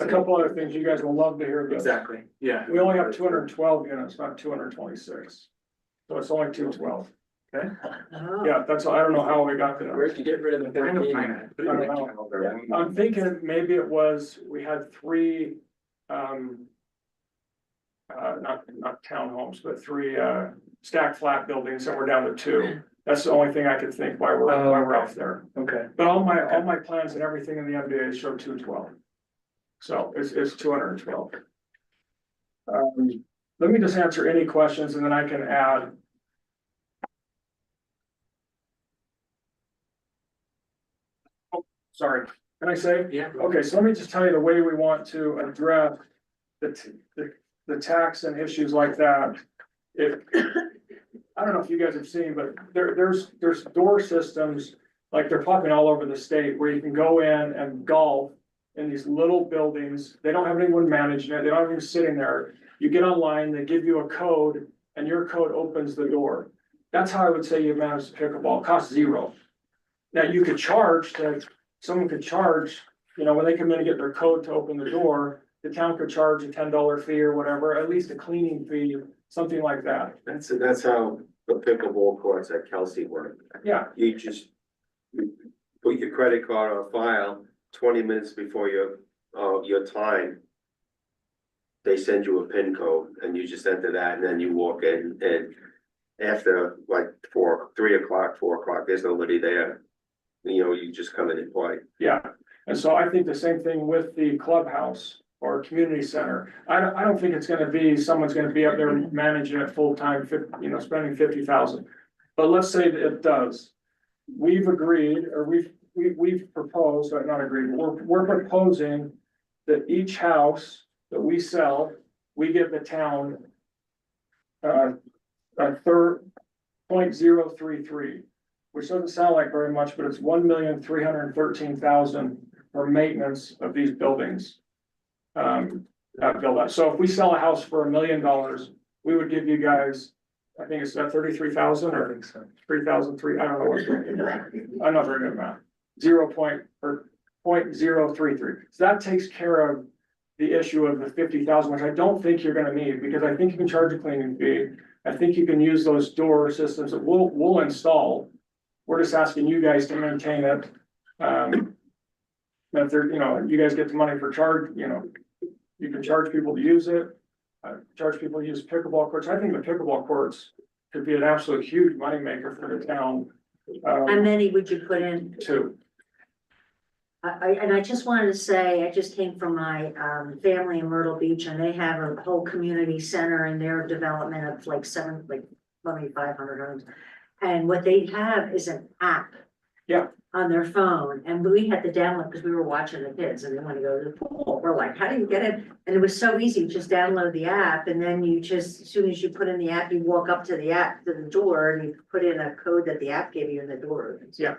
A couple other things you guys will love to hear. This. Exactly, yeah. We only have 212 units, not 226. So it's only 212. Okay. Yeah, that's, I don't know how we got there. Where'd you get rid of the? I don't know. I'm thinking maybe it was, we had three, not townhomes, but three, stacked flat buildings, and we're down to two. That's the only thing I could think why we're off there. Okay. But all my plans and everything in the MDA show 212. So it's 212. Let me just answer any questions and then I can add. Oh, sorry, can I say? Yeah. Okay, so let me just tell you the way we want to address the tax and issues like that. I don't know if you guys have seen, but there's door systems, like they're popping all over the state, where you can go in and golf in these little buildings. They don't have anyone managing it. They don't have anyone sitting there. You get online, they give you a code, and your code opens the door. That's how I would say you manage the pickleball. It costs $0. Now you could charge someone could charge, when they come in and get their code to open the door, the town could charge a $10 fee or whatever, at least a cleaning fee, something like that. That's how the pickleball courts at Kelsey work. Yeah. You put your credit card on file 20 minutes before your time. They send you a PIN code and you just enter that and then you walk in, and after like 3 o'clock, 4 o'clock, there's nobody there. You just come in and play. Yeah, and so I think the same thing with the clubhouse or community center. I don't think it's gonna be, someone's gonna be up there managing it full time, spending 50,000. But let's say that it does. We've agreed, or we've proposed, or not agreed, we're proposing that each house that we sell, we give the town a third 0.033, which doesn't sound like very much, but it's 1,313,000 for maintenance of these buildings. So if we sell a house for $1 million, we would give you guys, I think it's 33,000 or 3,003. I don't know what. I'm not very good at math. 0.033. So that takes care of the issue of the 50,000, which I don't think you're gonna need, because I think you can charge a cleaning fee. I think you can use those door systems that we'll install. We're just asking you guys to maintain it. And if they're, you know, you guys get the money for charge, you know, you can charge people to use it. Charge people to use pickleball courts. I think the pickleball courts could be an absolute huge moneymaker for the town. How many would you put in? Two. And I just wanted to say, I just came from my family in Myrtle Beach, and they have a whole community center in their development of like 500 homes. And what they have is an app. Yeah. On their phone, and we had to download because we were watching the kids and they want to go to the pool. We're like, how do you get in? And it was so easy, just download the app, and then you just, as soon as you put in the app, you walk up to the app, to the door, and you put in a code that the app gave you, and the door opens. Yeah.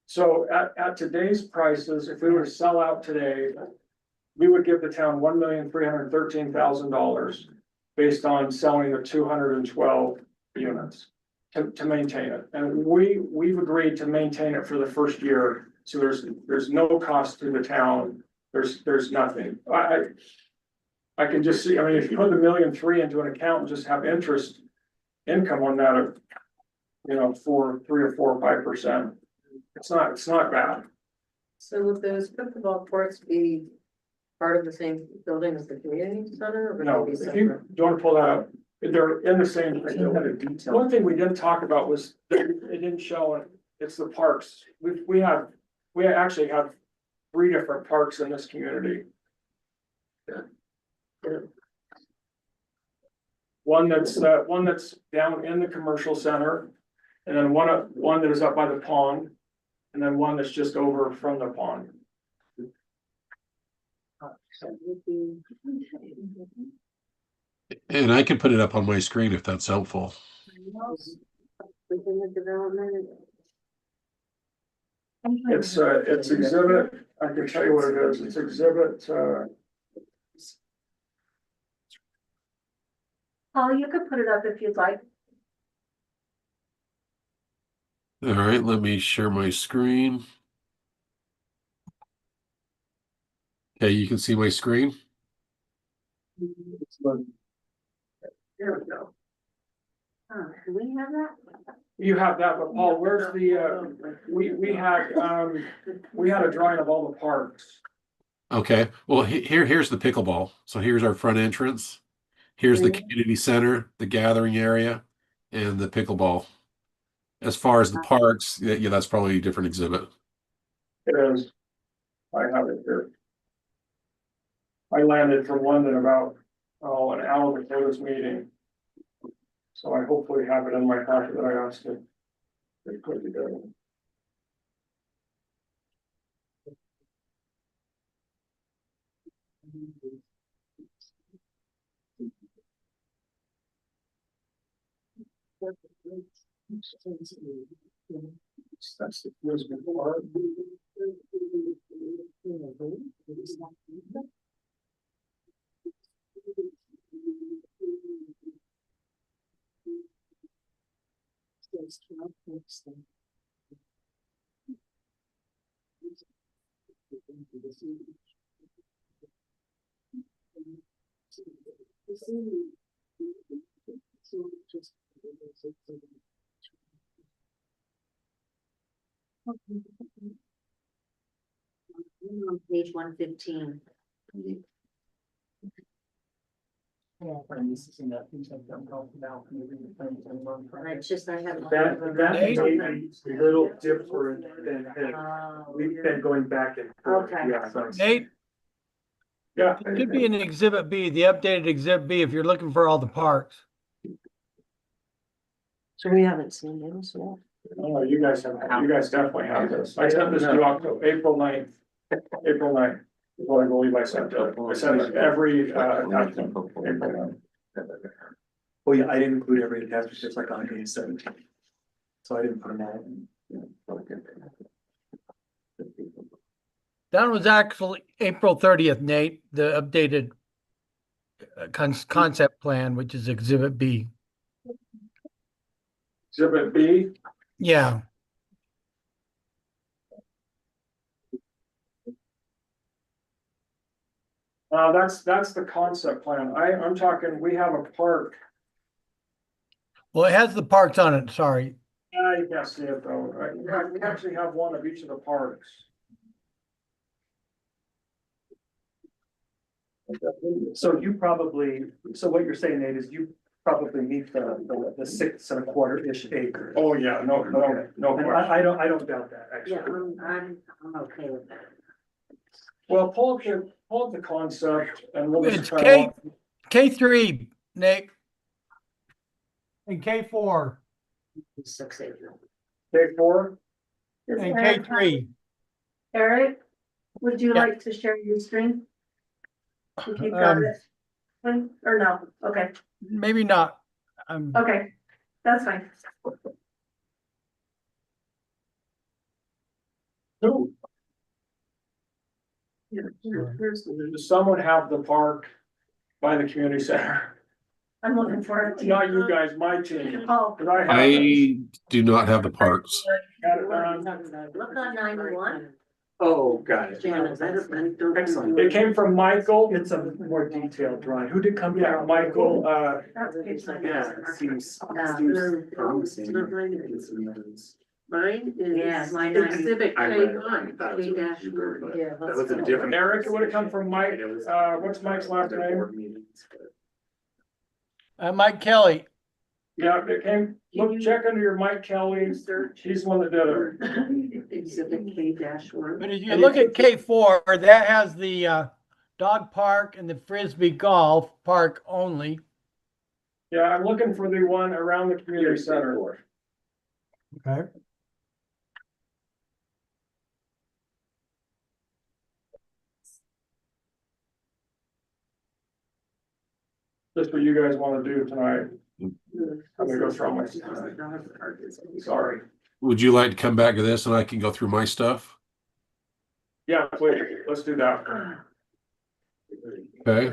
So at today's prices, if we were to sell out today, we would give the town $1,313,000 based on selling the 212 units to maintain it. And we've agreed to maintain it for the first year. So there's no cost to the town. There's nothing. I can just see, I mean, if you put $1.3 million into an account and just have interest income on that of, you know, 3 or 4 or 5%, it's not bad. So would those pickleball courts be part of the same building as the community center? Or would No, they be if separate? you don't pull that up, they're in the same. One thing we didn't talk about was, that it didn't show it, it's the parks. We actually have 3 different parks in this community. One that's down in the commercial center, and then one that is up by the pond, and then one that's just over from the pond. And I can put it up on my screen if that's helpful. Within the development. It's exhibit, I can tell you what it is, it's exhibit, Paul, you could put it up if you'd like. All right, let me share my screen. Okay, you can see my screen. there we go. Oh, do we have that? You have that, but Paul, where's the, we had a drawing of all the parks. Okay, well, here's the pickleball. So here's our front entrance. Here's the community center, the gathering area, and the pickleball. As far as the parks, yeah, that's probably a different exhibit. It is. I have it here. I landed from London about, an hour before this meeting. So I hopefully have it in my packet that I asked it. It could be done. That's the Lisbon part. On page 115. It's just, I have. That may be a little different than, we've been going back and forth. Okay. Yeah, so- Nate, Yeah. it could be an exhibit B, the updated exhibit B, if you're looking for all the parks. So we haven't seen those yet. Oh, you guys definitely have this. I sent this to October, April 9th. April 9th is what I believe I sent it. I sent it every, attachment. April 9th. Oh, yeah, I didn't include every attachment, just like on page 17. So I didn't put them all in. That was actually April 30th, Nate, the updated concept plan, which is exhibit B. Exhibit B. Yeah. That's the concept plan. I'm talking, we have a park. Well, it has the parks on it, sorry. You can't see it though, right? We actually have one of each of the parks. So you probably, so what you're saying, Nate, is you probably meet the 6.25-ish acre. Oh, yeah, no, no And question. I don't doubt that, actually. Yeah, I'm okay with that. Well, pull up the concept and we'll just It's kind of. K3, Nick. And K4 6 acres. K4, Does and Eric have- K3. Eric, would you Yeah. like to share your screen? If you've got it, or no, okay, Maybe not. okay, that's fine. who, does someone have the park by the community center? I'm looking for it. Not you guys, my team. Oh, 'Cause I have I do not have the parks. had it done. Look on 91. Oh, got it. Excellent. It came from Michael. It's a more detailed drawing. Who did come Yeah, from? Michael, that's page 91. Yeah, it seems promising. Mine Yeah, is mine- exhibit I K read it. one, I thought it K was a dash cheaper, one. but Yeah, that let's was a go. different. Eric, it would have come from Mike, what's Mike's last name? Mike Kelly. Yeah, it came, look, check under your Mike Kelly, he's the one that did it. Exhibit K dash one. But if you look at K4, that has the dog park and the frisbee golf park only. Yeah, I'm looking for the one around the community center. Okay. Just what you guys wanna do tonight. I'm gonna go through all my stuff. Sorry. Would you like to come back to this and I can go through my stuff? Yeah, please, let's do that. Okay,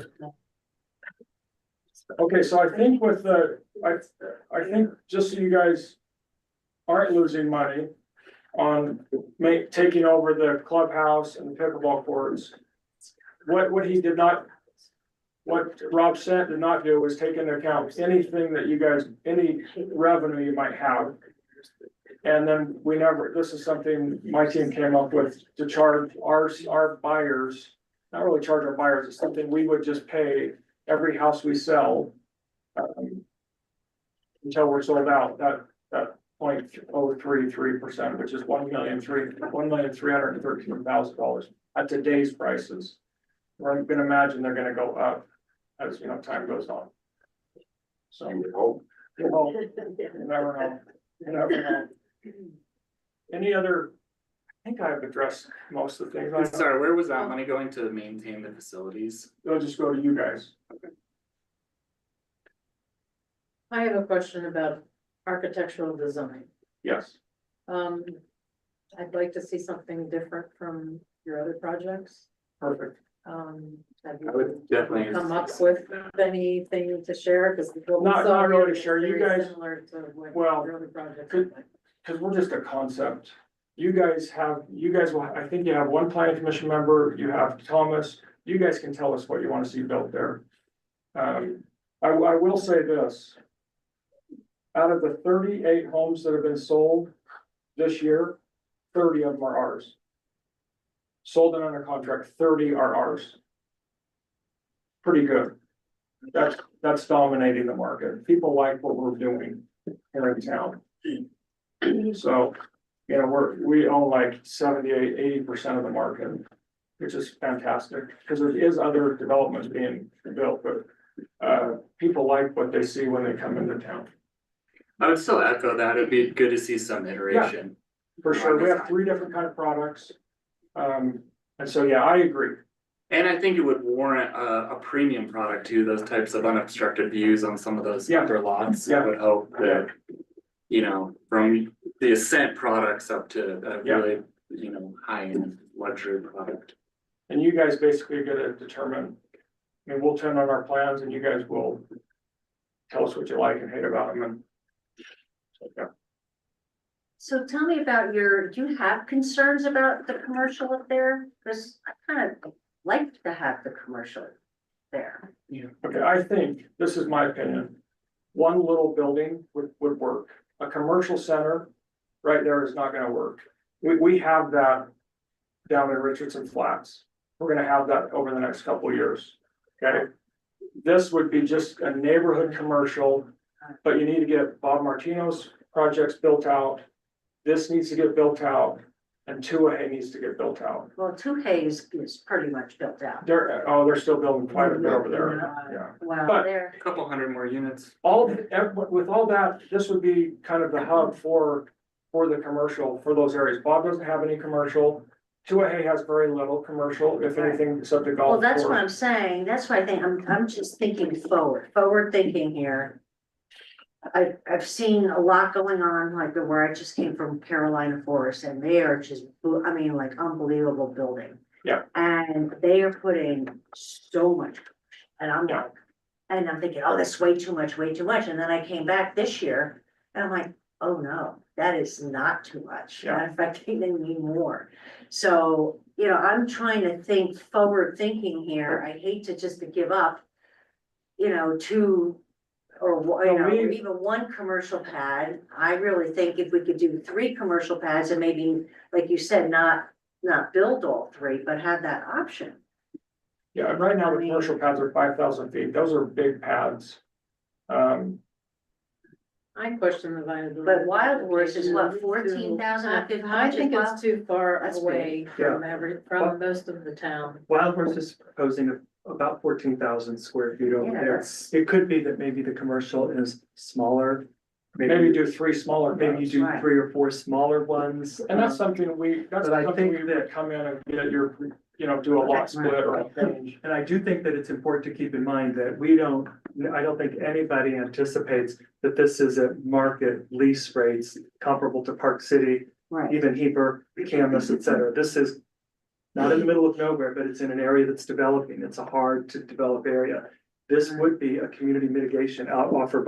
Okay, so I think with the, I think just so you guys aren't losing money on taking over the clubhouse and the pickleball courts. What he did not, what Rob Sent did not do was take into account anything that you guys, any revenue you might have. And then we never, this is something my team came up with to charge our buyers, not really charge our buyers, it's something we would just pay every house we sell. Until we're sold out, that 0.033%, which is $1,313,000 at today's prices. I'm gonna imagine they're gonna go up as, time goes on. So you hope, you never know, you never know. Any other, I think I've addressed most of the things. Sorry, where was that money going to maintain the facilities? They'll just go to you guys. I have a question about architectural design. Yes. I'd like to see something different from your other projects. Perfect. Have I would you definitely. come up with anything to share? Because Not really to share. You guys- Similar to what Well, your other projects. could- Cause we're just a concept. You guys will, I think you have one planning commission member, you have Thomas, you guys can tell us what you wanna see built there. I will say this. Out of the 38 homes that have been sold this year, 30 of them are ours. Sold and under contract, 30 are ours. Pretty good. That's dominating the market. People like what we're doing here in town. So, we own like 78-80% of the market, which is fantastic, because there is other developments being built, but people like what they see when they come into town. I would still echo that. It'd be good to see some iteration. For sure, we have 3 different kind of products. And so, yeah, I agree. And I think it would warrant a premium product too, those types of unobstructed views on some of those Yeah. upper lots. Yeah. I would hope that, from the Ascent products up to a Yeah. really, high-end luxury product. And you guys basically get to determine, we'll turn on our plans and you guys will tell us what you like and hate about them and. Yeah. So tell me about do you have concerns about the commercial up there? Because I kind of like to have the commercial there. Okay, I think, this is my opinion, one little building would work. A commercial center right there is not gonna work. We have that down in Richardson Flats. We're gonna have that over the next couple of years. Okay, this would be just a neighborhood commercial, but you need to get Bob Martino's projects built out. This needs to get built out, and Tuahay needs to get built out. Well, 2K is pretty much built out. They're still building quite a bit over there, yeah. Wow, But- there, A couple hundred more units. With all that, this would be kind of the hub for the commercial, for those areas. Bob doesn't have any commercial. Tuahay has very little commercial, if anything, except a golf well, that's what course. I'm saying, that's why I think, I'm just thinking forward thinking here. I've seen a lot going on, like where I just came from Carolina Forest, and they are just, I mean, like unbelievable building. Yeah. And they are putting so much, and I'm Yeah. like, and I'm thinking, oh, that's way too much, and then I came back this year, and I'm like, oh no, that is not too much. Yeah. Matter of fact, they need more. So, you know, I'm trying to think forward thinking here, I hate to just to give up, you know, two or, you No, know, we- even one commercial pad. I really think if we could do 3 commercial pads and maybe, like you said, not build all 3, but have that option. Yeah, and right now I the mean- commercial pads are 5,000 feet. Those are big pads. I question the viability. But Wild Horse is what, To- 14,000 or 15,000? I think it's too far That's away big. from from most of the town. Wild Horse is proposing about 14,000 square feet over Yeah, there. that's- It could be that maybe the commercial is smaller. Maybe do 3 smaller Maybe pads. do Right. 3 or 4 smaller ones. And that's something that's But I something think we would that- come in and get your, you know, do a lot split or a change. And I do think that it's important to keep in mind that I don't think anybody anticipates that this is at market lease rates comparable to Park City, Right, even Heber, Camas, et cetera. This is not in the middle of nowhere, but it's in an area that's developing. It's a hard to develop area. This would be a community mitigation offer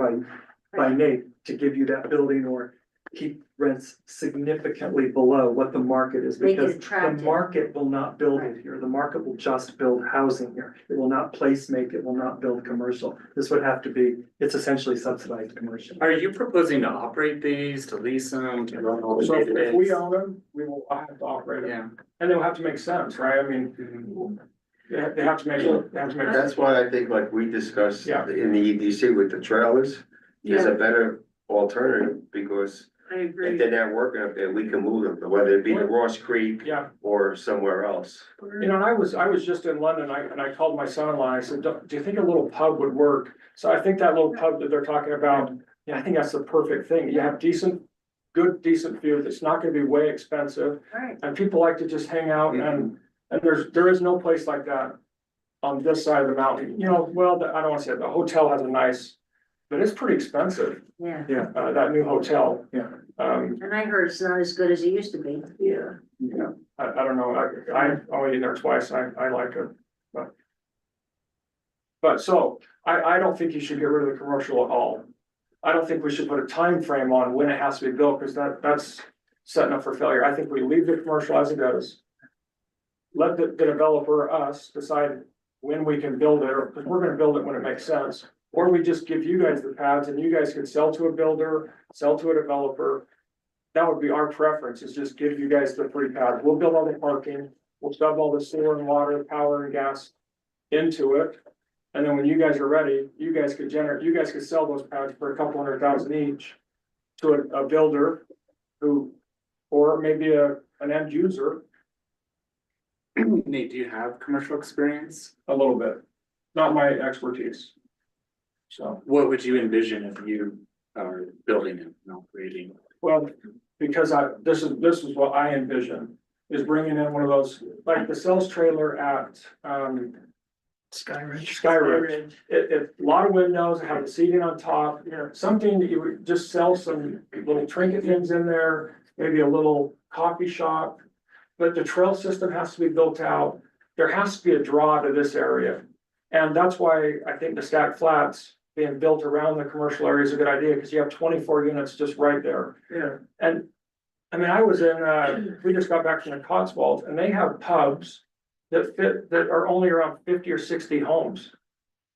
by Nate to give you that building or keep rents significantly below what the market is. Make it Because the attractive. market will not build Right. it here. The market will just build housing here. It will not place make, it will not build commercial. This would have to be, it's essentially subsidized commercial. Are you proposing to operate these, to lease them, to run all the So if we day-to-days? own them, I'll have to operate them. Yeah. And they'll have to make sense, right? I mean, they have to make sense. That's why I think like we discussed Yeah. in the EDC with the trailers, is a better alternative because I if agree. they're not working up there, we can move them, whether it be to Ross Creek Yeah. or somewhere else. You know, and I was just in London, and I called my son-in-law, and I said, do you think a little pub would work? So I think that little pub that they're talking about, yeah, I think that's the perfect thing. You have decent food, it's not gonna be way expensive, right. and people like to just hang out and there is no place like that on this side of the mountain. You know, well, I don't wanna say it, the hotel has a nice, but it's pretty expensive, Yeah, that new hotel. Yeah. and I heard it's not as good as it used to be. Yeah. Yeah, I don't know, I only been there twice, I like it, but. But so, I don't think you should get rid of the commercial at all. I don't think we should put a time frame on when it has to be built, because that's setting up for failure. I think we leave the commercial as it is. Let the developer, us, decide when we can build it, or, because we're gonna build it when it makes sense. Or we just give you guys the pads and you guys can sell to a builder, sell to a developer. That would be our preference, is just give you guys the free pad. We'll build all the parking, we'll shove all the sewer and water, power and gas into it. And then when you guys are ready, you guys could sell those pads for a couple $100,000 each to a builder who, or maybe an end user, Nate, do you have commercial experience? a little bit, not my expertise. So, What would you envision if you are building and operating? well, because this is what I envision, is bringing in one of those, like the sales trailer at, Skyridge. A lot of windows, have the seating on top, you know, something that you would just sell some little trinket things in there, maybe a little coffee shop. But the trail system has to be built out. There has to be a draw to this area. And that's why I think the stack flats being built around the commercial area is a good idea, because you have 24 units just right there. Yeah. And I mean, we just got back from the Cotswolds, and they have pubs that are only around 50 or 60 homes.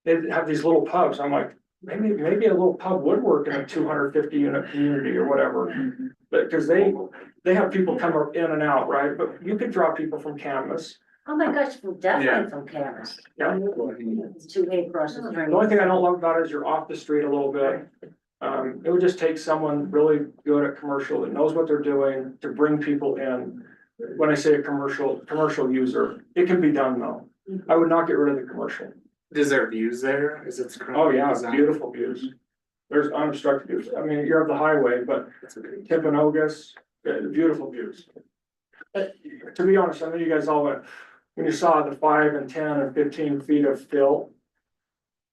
They have these little pubs. I'm like, maybe a little pub would work in a 250 unit community or whatever. But because they have people come in and out, right? But you could draw people from Canvas. Oh my gosh, well, definitely from cameras. Yeah. It's 2 across the street. The only thing I don't love about it is you're off the street a little bit. It would just take someone really good at commercial that knows what they're doing to bring people in. When I say a commercial user, it can be done though. I would not get rid of the commercial. Is there views there? Is it? Oh, yeah, beautiful views. There's unobstructed views. I mean, you're up the highway, but Timpanogos, beautiful views. To be honest, I know you guys all went, when you saw the 5 and 10 and 15 feet of fill.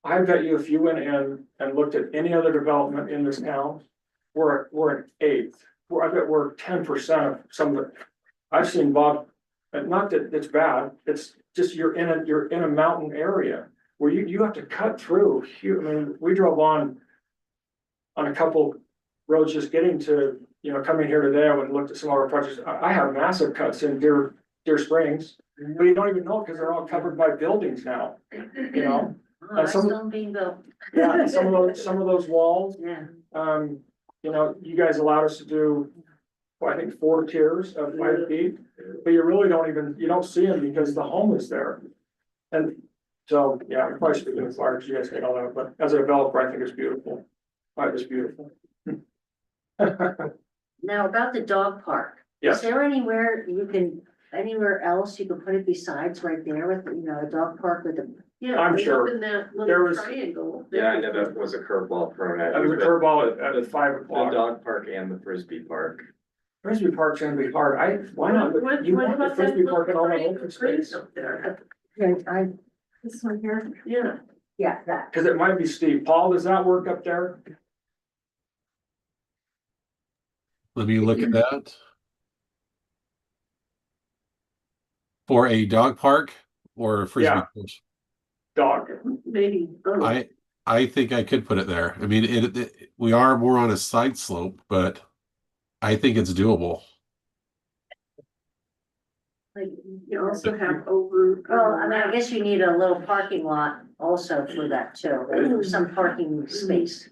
I bet you if you went in and looked at any other development in this town, we're an eighth. I bet we're 10% of some of the, I've seen Bob, and not that it's bad, it's just you're in a mountain area where you have to cut through. I mean, we drove on a couple roads just getting to, coming here today. I went and looked at some of our projects. I have massive cuts in Deer Springs, but you don't even know because they're all covered by buildings now, Oh, that's still being built. Yeah, some of those walls, Yeah. you guys allowed us to do, I think 4 tiers of 5 feet, but you really don't see them because the home is there. And so, yeah, I'm probably speaking as far as you guys can all that, but as a developer, I think it's beautiful. It's beautiful. Now about the dog park. Yes. Is there anywhere else you could put it besides right there with, a dog park with a, Yeah, I'm it's sure. up in that There little was- triangle. Yeah, I know that was a curveball thrown at. That was a curveball at 5 The o'clock. dog park and the frisbee park. Frisbee park's gonna be hard. Why not? What You want the about that frisbee park and little all that triangle open trees space. up there? This one here. Yeah. yeah, that. Cause it might be steep. Paul, does that work up there? Let me look at that. For a dog park or a frisbee Yeah. course? Dog. Maybe. both. I think I could put it there. I mean, we are more on a side slope, but I think it's doable. Like, you also have over. Well, I mean, I guess you need a little parking lot also for that too, some parking space.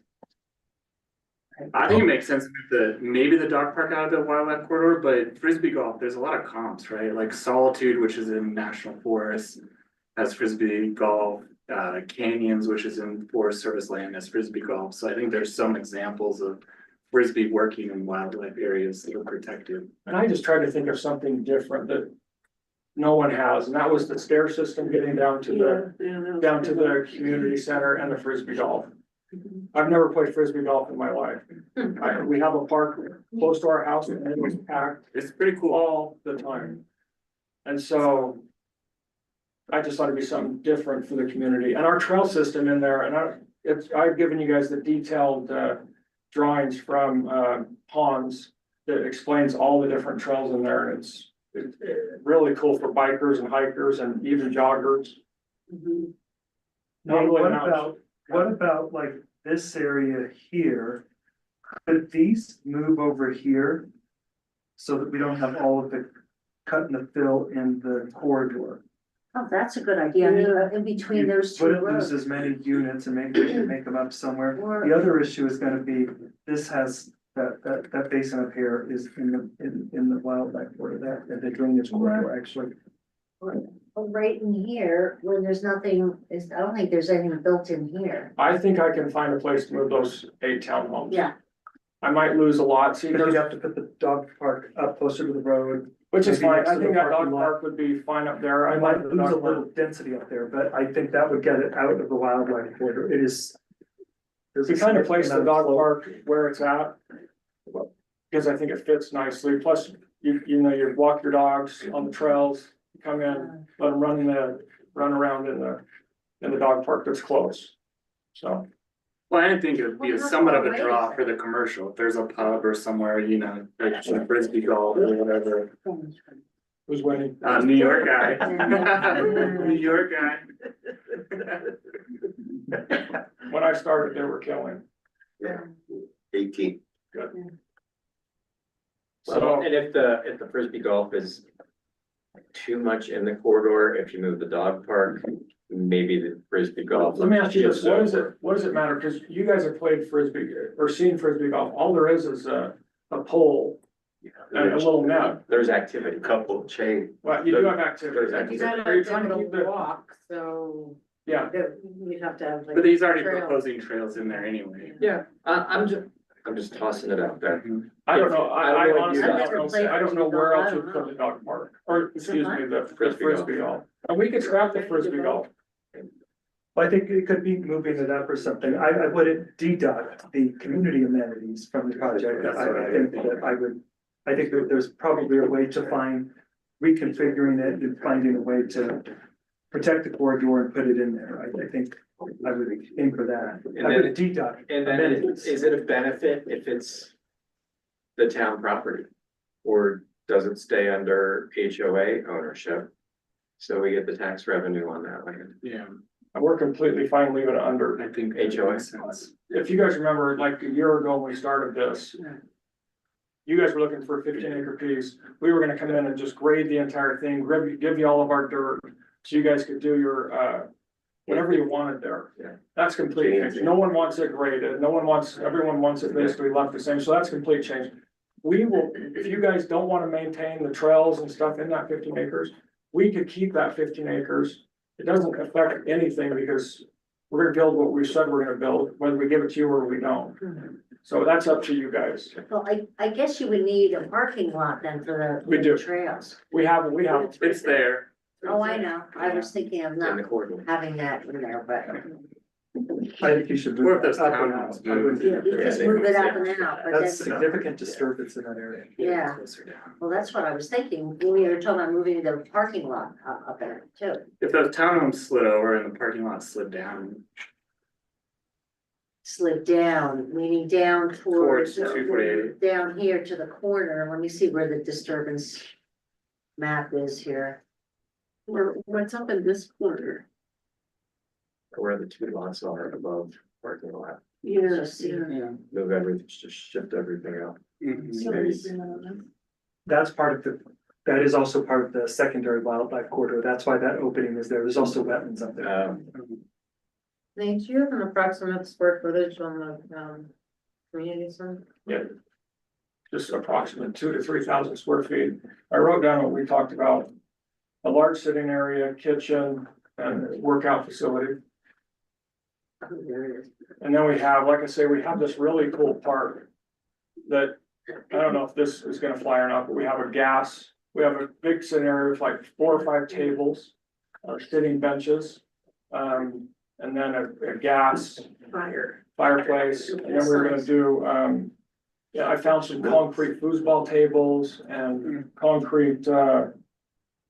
I think it makes sense with maybe the dog park out of the wildlife corridor, but frisbee golf, there's a lot of comps, right? Like Solitude, which is in National Forest, has frisbee golf. Canyons, which is in Forest Service land, has frisbee golf. So I think there's some examples of frisbee working in wildlife areas that are protected. And I just tried to think of something different that no one has, and that was the stair system getting down to the community center and the frisbee golf. I've never played frisbee golf in my life. We have a park close to our house and it was packed. It's pretty cool all the time. And so I just thought it'd be something different for the community and our trail system in there. And I've given you guys the detailed drawings from Hans that explains all the different trails in there. And it's really cool for bikers and hikers and even joggers. Now, what about like this area here? Could these move over here? So that we don't have all of the cut and the fill in the corridor? Oh, that's a good idea. I mean, in between those two Wouldn't lose roads. as many units and make them up somewhere. Or- The other issue is gonna be, this has, that basin up here is in the wildlife corridor, that the drainage corridor actually. Right in here, where there's nothing, I don't think there's anything built in here. I think I can find a place to move those 8 townhomes. Yeah. I might lose a lot, see, Because you'd have to put the dog park up closer to the road. which is maybe fine. next I to think the that dog parking lot. park would be fine up there. I I might like the lose a dog little park. density up there, but I think that would get it out of the wildlife corridor. It is. We kind of place the dog park where it's at. Because I think it fits nicely. Plus, you walk your dogs on the trails, you come in, let them run around in the dog park that's close. So, Well, I think it would be somewhat of a draw for the commercial. If there's a pub or somewhere, like frisbee golf or whatever. who's winning? New York guy. New York guy. When I started, they were killing. Yeah, 18. Good. Well, So, and if the frisbee golf is too much in the corridor, if you move the dog park, maybe the frisbee golf. let me ask you this, shifts what does it matter? Because you guys have played frisbee or seen frisbee golf. All there is a pole and a little net. There's activity. Couple chain. Well, you do have activities. There's You activity. Are you gotta trying to have keep the- a walk, so. Yeah. You'd have to have like. But he's already trails. proposing trails in there anyway. Yeah, I'm just tossing it out there. I don't know, I I don't honestly know what you don't know, played I don't know frisbee where golf, else I you don't put know. the dog park, or excuse me, the Frisbee frisbee golf. And we could scrap the frisbee golf. I think it could be moving it up or something. I wouldn't deduct the community amenities from the project. That's what I think that I think that there's probably a way to find reconfiguring it and finding a way to protect the corridor and put it in there. I think I would aim for that. And I then- would deduct And then amenities. is it a benefit if it's the town property? Or does it stay under HOA ownership? So we get the tax revenue on that land. Yeah, We're completely fine leaving it under. I think HOA. makes sense. If you guys remember, like a year ago when we started this. You guys were looking for a 15-acre piece. We were gonna come in and just grade the entire thing, give you all of our dirt, so you guys could do your, whatever you wanted there. Yeah. That's complete change. No one wants it graded. Everyone wants it basically left the same. So that's complete change. We will, if you guys don't wanna maintain the trails and stuff in that 15 acres, we could keep that 15 acres. It doesn't affect anything because we're gonna build what we said we're gonna build, whether we give it to you or we don't. So that's up to you guys. Well, I guess you would need a parking lot then for We do. the trails. We have. It's there. Oh, I know. I was thinking of In not the corridor. having that in there, but I think you should Or move if there's it up and out. townhomes I wouldn't- you just move it up and out, but That's then, significant disturbance in that area. yeah. Closer down. Well, that's what I was thinking. We were talking about moving the parking lot up there too. If those townhomes slid over and the parking lot slid down, Slid down, meaning down towards, Towards 248. down here to the corner. Let me see where the disturbance map is here. Or what's up in this corner? Where the two lots are above parking lot. Just see. Move everything, just shift everything up. That's part of that is also part of the secondary wildlife corridor. That's why that opening is there. There's also wetlands up there. Nate, do you have an approximate square footage on the, community center? Yeah. Just approximately 2,000 to 3,000 square feet. I wrote down what we talked about. A large sitting area, kitchen, and workout facility. And then we have, like I say, we have this really cool park. That, I don't know if this is gonna fly or not, but we have we have a big sitting area with like 4 or 5 tables. Sitting benches, and then a gas fireplace, and then we're gonna do, yeah, I found some concrete foosball tables and concrete,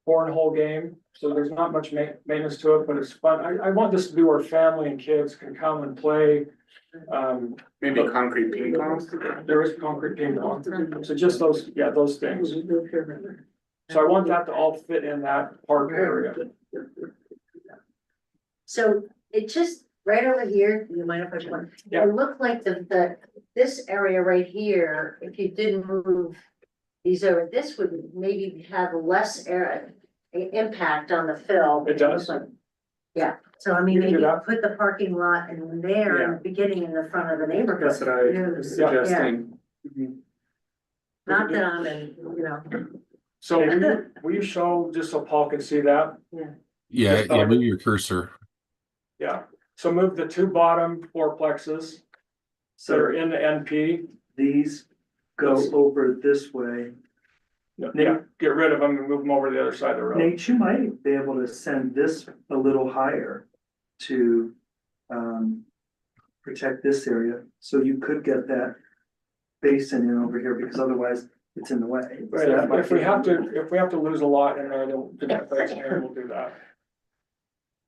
cornhole game. So there's not much maintenance to it, but it's fun. I want this to be where family and kids can come and play. maybe concrete ping pong. There is concrete ping pong, so just those things. So I want that to all fit in that park area. So it just, right over here, you mind if I just want, Yeah. it looked like this area right here, if you didn't move these over, this would maybe have less impact on the fill. It does. Yeah, so I mean, You can do maybe that. put the parking lot in there in the beginning in the front of the neighborhood. That's what I was suggesting. Not that I'm in, So will you show, just so Paul can see that? Yeah, move your cursor. Yeah, so move the 2 bottom fourplexes that are in the NP. These go over this way. Yeah, get rid of them and move them over to the other side of the road. Nate, you might be able to send this a little higher to protect this area, so you could get that basin in over here, because otherwise it's in the way. So that Right, might if we be- have to lose a lot in there, then we'll do that.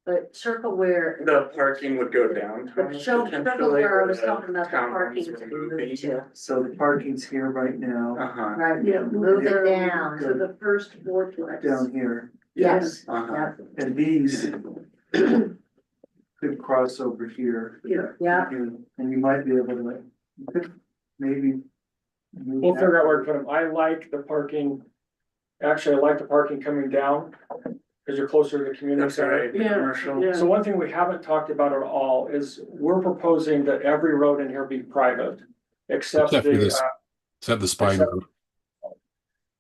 but circle where, The parking would go down. but show where I was talking about the parking to be moved to. So the parking's here right now, Uh-huh. Right, Yeah, move it down. To the first fourplex. down here, Yes, Uh-huh. and these could cross over here. yeah. And you might be able to, you could maybe. move We'll that figure out where to put them. I like the parking. Actually, I like the parking coming down, because you're closer to the community That's center. right, the Yeah, commercial. yeah. So one thing we haven't talked about at all is we're proposing that every road in here be private. Except Except for the, this. Set the spine except- road.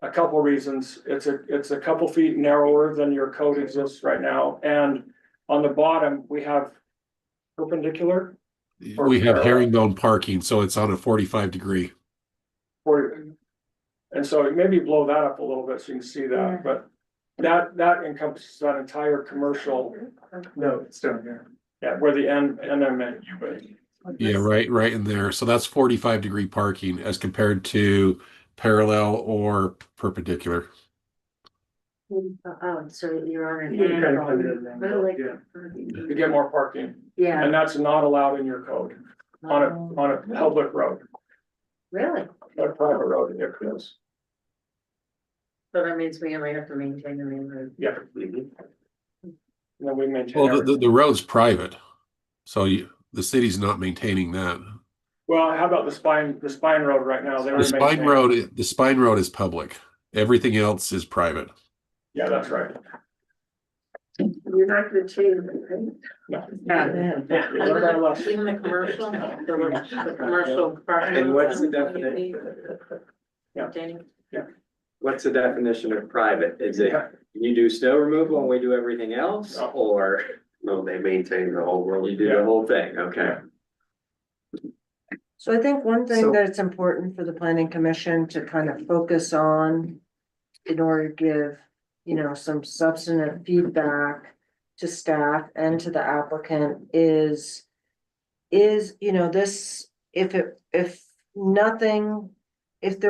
A couple reasons. It's a couple feet narrower than your code exists right now, and on the bottom, we have perpendicular. Or We have parallel. herringbone parking, so it's on a 45 degree. And so maybe blow that up a little bit so you can see that, but that encompasses that entire commercial, No, it's down here. yeah, where the NMNU is. Yeah, right in there. So that's 45 degree parking as compared to parallel or perpendicular. Oh, so you're on an You kind of angle. put it in there, Really? yeah. To get more parking, Yeah, and that's not allowed in your code on a public road, really? not a private road, it is. So that means we only have to maintain the main road. Yeah. And then we maintain Well, everything. the road's private, so the city's not maintaining that. Well, how about the spine road right now? They The were spine maintaining. road, the spine road is public. Everything else is private. Yeah, that's right. You're not gonna change it, right? No. Yeah. Learn our lesson. Even the commercial, the commercial. And what's the definition? Maintaining. What's the definition of private? Is it, Yeah. you do snow removal and we do everything else, No. or No, they maintain the whole road. you do the whole thing? Okay. So I think one So- thing that's important for the planning commission to kind of focus on in order to give, you know, some substantive feedback to staff and to the applicant is, you know, this, if there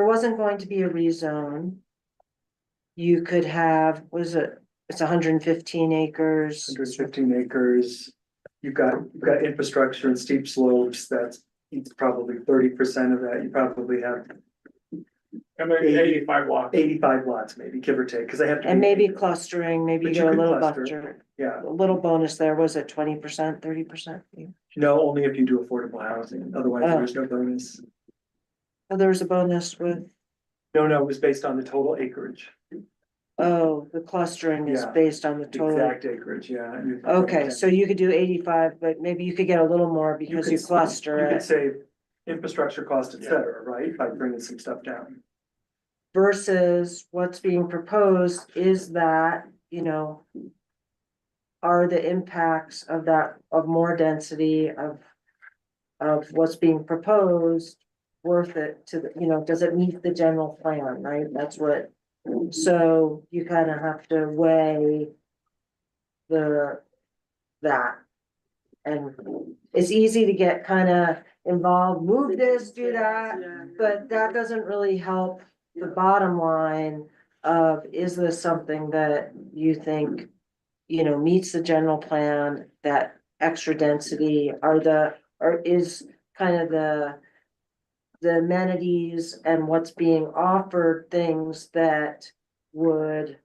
wasn't going to be a rezone, you could have, it's 115 acres. 115 acres. You've got infrastructure and steep slopes, it's probably 30% of that. You probably have And maybe 85 watts. 85 lots, maybe, give or take, because they have to. And be maybe acres. clustering, maybe But you you go a could little cluster. buffer, Yeah, a little bonus there, was it 20%, 30%? no, only if you do affordable housing, otherwise Oh. there's no bonus. Oh, there was a bonus with, No, it was based on the total acreage, oh, the clustering is Yeah. based on the total. exact acreage, yeah. and you- Okay, so you could do 85, but maybe you could get a little more because you could- cluster You could it save infrastructure cost, et cetera, right, by bringing some stuff down. versus what's being proposed is that, you know, are the impacts of that, of more density of what's being proposed worth it to, you know, does it meet the general plan, right? That's what, so you kind of have to weigh that. And it's easy to get kind of involved, move this, do that, but that doesn't really help the bottom line of, is this something that you think, you know, meets the general plan, that extra density, or is kind of the amenities and what's being offered, things that would,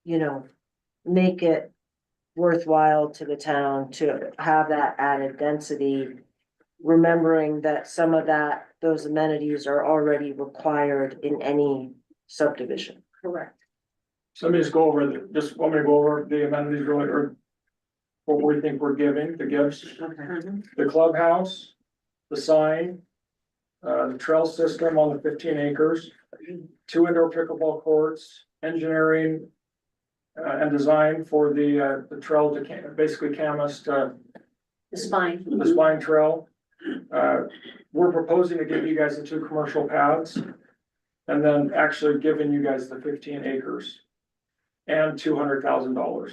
you know, make it worthwhile to the town to have that added density. Remembering that some of those amenities are already required in any subdivision. Correct. So let me just go over the amenities really, or what we think we're giving, the gifts, the clubhouse, the sign, the trail system on the 15 acres, 2 indoor pickleball courts, engineering and design for the trail to basically canvas The spine. the spine trail. We're proposing to give you guys the 2 commercial paths and then actually giving you guys the 15 acres and $200,000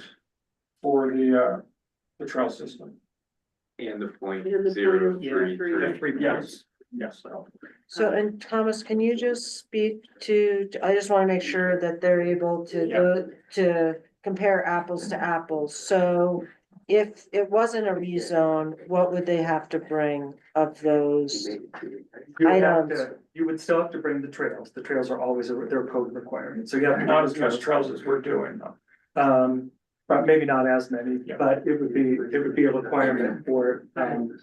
for the trail system. And the point And the 033. Yes. So, and Thomas, can you just speak to, I just wanna make sure that they're able to go to compare apples to apples. So if it wasn't a rezone, what would they have to bring of those? You would still have to bring the trails are always their code requirement, so you have. to Not bring as the much trails as we're doing though. But maybe not as many, but it would be a requirement for,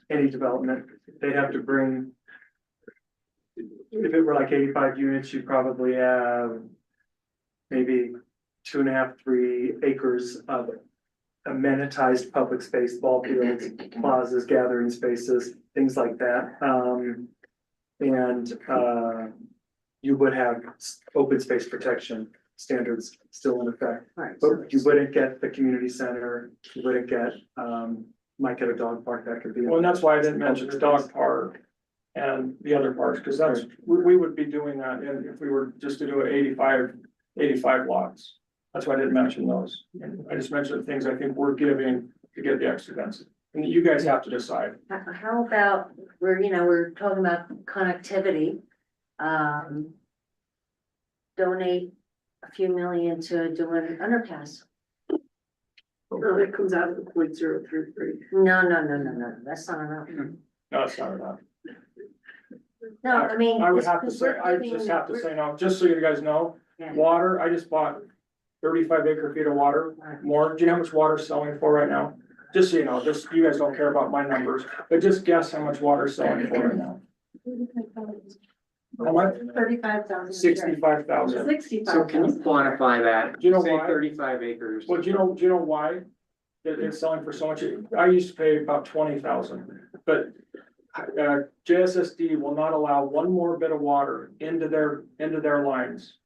any development, they'd have to bring. If it were like 85 units, you'd probably have maybe 2.5, 3 acres of amenitized public space, ball fields, plazas, gathering spaces, things like that. you would have open space protection standards still in effect. Right, so But you wouldn't get the community center, you wouldn't get, might get a dog park that could be. Well, and that's why I didn't mention the dog park and the other parks, because that's, we would be doing that if we were just to do it 85 lots. That's why I didn't mention those. And I just mentioned the things I think we're giving to get the extra density. And you guys have to decide. How about, we're talking about connectivity. Donate a few million to do an underpass. No, it comes out of the 0.033. No, that's not enough. No, it's not enough. No, I mean. I would have to because say, we're I giving- just have to say no, just so you guys know, Yeah. water, I just bought 35 acre feet of water more. Do you know how much water is selling for right now? Just so you know, just, you guys don't care about my numbers, but just guess how much water is selling for right now. How much? 35,000. 65,000. 65. So can you quantify that? Do you know Say why? 35 acres. Well, do you know why? It's selling for so much. I used to pay about 20,000, but JSSD will not allow one more bit of water into their lines.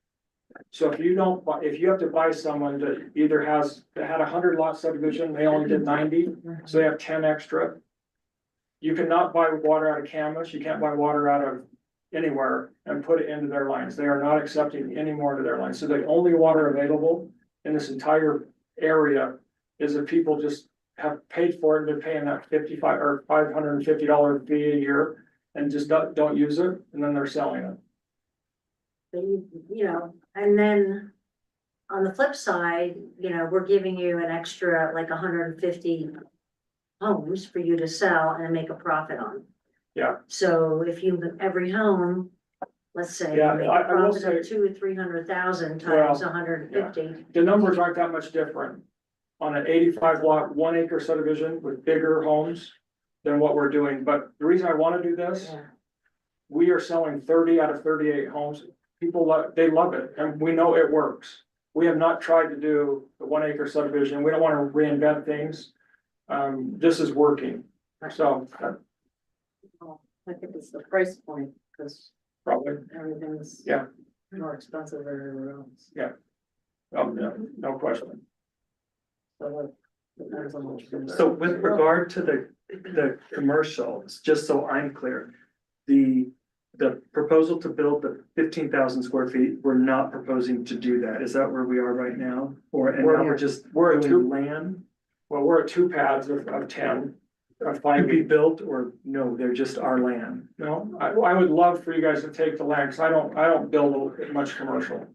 So if you don't, if you have to buy someone that either that had 100 lot subdivision, they only did 90, so they have 10 extra. You cannot buy water out of Camas, you can't buy water out of anywhere and put it into their lines. They are not accepting any more to their lines. So the only water available in this entire area is if people just have paid for it and they're paying that 55 or $550 fee a year and just don't use it, and then they're selling it. And then on the flip side, we're giving you an extra like 150 homes for you to sell and make a profit on. Yeah. So if every home, let's say, Yeah, make a I will profit of say- 200,000 or 300,000 Well, times 150. The numbers aren't that much different on an 85 lot, 1 acre subdivision with bigger homes than what we're doing. But the reason I want to do this, Yeah. we are selling 30 out of 38 homes. People they love it, and we know it works. We have not tried to do the 1 acre subdivision. We don't want to reinvent things. This is working, so I think it's the price point, because probably, everything's. Yeah. More expensive everywhere else. no question. So it depends on what you're doing. So with regard to the commercials, just so I'm clear, the proposal to build the 15,000 square feet, we're not proposing to do that. Is that where we are right now? And now we're just We're at doing land Well, we're at 2 pads of 10, of to 5 be built, or no, they're just our land? No, I would love for you guys to take the land, because I don't build much commercial.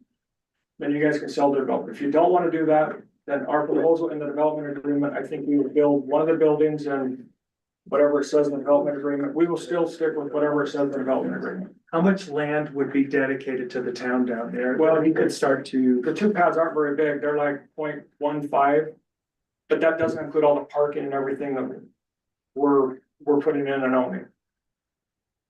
Then you guys can sell to develop. If you don't want to do that, then our proposal in the development agreement, I think we would build one of the buildings and whatever it says in the development agreement, we will still stick with whatever it says in the development agreement. How much land would be dedicated to the town down there? Well, You could start to, The 2 pads aren't very big, they're like 0.15, but that doesn't include all the parking and everything that we're putting in and owning.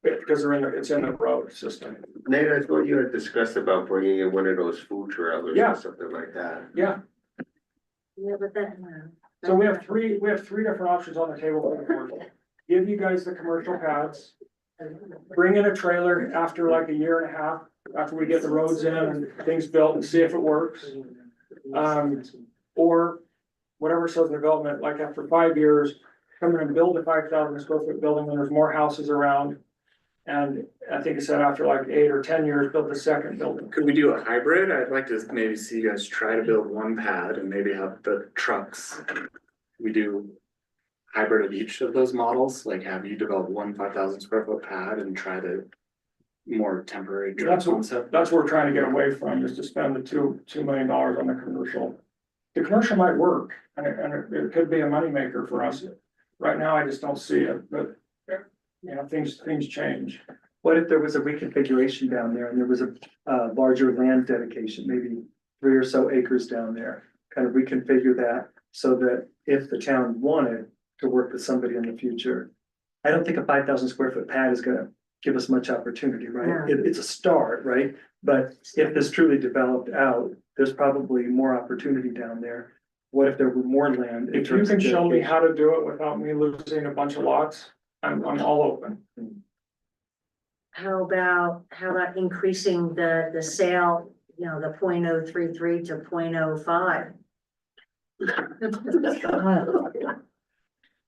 Because it's in the road system. Nate, I thought you had discussed about bringing in one of those food trailers Yeah. or something like that. Yeah, Yeah, but that. so we have 3 different options on the table for the commercial. Give you guys the commercial pads. Bring in a trailer after like a year and a half, after we get the roads in and things built, and see if it works. Or whatever says in development, like after 5 years, come in and build a 5,000 square foot building when there's more houses around. And I think it said after like 8 or 10 years, build the second building. Could we do a hybrid? I'd like to maybe see you guys try to build one pad and maybe have the trucks. We do hybrid of each of those models, like have you develop one 5,000 square foot pad and try to more temporary truck That's what, concept. that's what we're trying to get away from, is to spend the $2 million on the commercial. The commercial might work, and it could be a moneymaker for us. Right now, I just don't see it, but things change. what if there was a reconfiguration down there and there was a larger land dedication, maybe 3 or so acres down there? Kind of reconfigure that so that if the town wanted to work with somebody in the future, I don't think a 5,000 square foot pad is gonna give us much opportunity, right? It's a start, right? But if this truly developed out, there's probably more opportunity down there. What if there were more land? in If you terms can of show me dedication? how to do it without me losing a bunch of lots, I'm all open. how about increasing the sale, you know, the 0.033 to 0.05?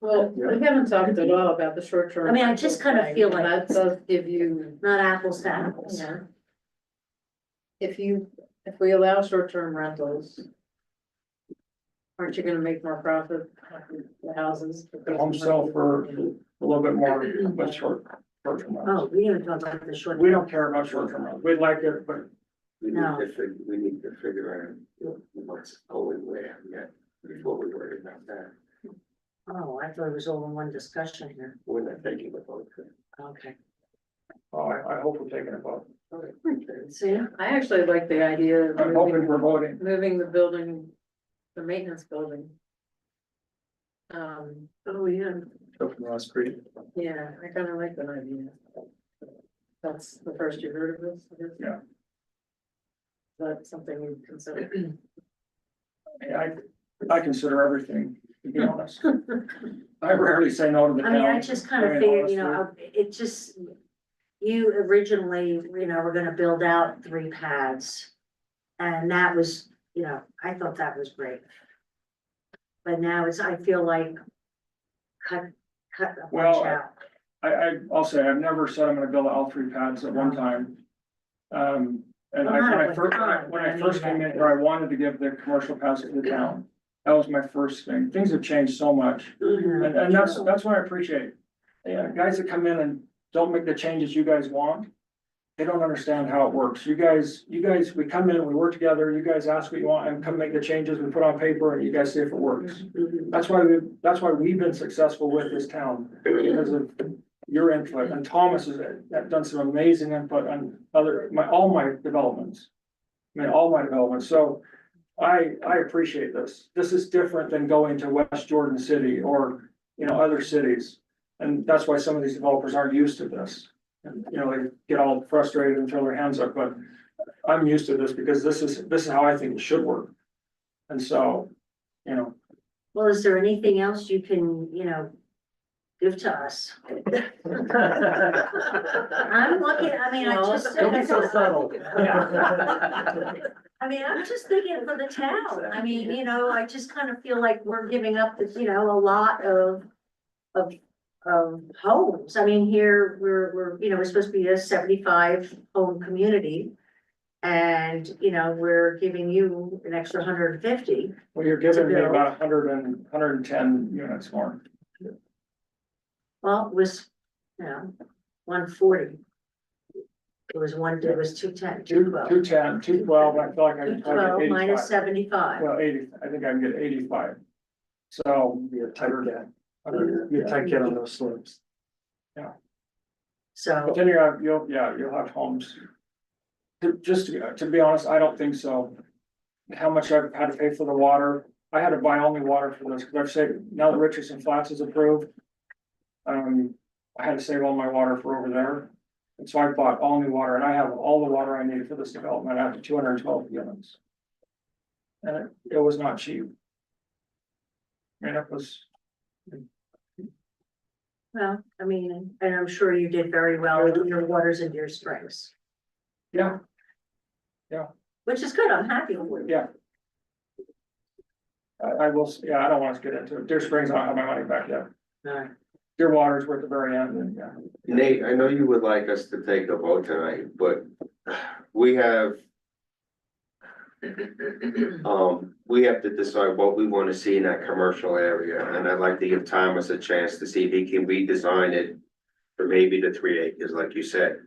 Well, we haven't talked at all about the short term. I mean, I just kind of feel like That does give you, not apples to apples. yeah. If we allow short term rentals. Aren't you gonna make more profit on the houses? The home sell for a little bit more, but short-term Oh, rentals. we didn't talk about the short. We don't care about short-term rentals. We'd like it, but No. We need to figure out what's going where yet before we worry about that. Oh, I thought it was all in one discussion here. We're not thinking about it. Okay. I hope we're taking a vote. See, I actually like the idea of I'm hoping for voting. moving the building, the maintenance building. oh, yeah. Go from Lost Creek. Yeah, I kind of like that idea. That's the first you heard of this, I guess? Yeah. That's something you consider. I consider everything, to be honest. I rarely say no to the I town. mean, I just kind of very figured, you honestly. know, it just, you originally, you know, were gonna build out 3 pads. And that was, you know, I thought that was great. But now I feel like cut a bunch Well, out. I'll say, I've never said I'm gonna build all 3 pads at one time. And Well, not at one when time, but I I mean first came in here, I wanted to give the commercial pads to the town. That was my first thing. Things have changed so much. Mhm. And that's what I appreciate. Yeah, guys that come in and don't make the changes you guys want, they don't understand how it works. You guys, we come in, we work together, you guys ask what you want and come make the changes we put on paper and you guys see if it works. Mhm. That's why we've been successful with this town, because of your input, and Thomas has done some amazing input on all my developments. I mean, all my developments, so I appreciate this. This is different than going to West Jordan City or, you know, other cities. And that's why some of these developers aren't used to this. And, you know, they get all frustrated and throw their hands up, but I'm used to this because this is how I think it should work. And so, you know, Well, is there anything else you can, you know, give to us? I'm looking, I mean, I just. Don't be so subtle. I mean, I'm just thinking for the town. I mean, you know, I just kind of feel like we're giving up, you know, a lot of homes. I mean, here, we're, you know, we're supposed to be a 75 home community. And, you know, we're giving you an extra 150. well, you're giving me build. about 110 units more. Well, it was, you know, 140. It was 210, 212. 210, 212, I feel like I can probably 212 get minus 85. 75. Well, 80, I think I can get 85. So. You're a tight get. You're a tight get on those slopes. But So, then you'll have homes. To be honest, I don't think so. How much I've had to pay for the water, I had to buy only water for this, because I've saved, now that Richardson Flats is approved. I had to save all my water for over there. And so I bought all new water, and I have all the water I needed for this development after 212 units. And it was not cheap. I mean, it was, well, I mean, and I'm sure you did very well with your waters and your springs, yeah, which is good. I'm happy for you. yeah. I will, I don't want to get into it. Deer Springs, I don't have my money back yet. Alright. Deer Waters were at the very end, and yeah. Nate, I know you would like us to take a vote tonight, but we have. We have to decide what we want to see in that commercial area, and I'd like to give Thomas a chance to see if he can redesign it. For maybe the 3 acres, like you said.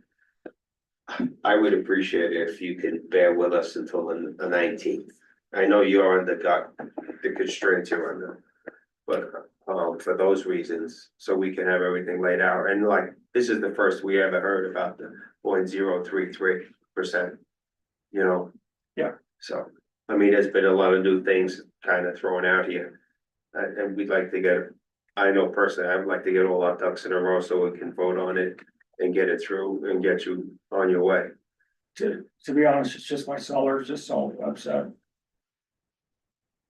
I would appreciate it if you can bear with us until the 19th. I know you're under the constraints you're under. But for those reasons, so we can have everything laid out, and like, this is the first we ever heard about the 0.033%. You know? Yeah. So, I mean, there's been a lot of new things kind of thrown out here. And we'd like to get, I know personally, I'd like to get all our ducks in a row so we can vote on it and get it through and get you on your way. To be honest, it's just my seller's just so upset.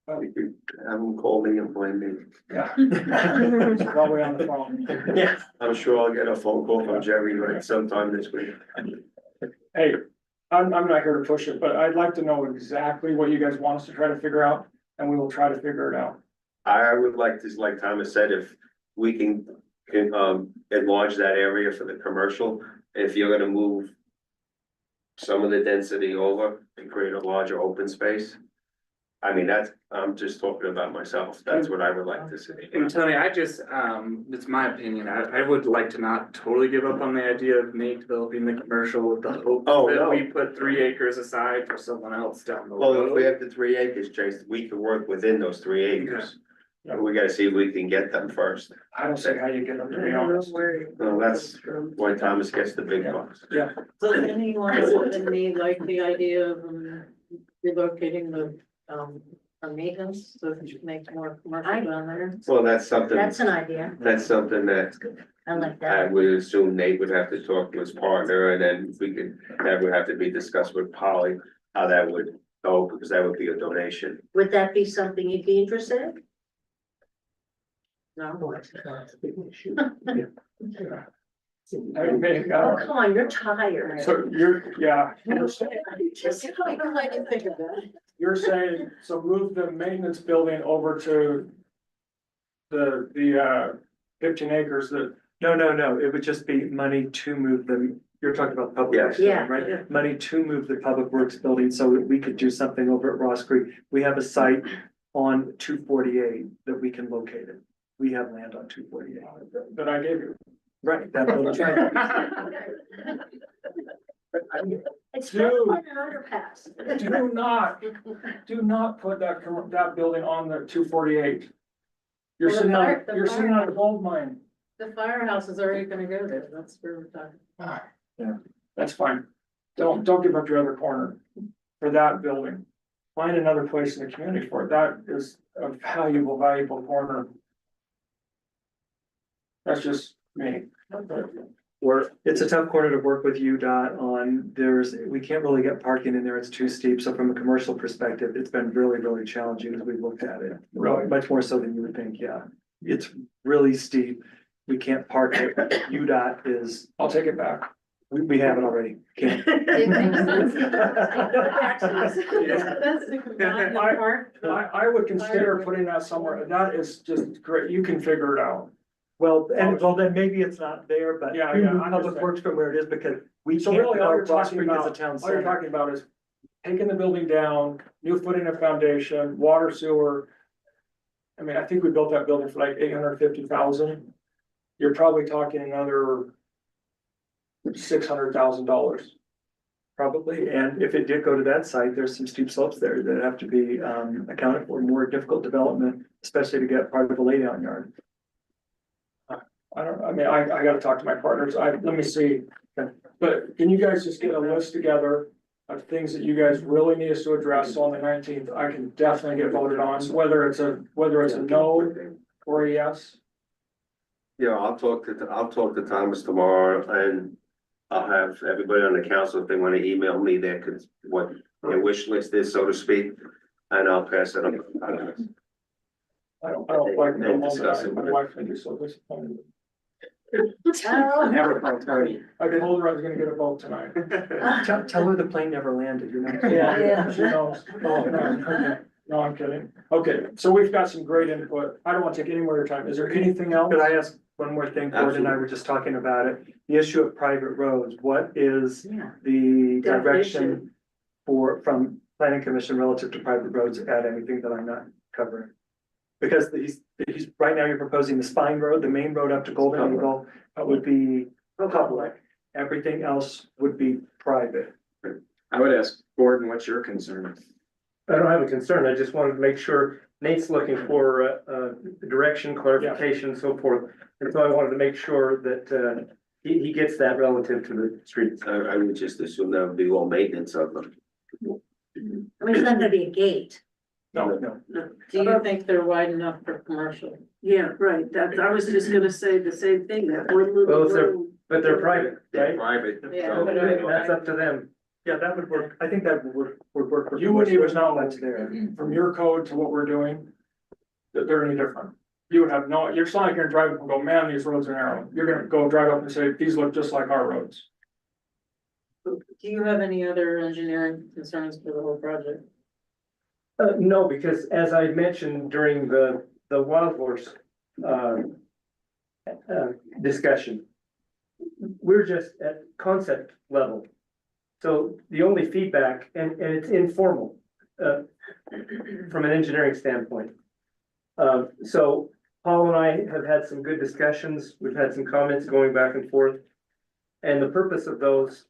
You could have them call me and blame me. Yeah. It's probably on the phone. Yeah. I'm sure I'll get a phone call from Jerry right sometime this week. Hey, I'm not here to push it, but I'd like to know exactly what you guys want us to try to figure out, and we will try to figure it out. I would like to, like Thomas said, if we can enlarge that area for the commercial, if you're gonna move some of the density over and create a larger open space. I mean, I'm just talking about myself. That's what I would like to see. And Tony, I just, it's my opinion, I would like to not totally give up on the idea of Nate developing the commercial with the hope Oh, that no. we put 3 acres aside for someone else down the Well, if we road. have the 3 acres, Chase, we can work within those 3 acres. Yeah. We gotta see if we can get them first. I don't see how you get them, to be honest. Well, that's why Thomas gets the big bucks. Yeah. So anyone other than me like the idea of relocating the, our maintenance, so that you can make more commercial down there? Well, that's something, That's an idea. that's something that I like I that. would assume Nate would have to talk to his partner, and then that would have to be discussed with Polly, how that would go, because that would be a donation. Would that be something you'd be interested in? No? I mean, Oh, come on, you're tired. so yeah, Just, I didn't think of that. you're saying, so move the maintenance building over to the 15 acres that, No, it would just be money to move them. You're talking about the public works, Yeah. building, Yeah. right? Money to move the public works building so that we could do something over at Ross Creek. We have a site on 248 that we can locate it. We have land on 248. that I gave you. Right, that building's right. It's Dude. not an underpass. Do not put that building on the 248. You're Well, sitting on, the you're sitting fire- on a gold mine. The firehouse is already gonna go there, that's where we're talking. That's fine. Don't give up your other corner for that building. Find another place in the community for it. That is a valuable corner. That's just me. It's a tough corner to work with UDOT on. We can't really get parking in there. It's too steep. So from a commercial perspective, it's been really, really challenging as we've looked at it. Really? Much more so than you would think, yeah. It's really steep. We can't park it. UDOT is, I'll take it back. we have it already. Can't. I would consider putting that somewhere. That is just great. You can figure it out. Well, then maybe it's not there, but Yeah, we yeah, move I public understand. works from where it is because we So can't really, all you're develop Ross talking Creek as a about, town all you're center. talking about is taking the building down, new footing and foundation, water sewer. I mean, I think we built that building for like 850,000. You're probably talking another $600,000. Probably, and if it did go to that site, there's some steep slopes there that have to be accounted for, more difficult development, especially to get part of a laydown yard. I mean, I gotta talk to my partners. Let me see. But can you guys just get a list together of things that you guys really need us to address on the 19th? I can definitely get voted on, so whether it's a no or a yes. Yeah, I'll talk to Thomas tomorrow, and I'll have everybody on the council, if they wanna email me what their wish list is, so to speak, and I'll pass it on. I don't like the And moment, discuss it. my wife made me so disappointed. Never from Tony. I told her I was gonna get a vote tonight. Tell her the plane never landed, you know? Yeah, she knows. Oh, no, okay. No, I'm kidding. Okay, so we've got some great input. I don't want to take any more of your time. Is there anything else? Could I ask one more thing? Gordon and I were just talking about it. The issue of private roads. What is the direction from planning commission relative to private roads? Add anything that I'm not covering? Because he's right now you're proposing the spine road, the main road up to Golden Eagle would be public. Everything else would be private. I would ask Gordon, what's your concern? I don't have a concern. I just wanted to make sure Nate's looking for direction, clarification, and so forth. And so I wanted to make sure that he gets that relative to the streets. I would just assume that would be all maintenance of them. I mean, it's not gonna be a gate. No. Do you think they're wide enough for commercial? Yeah, right, I was just gonna say the same thing, that one Well, little if they're, road. but they're private, They're right? private. Yeah, so- but That's up to them. Yeah, that would work. I think that would work. for You wouldn't even know what's there. from your code to what we're doing, that they're any different. You would have no, you're not gonna drive up and go, man, these roads are narrow. You're gonna go drive up and say, these look just like our roads. Do you have any other engineering concerns for the whole project? No, because as I mentioned during the Wild Horse, discussion, we're just at concept level. So the only feedback, and it's informal, from an engineering standpoint. So Paul and I have had some good discussions. We've had some comments going back and forth. And the purpose of those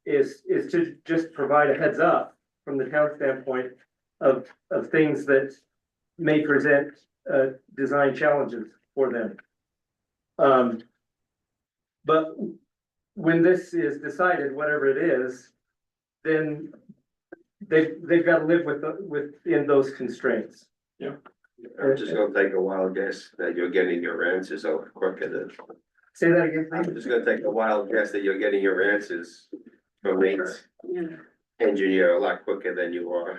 is to just provide a heads up from the town standpoint of things that may present design challenges for them. But when this is decided, whatever it is, then they've got to live within those constraints. I'm just gonna take a wild guess that you're getting your answers out quicker than. Say that again, I'm please. just gonna take a wild guess that you're getting your answers from Nate's engineer a lot quicker than you are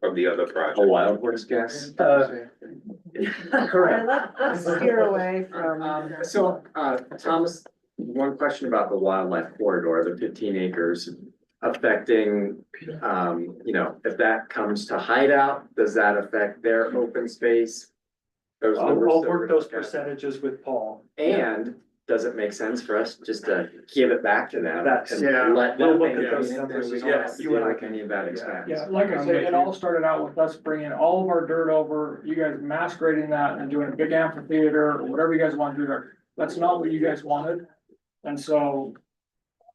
from the other project. A wild horse guess? Correct. Let's steer away from. Thomas, one question about the wildlife corridor, the 15 acres affecting, if that comes to Hideout, does that affect their open space? Those I'll numbers that work we're those looking at? percentages with Paul. And does it make sense for us just to give it back to them? That's- and yeah, let we'll them look make at those it, numbers, and we don't yeah, have to you and deal I with can- any of that expense. Yeah, like I say, it all started out with us bringing all of our dirt over, you guys mass grading that and doing a big amphitheater or whatever you guys want to do there. That's not what you guys wanted. And so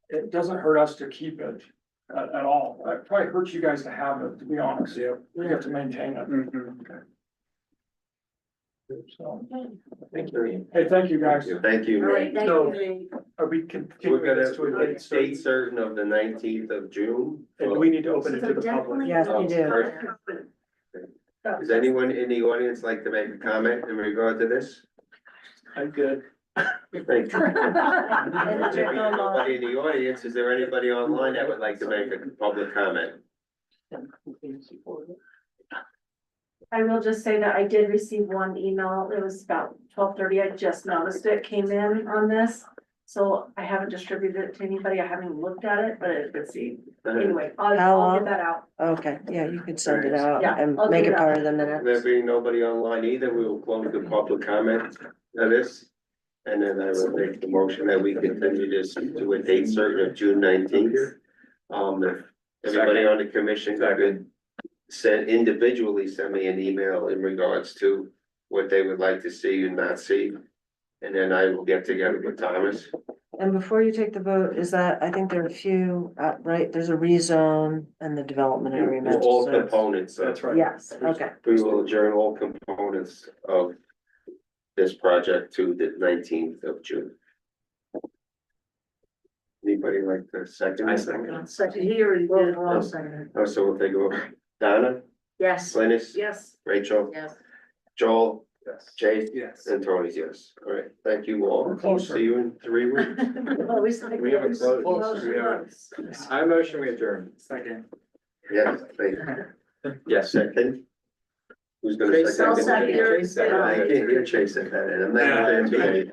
it doesn't hurt us to keep it at all. It probably hurts you guys to have it, to be honest. Yeah. We have to maintain it. So, Thank you. hey, thank you guys. Thank you. All right, thank So- you. Are we We're continuing gonna, this to a date date certain? certain of the 19th of June. And do we need to open it So to the public? definitely- Yes, we do. Does anyone in the audience like to make a comment in regard to this? I'm good. Thank you. Nobody in the audience, is there anybody online that would like to make a public comment? I will just say that I did receive one email, it was about 12:30. I just noticed it came in on this. So I haven't distributed it to anybody, I haven't even looked at it, but it's anyway, I'll get that out. Okay, yeah, you could send it out Yeah, and I'll make do it that. part of the There minutes. being nobody online either, we will close the public comment of this. And then I will make the motion that we continue this to a date certain of June 19th. If everybody on the commission could individually send me an email in regards to what they would like to see and not see. And then I will get together with Thomas. And before you take the vote, is that, I think there are a few, right, there's a rezone and the development agreement. All so- components. That's right. Yes, okay. We will adjourn all components of this project to the 19th of June. Anybody like to second? I second. Second here and We're all second. Oh, so we'll take a vote. Donna, yes. Glynis, Yes. Rachel, Yes. Joel, Yes. Jay, Yes. and Tony's yes. All right, thank you all. We're closer. See you in 3 weeks. Always like We haven't those. closed. We haven't. I motion we adjourn. Second. Yes, thank you. Yes. Second. Who's gonna Chase second? I'll second it. Chase second. I can't hear Chase at that, and I'm not gonna be.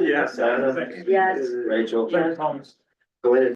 Yes. Donna, Yes. Rachel, Thanks, Thomas. Glynis.